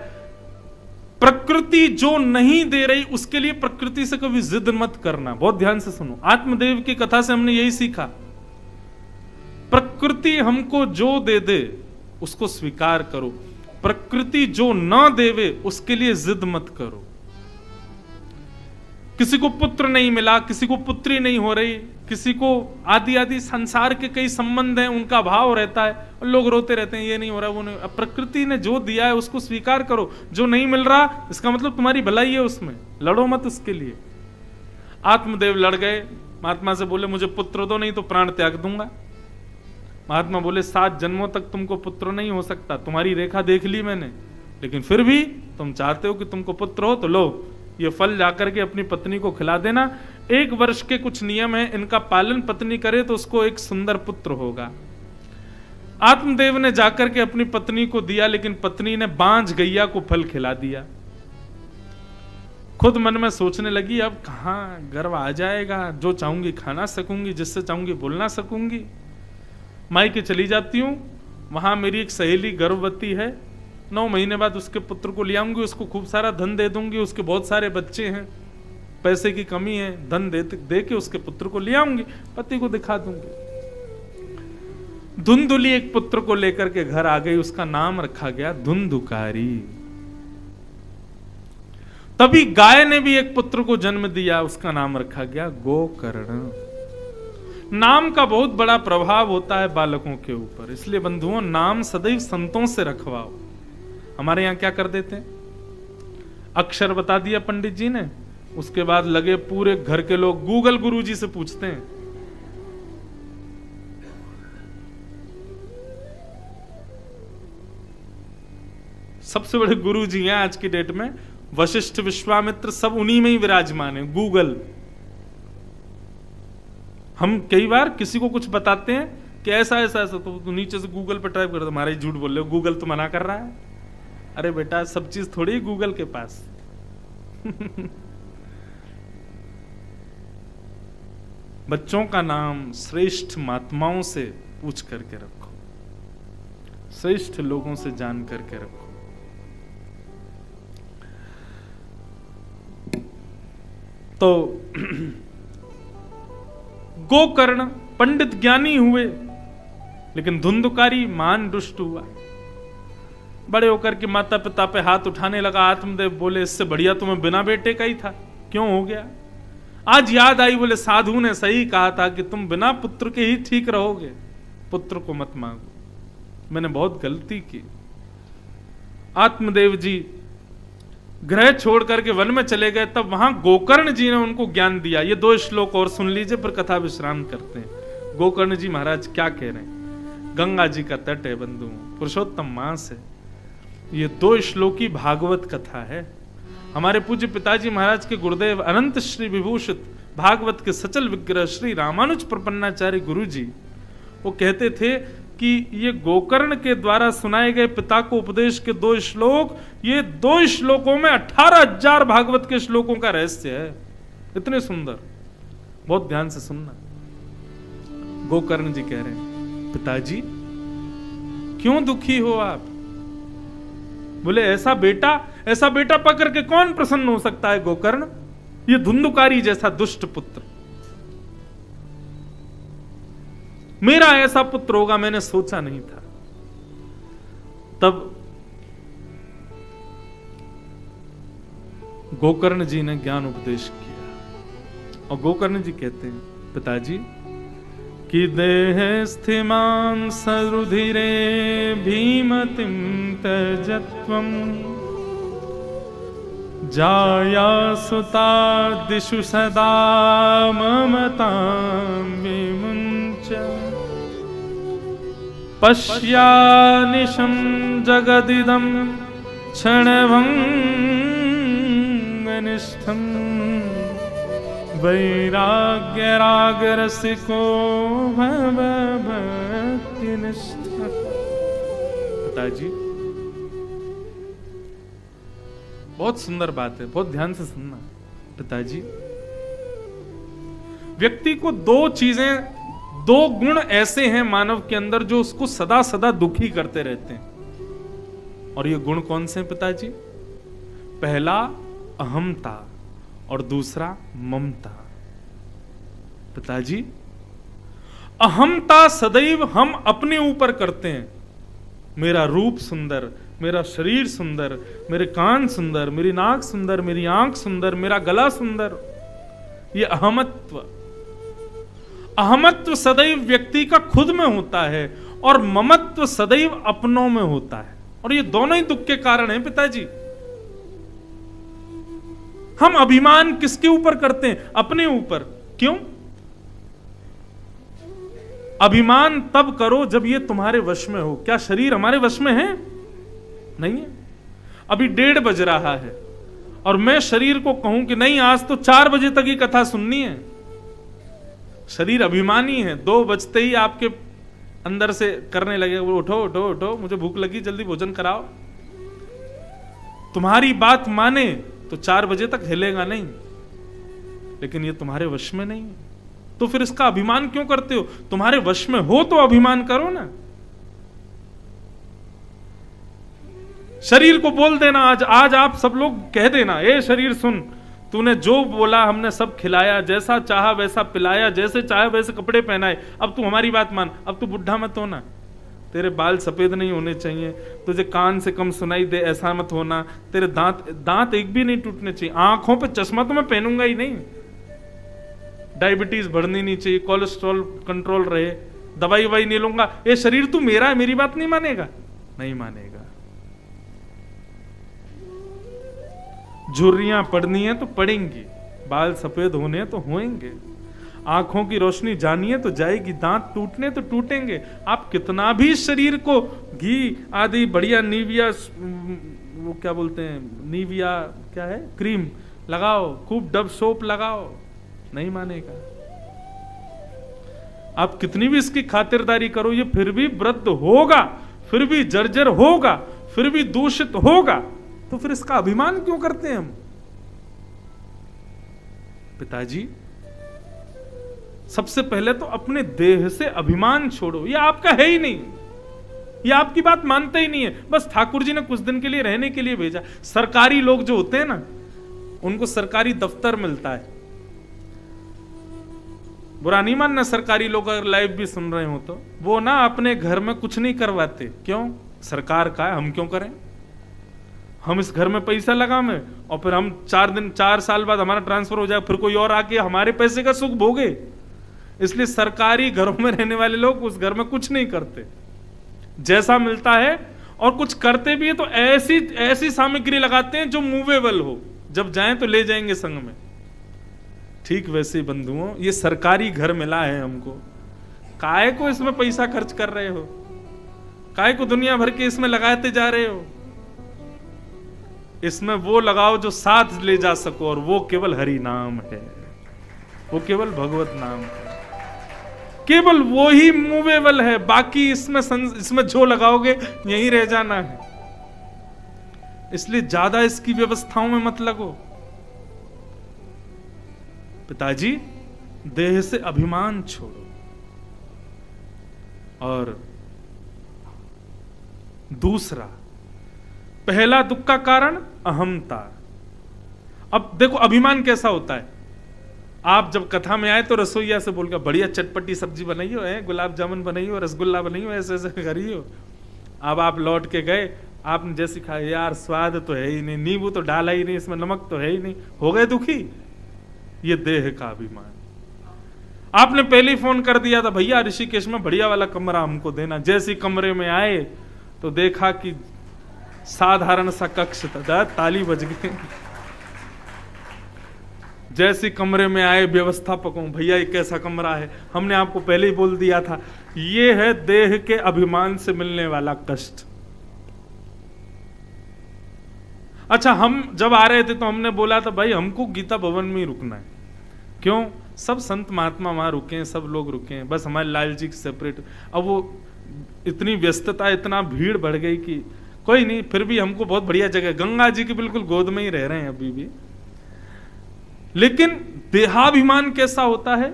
प्रकृति जो नहीं दे रही उसके लिए प्रकृति से कभी जिद मत करना। बहुत ध्यान से सुनो, आत्मदेव की कथा से हमने यही सीखा। प्रकृति हमको जो दे दे उसको स्वीकार करो, प्रकृति जो ना देवे उसके लिए जिद मत करो। किसी को पुत्र नहीं मिला, किसी को पुत्री नहीं हो रही, किसी को आदि आदि संसार के कई संबंध हैं, उनका भाव रहता है और लोग रोते रहते हैं ये नहीं हो रहा वो नहीं। अब प्रकृति ने जो दिया है उसको स्वीकार करो। जो नहीं मिल रहा इसका मतलब तुम्हारी भलाई है, उसमें लड़ो मत उसके लिए। आत्मदेव लड़ गए, महात्मा से बोले मुझे पुत्र दो नहीं तो प्राण त्याग दूंगा। महात्मा बोले 7 जन्मों तक तुमको पुत्र नहीं हो सकता, तुम्हारी रेखा देख ली मैंने, लेकिन फिर भी तुम चाहते हो कि तुमको पुत्र हो तो लो ये फल जाकर के अपनी पत्नी को खिला देना। 1 वर्ष के कुछ नियम है, इनका पालन पत्नी करे तो उसको एक सुंदर पुत्र होगा। आत्मदेव ने जाकर के अपनी पत्नी को दिया, लेकिन पत्नी ने बांझ गैया को फल खिला दिया। खुद मन में सोचने लगी अब कहां गर्व आ जाएगा, जो चाहूंगी खाना सकूंगी, जिससे चाहूंगी बोलना सकूंगी। मायके चली जाती हूं, वहां मेरी एक सहेली गर्भवती है, 9 महीने बाद उसके पुत्र को ले आऊंगी, उसको खूब सारा धन दे दूंगी, उसके बहुत सारे बच्चे हैं, पैसे की कमी है, धन दे के उसके पुत्र को ले आऊंगी, पति को दिखा दूंगी। धुंधुली एक पुत्र को लेकर के घर आ गई, उसका नाम रखा गया धुंधुकारी। तभी गाय ने भी एक पुत्र को जन्म दिया, उसका नाम रखा गया गोकर्ण। नाम का बहुत बड़ा प्रभाव होता है बालकों के ऊपर, इसलिए बंधुओं नाम सदैव संतों से रखवाओ। हमारे यहां क्या कर देते हैं, अक्षर बता दिया पंडित जी ने, उसके बाद लगे पूरे घर के लोग गूगल गुरुजी से पूछते हैं। सबसे बड़े गुरुजी हैं आज की डेट में, वशिष्ठ विश्वामित्र सब उन्हीं में ही विराजमान है, गूगल। हम कई बार किसी को कुछ बताते हैं कि ऐसा ऐसा ऐसा, तो नीचे से गूगल पर टाइप कर दो, हमारा झूठ बोल रहे हो, गूगल तो मना कर रहा है। अरे बेटा सब चीज थोड़ी गूगल के पास। बच्चों का नाम श्रेष्ठ महात्माओं से पूछ करके रखो, श्रेष्ठ लोगों से जान करके रखो। तो गोकर्ण पंडित ज्ञानी हुए, लेकिन धुंधुकारी मान दुष्ट हुआ। बड़े होकर के माता पिता पे हाथ उठाने लगा। आत्मदेव बोले इससे बढ़िया तुम्हें बिना बेटे का ही था, क्यों हो गया? आज याद आई, बोले साधु ने सही कहा था कि तुम बिना पुत्र के ही ठीक रहोगे, पुत्र को मत मांगो, मैंने बहुत गलती की। आत्मदेव जी ग्रह छोड़ करके वन में चले गए, तब वहां गोकर्ण जी ने उनको ज्ञान दिया। ये 2 श्लोक और सुन लीजिए, फिर कथा विश्राम करते हैं। गोकर्ण जी महाराज क्या कह रहे हैं। गंगा जी का तट है बंधु, पुरुषोत्तम मास है, ये 2 श्लोकी भागवत कथा है। हमारे पूज्य पिताजी महाराज के गुरुदेव अनंत श्री विभूषित भागवत के सचल विग्रह श्री रामानुज प्रपन्नाचार्य गुरु जी, वो कहते थे कि ये गोकर्ण के द्वारा सुनाए गए पिता को उपदेश के 2 श्लोक, ये 2 श्लोकों में 18,000 भागवत के श्लोकों का रहस्य है। इतने सुंदर, बहुत ध्यान से सुनना। गोकर्ण जी कह रहे हैं पिताजी क्यों दुखी हो आप? बोले ऐसा बेटा पकड़ के कौन प्रसन्न हो सकता है गोकर्ण, ये धुंधुकारी जैसा दुष्ट पुत्र। मेरा ऐसा पुत्र होगा मैंने सोचा नहीं था। तब गोकर्ण जी ने ज्ञान उपदेश किया, और गोकर्ण जी कहते हैं पिताजी कि देह स्थिमां सरुधिरे भीमतिं त्यजत्वं जाया सुता दिशु सदा ममतां विमुञ्च पश्यानिशं जगदिदं क्षणभङ्गनिष्ठं वैराग्य राग रसिको भव भक्ति निष्ठा। पिताजी बहुत सुंदर बात है, बहुत ध्यान से सुनना। पिताजी व्यक्ति को दो चीजें, दो गुण ऐसे हैं मानव के अंदर जो उसको सदा सदा दुखी करते रहते हैं। और ये गुण कौन से हैं पिताजी? पहला अहमता और दूसरा ममता। पिताजी अहमता सदैव हम अपने ऊपर करते हैं। मेरा रूप सुंदर, मेरा शरीर सुंदर, मेरे कान सुंदर, मेरी नाक सुंदर, मेरी आंख सुंदर, मेरा गला सुंदर। ये अहमत्व, अहमत्व सदैव व्यक्ति का खुद में होता है और ममत्व सदैव अपनों में होता है। और ये दोनों ही दुख के कारण हैं पिताजी। हम अभिमान किसके ऊपर करते हैं? अपने ऊपर। क्यों? अभिमान तब करो जब ये तुम्हारे वश में हो। क्या शरीर हमारे वश में है? नहीं है। अभी 1:30 बज रहा है और मैं शरीर को कहूं कि नहीं आज तो 4 बजे तक ही कथा सुननी है। शरीर अभिमानी है, 2 बजते ही आपके अंदर से करने लगे, उठो उठो उठो, मुझे भूख लगी, जल्दी भोजन कराओ। तुम्हारी बात माने तो 4 बजे तक हिलेगा नहीं, लेकिन ये तुम्हारे वश में नहीं है। तो फिर इसका अभिमान क्यों करते हो? तुम्हारे वश में हो तो अभिमान करो ना। शरीर को बोल देना, आज आप सब लोग कह देना, ए शरीर सुन, तूने जो बोला हमने सब खिलाया, जैसा चाहा वैसा पिलाया, जैसे चाहे वैसे कपड़े पहनाए, अब तू हमारी बात मान, अब तू बुढ़ा मत होना, तेरे बाल सफेद नहीं होने चाहिए, तुझे कान से कम सुनाई दे ऐसा मत होना, तेरे दांत एक भी नहीं टूटने चाहिए, आंखों पे चश्मा तो मैं पहनूंगा ही नहीं, डायबिटीज बढ़नी नहीं चाहिए, कोलेस्ट्रॉल कंट्रोल रहे, दवाई ववाई नहीं लूंगा। ये शरीर तू मेरा है, मेरी बात नहीं मानेगा? नहीं मानेगा। झुर्रियां पड़नी है तो पड़ेंगी, बाल सफेद होने तो होंगे, आंखों की रोशनी जानी है तो जाएगी, दांत टूटने तो टूटेंगे। आप कितना भी शरीर को घी आदि बढ़िया निविया, वो क्या बोलते हैं, निविया क्या है, क्रीम लगाओ, खूब डब सोप लगाओ, नहीं मानेगा। आप कितनी भी इसकी खातिरदारी करो, ये फिर भी वृद्ध होगा, फिर भी जर्जर होगा, फिर भी दूषित होगा। तो फिर इसका अभिमान क्यों करते हैं हम? पिताजी सबसे पहले तो अपने देह से अभिमान छोड़ो। ये आपका है ही नहीं, ये आपकी बात मानता ही नहीं है, बस ठाकुर जी ने कुछ दिन के लिए रहने के लिए भेजा। सरकारी लोग जो होते हैं ना, उनको सरकारी दफ्तर मिलता है। बुरा नहीं मानना, सरकारी लोग अगर लाइव भी सुन रहे हो तो वो ना अपने घर में कुछ नहीं करवाते। क्यों? सरकार का है, हम क्यों करें? हम इस घर में पैसा लगाएं और फिर हम 4 साल बाद हमारा ट्रांसफर हो जाए, फिर कोई और आके हमारे पैसे का सुख भोगे। इसलिए सरकारी घरों में रहने वाले लोग उस घर में कुछ नहीं करते, जैसा मिलता है, और कुछ करते भी है तो ऐसी सामग्री लगाते हैं जो मूवेबल हो, जब जाएं तो ले जाएंगे संग में। ठीक वैसे ही बंधुओं, ये सरकारी घर मिला है हमको, काय को इसमें पैसा खर्च कर रहे हो? काय को दुनिया भर के इसमें लगाते जा रहे हो? इसमें वो लगाओ जो साथ ले जा सको, और वो केवल हरि नाम है, वो केवल भगवत नाम है, केवल वो ही मूवेबल है। बाकी इसमें जो लगाओगे यहीं रह जाना है। इसलिए ज्यादा इसकी व्यवस्थाओं में मत लगो। पिताजी देह से अभिमान छोड़ो। और दूसरा, पहला दुख का कारण अहमता। अब देखो अभिमान कैसा होता है। आप जब कथा में आए तो रसोईया से बोल के बढ़िया चटपटी सब्जी बनाई हो, गुलाब जामुन बनाई हो, रसगुल्ला बनाई हो, ऐसे ऐसे करी हो। अब आप लौट के गए, आपने जैसे खाया, यार स्वाद तो है ही नहीं, नींबू तो डाला ही नहीं, इसमें नमक तो है ही नहीं, हो गए दुखी। ये देह का अभिमान। आपने पहले ही फोन कर दिया था, भैया ऋषिकेश में बढ़िया वाला कमरा हमको देना। जैसे कमरे में आए तो देखा कि साधारण सा कक्ष था, ताली बज गई। जैसे कमरे में आए व्यवस्थापकों, भैया ये कैसा कमरा है, हमने आपको पहले ही बोल दिया था। ये है देह के अभिमान से मिलने वाला कष्ट। अच्छा, हम जब आ रहे थे तो हमने बोला था भाई हमको गीता भवन में ही रुकना है, क्यों? सब संत महात्मा वहां रुके हैं, सब लोग रुके हैं, बस हमारे लाल जी की सेपरेट। अब वो इतनी व्यस्तता, इतना भीड़ बढ़ गई कि कोई नहीं, फिर भी हमको बहुत बढ़िया जगह, गंगा जी की बिल्कुल गोद में ही रह रहे हैं अभी भी। लेकिन देहाभिमान कैसा होता है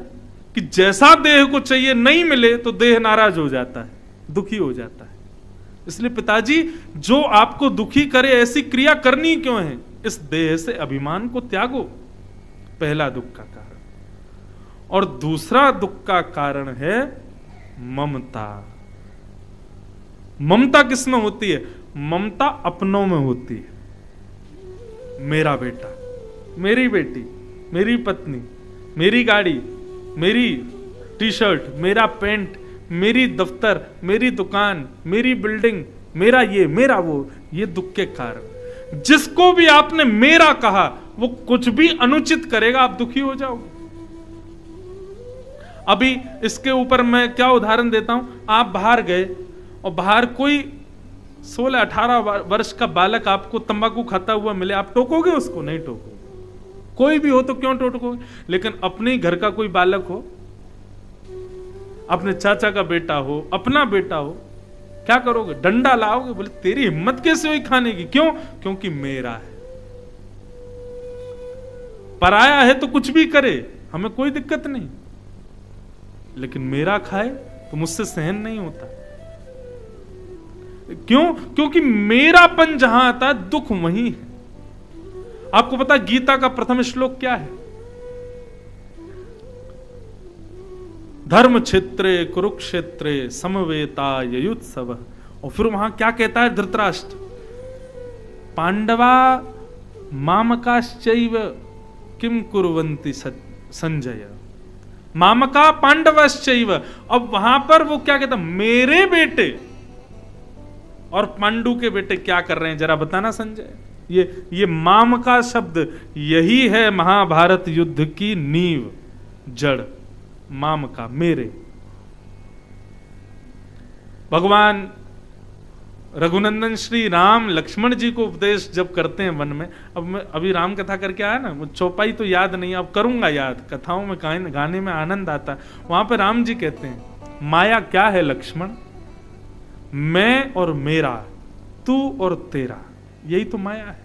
कि जैसा देह को चाहिए नहीं मिले तो देह नाराज हो जाता है, दुखी हो जाता है। इसलिए पिताजी, जो आपको दुखी करे ऐसी क्रिया करनी क्यों है? इस देह से अभिमान को त्यागो, पहला दुख का कारण। और दूसरा दुख का कारण है ममता। ममता किसमें होती है? ममता अपनों में होती है। मेरा बेटा, मेरी बेटी, मेरी पत्नी, मेरी गाड़ी, मेरी टी शर्ट, मेरा पैंट, मेरी दफ्तर, मेरी दुकान, मेरी बिल्डिंग, मेरा ये, मेरा वो, ये दुख के कारण। जिसको भी आपने मेरा कहा वो कुछ भी अनुचित करेगा, आप दुखी हो जाओगे। अभी इसके ऊपर मैं क्या उदाहरण देता हूं। आप बाहर गए और बाहर कोई 16-18 वर्ष का बालक आपको तंबाकू खाता हुआ मिले, आप टोकोगे उसको? नहीं टोकोगे। कोई भी हो तो क्यों टोकोगे? लेकिन अपने घर का कोई बालक हो, अपने चाचा का बेटा हो, अपना बेटा हो, क्या करोगे? डंडा लाओगे, बोले तेरी हिम्मत कैसे हुई खाने की? क्यों? क्योंकि मेरा है। पराया है तो कुछ भी करे, हमें कोई दिक्कत नहीं, लेकिन मेरा खाए तो मुझसे सहन नहीं होता। क्यों? क्योंकि मेरापन जहां आता है दुख वहीं है। आपको पता गीता का प्रथम श्लोक क्या है? धर्म क्षेत्रे कुरुक्षेत्रे समवेता युयुत्सव। और फिर वहां क्या कहता है धृतराष्ट्र? पांडवा मामकाश्चैव किम कुर्वन्ति संजय। मामका पांडवश्चैव। अब वहां पर वो क्या कहता? मेरे बेटे और पांडु के बेटे क्या कर रहे हैं जरा बताना संजय। ये माम का शब्द, यही है महाभारत युद्ध की नींव, जड़। माम का, मेरे। भगवान रघुनंदन श्री राम लक्ष्मण जी को उपदेश जब करते हैं वन में, अब मैं अभी राम कथा करके आया ना, मुझे चौपाई तो याद नहीं, अब करूंगा याद, कथाओं में गाने में आनंद आता है। वहां पे राम जी कहते हैं माया क्या है लक्ष्मण? मैं और मेरा, तू और तेरा, यही तो माया है।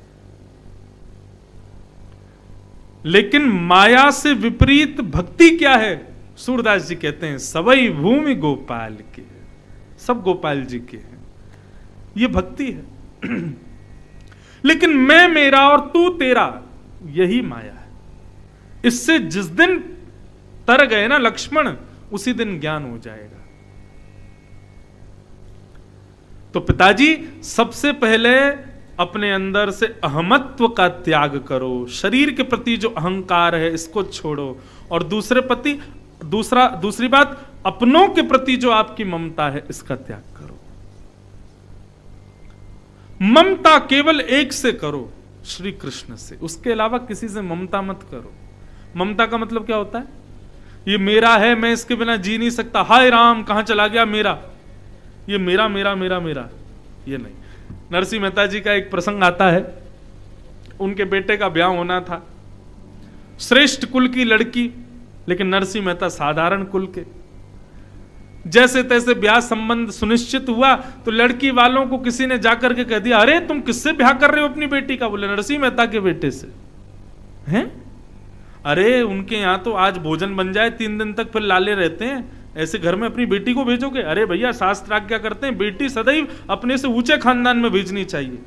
लेकिन माया से विपरीत भक्ति क्या है? सूरदास जी कहते हैं सवई भूमि गोपाल के, सब गोपाल जी के हैं, ये भक्ति है। लेकिन मैं मेरा और तू तेरा, यही माया है। इससे जिस दिन तर गए ना लक्ष्मण, उसी दिन ज्ञान हो जाएगा। तो पिताजी, सबसे पहले अपने अंदर से अहमत्व का त्याग करो, शरीर के प्रति जो अहंकार है इसको छोड़ो। और दूसरी बात, अपनों के प्रति जो आपकी ममता है इसका त्याग करो। ममता केवल एक से करो, श्री कृष्ण से, उसके अलावा किसी से ममता मत करो। ममता का मतलब क्या होता है? ये मेरा है, मैं इसके बिना जी नहीं सकता, हाय राम कहां चला गया मेरा, ये मेरा मेरा मेरा मेरा, ये नहीं। नरसिंह मेहता जी का एक प्रसंग आता है, उनके बेटे का ब्याह होना था, श्रेष्ठ कुल की लड़की, लेकिन नरसिंह मेहता साधारण कुल के। जैसे तैसे ब्याह संबंध सुनिश्चित हुआ तो लड़की वालों को किसी ने जाकर के कह दिया, अरे तुम किससे ब्याह कर रहे हो अपनी बेटी का? बोले नरसिंह मेहता के बेटे से। हैं? अरे उनके यहां तो आज भोजन बन जाए 3 दिन तक फिर लाले रहते हैं, ऐसे घर में अपनी बेटी को भेजोगे? अरे भैया शास्त्र आज्ञा करते हैं बेटी सदैव अपने से ऊंचे खानदान में भेजनी चाहिए,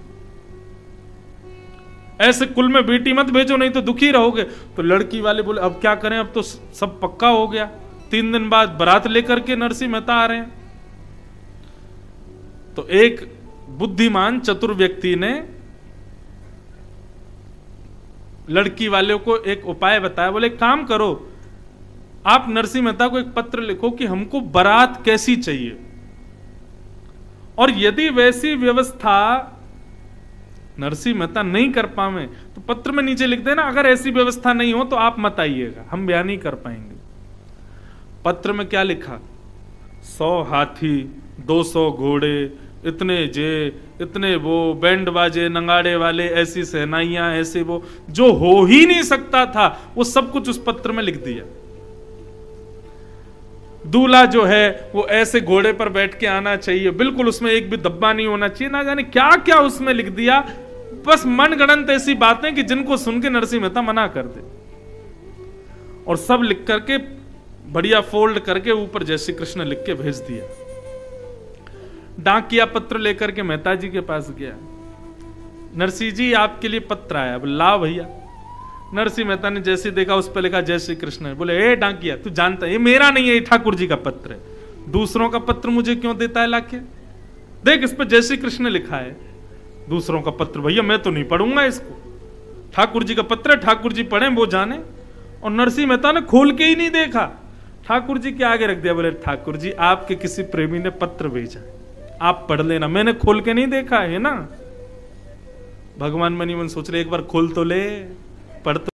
ऐसे कुल में बेटी मत भेजो नहीं तो दुखी रहोगे। तो लड़की वाले बोले अब क्या करें, अब तो सब पक्का हो गया। 3 दिन बाद बारात लेकर के नरसिंह मेहता आ रहे हैं। तो एक बुद्धिमान चतुर व्यक्ति ने लड़की वाले को एक उपाय बताया। बोले काम करो, आप नरसिंह मेहता को एक पत्र लिखो कि हमको बारात कैसी चाहिए, और यदि वैसी व्यवस्था नरसिंह मेहता नहीं कर पावे तो पत्र में नीचे लिख देना, अगर ऐसी व्यवस्था नहीं हो तो आप मत आइएगा, हम बयान नहीं कर पाएंगे। पत्र में क्या लिखा? 100 हाथी, 200 घोड़े, इतने जे, इतने वो, बैंड बाजे, नंगाड़े वाले, ऐसी सहनाइयां, ऐसे वो, जो हो ही नहीं सकता था वो सब कुछ उस पत्र में लिख दिया। दूल्हा जो है वो ऐसे घोड़े पर बैठ के आना चाहिए, बिल्कुल उसमें एक भी धब्बा नहीं होना चाहिए, ना जाने क्या क्या उसमें लिख दिया। बस मनगढ़ंत ऐसी बातें कि जिनको सुन के नरसिंह मेहता मना कर दे। और सब लिख करके बढ़िया फोल्ड करके ऊपर जय श्री कृष्ण लिख के भेज दिया। डाकिया पत्र लेकर के मेहता जी के पास गया, नरसिंह जी आपके लिए पत्र आया। बोले ला भैया। नरसिंह मेहता ने जैसे देखा उस पर लिखा जय श्री कृष्ण। बोले ए डाकिया, तू जानता है ये मेरा नहीं है, ये ठाकुर जी का पत्र है, दूसरों का पत्र मुझे क्यों देता है लाके? देख इस पर जय श्री कृष्ण लिखा है, दूसरों का पत्र भैया मैं तो नहीं पढ़ूंगा इसको, ठाकुर जी का पत्र है, ठाकुर जी पढ़े वो जाने। और नरसिंह मेहता ने खोल के ही नहीं देखा, ठाकुर जी के आगे रख दिया। बोले ठाकुर जी आपके किसी प्रेमी ने पत्र भेजा, आप पढ़ लेना, मैंने खोल के नहीं देखा है ना। भगवान मनी मन सोच रहे एक बार खोल तो ले, पढ़ तो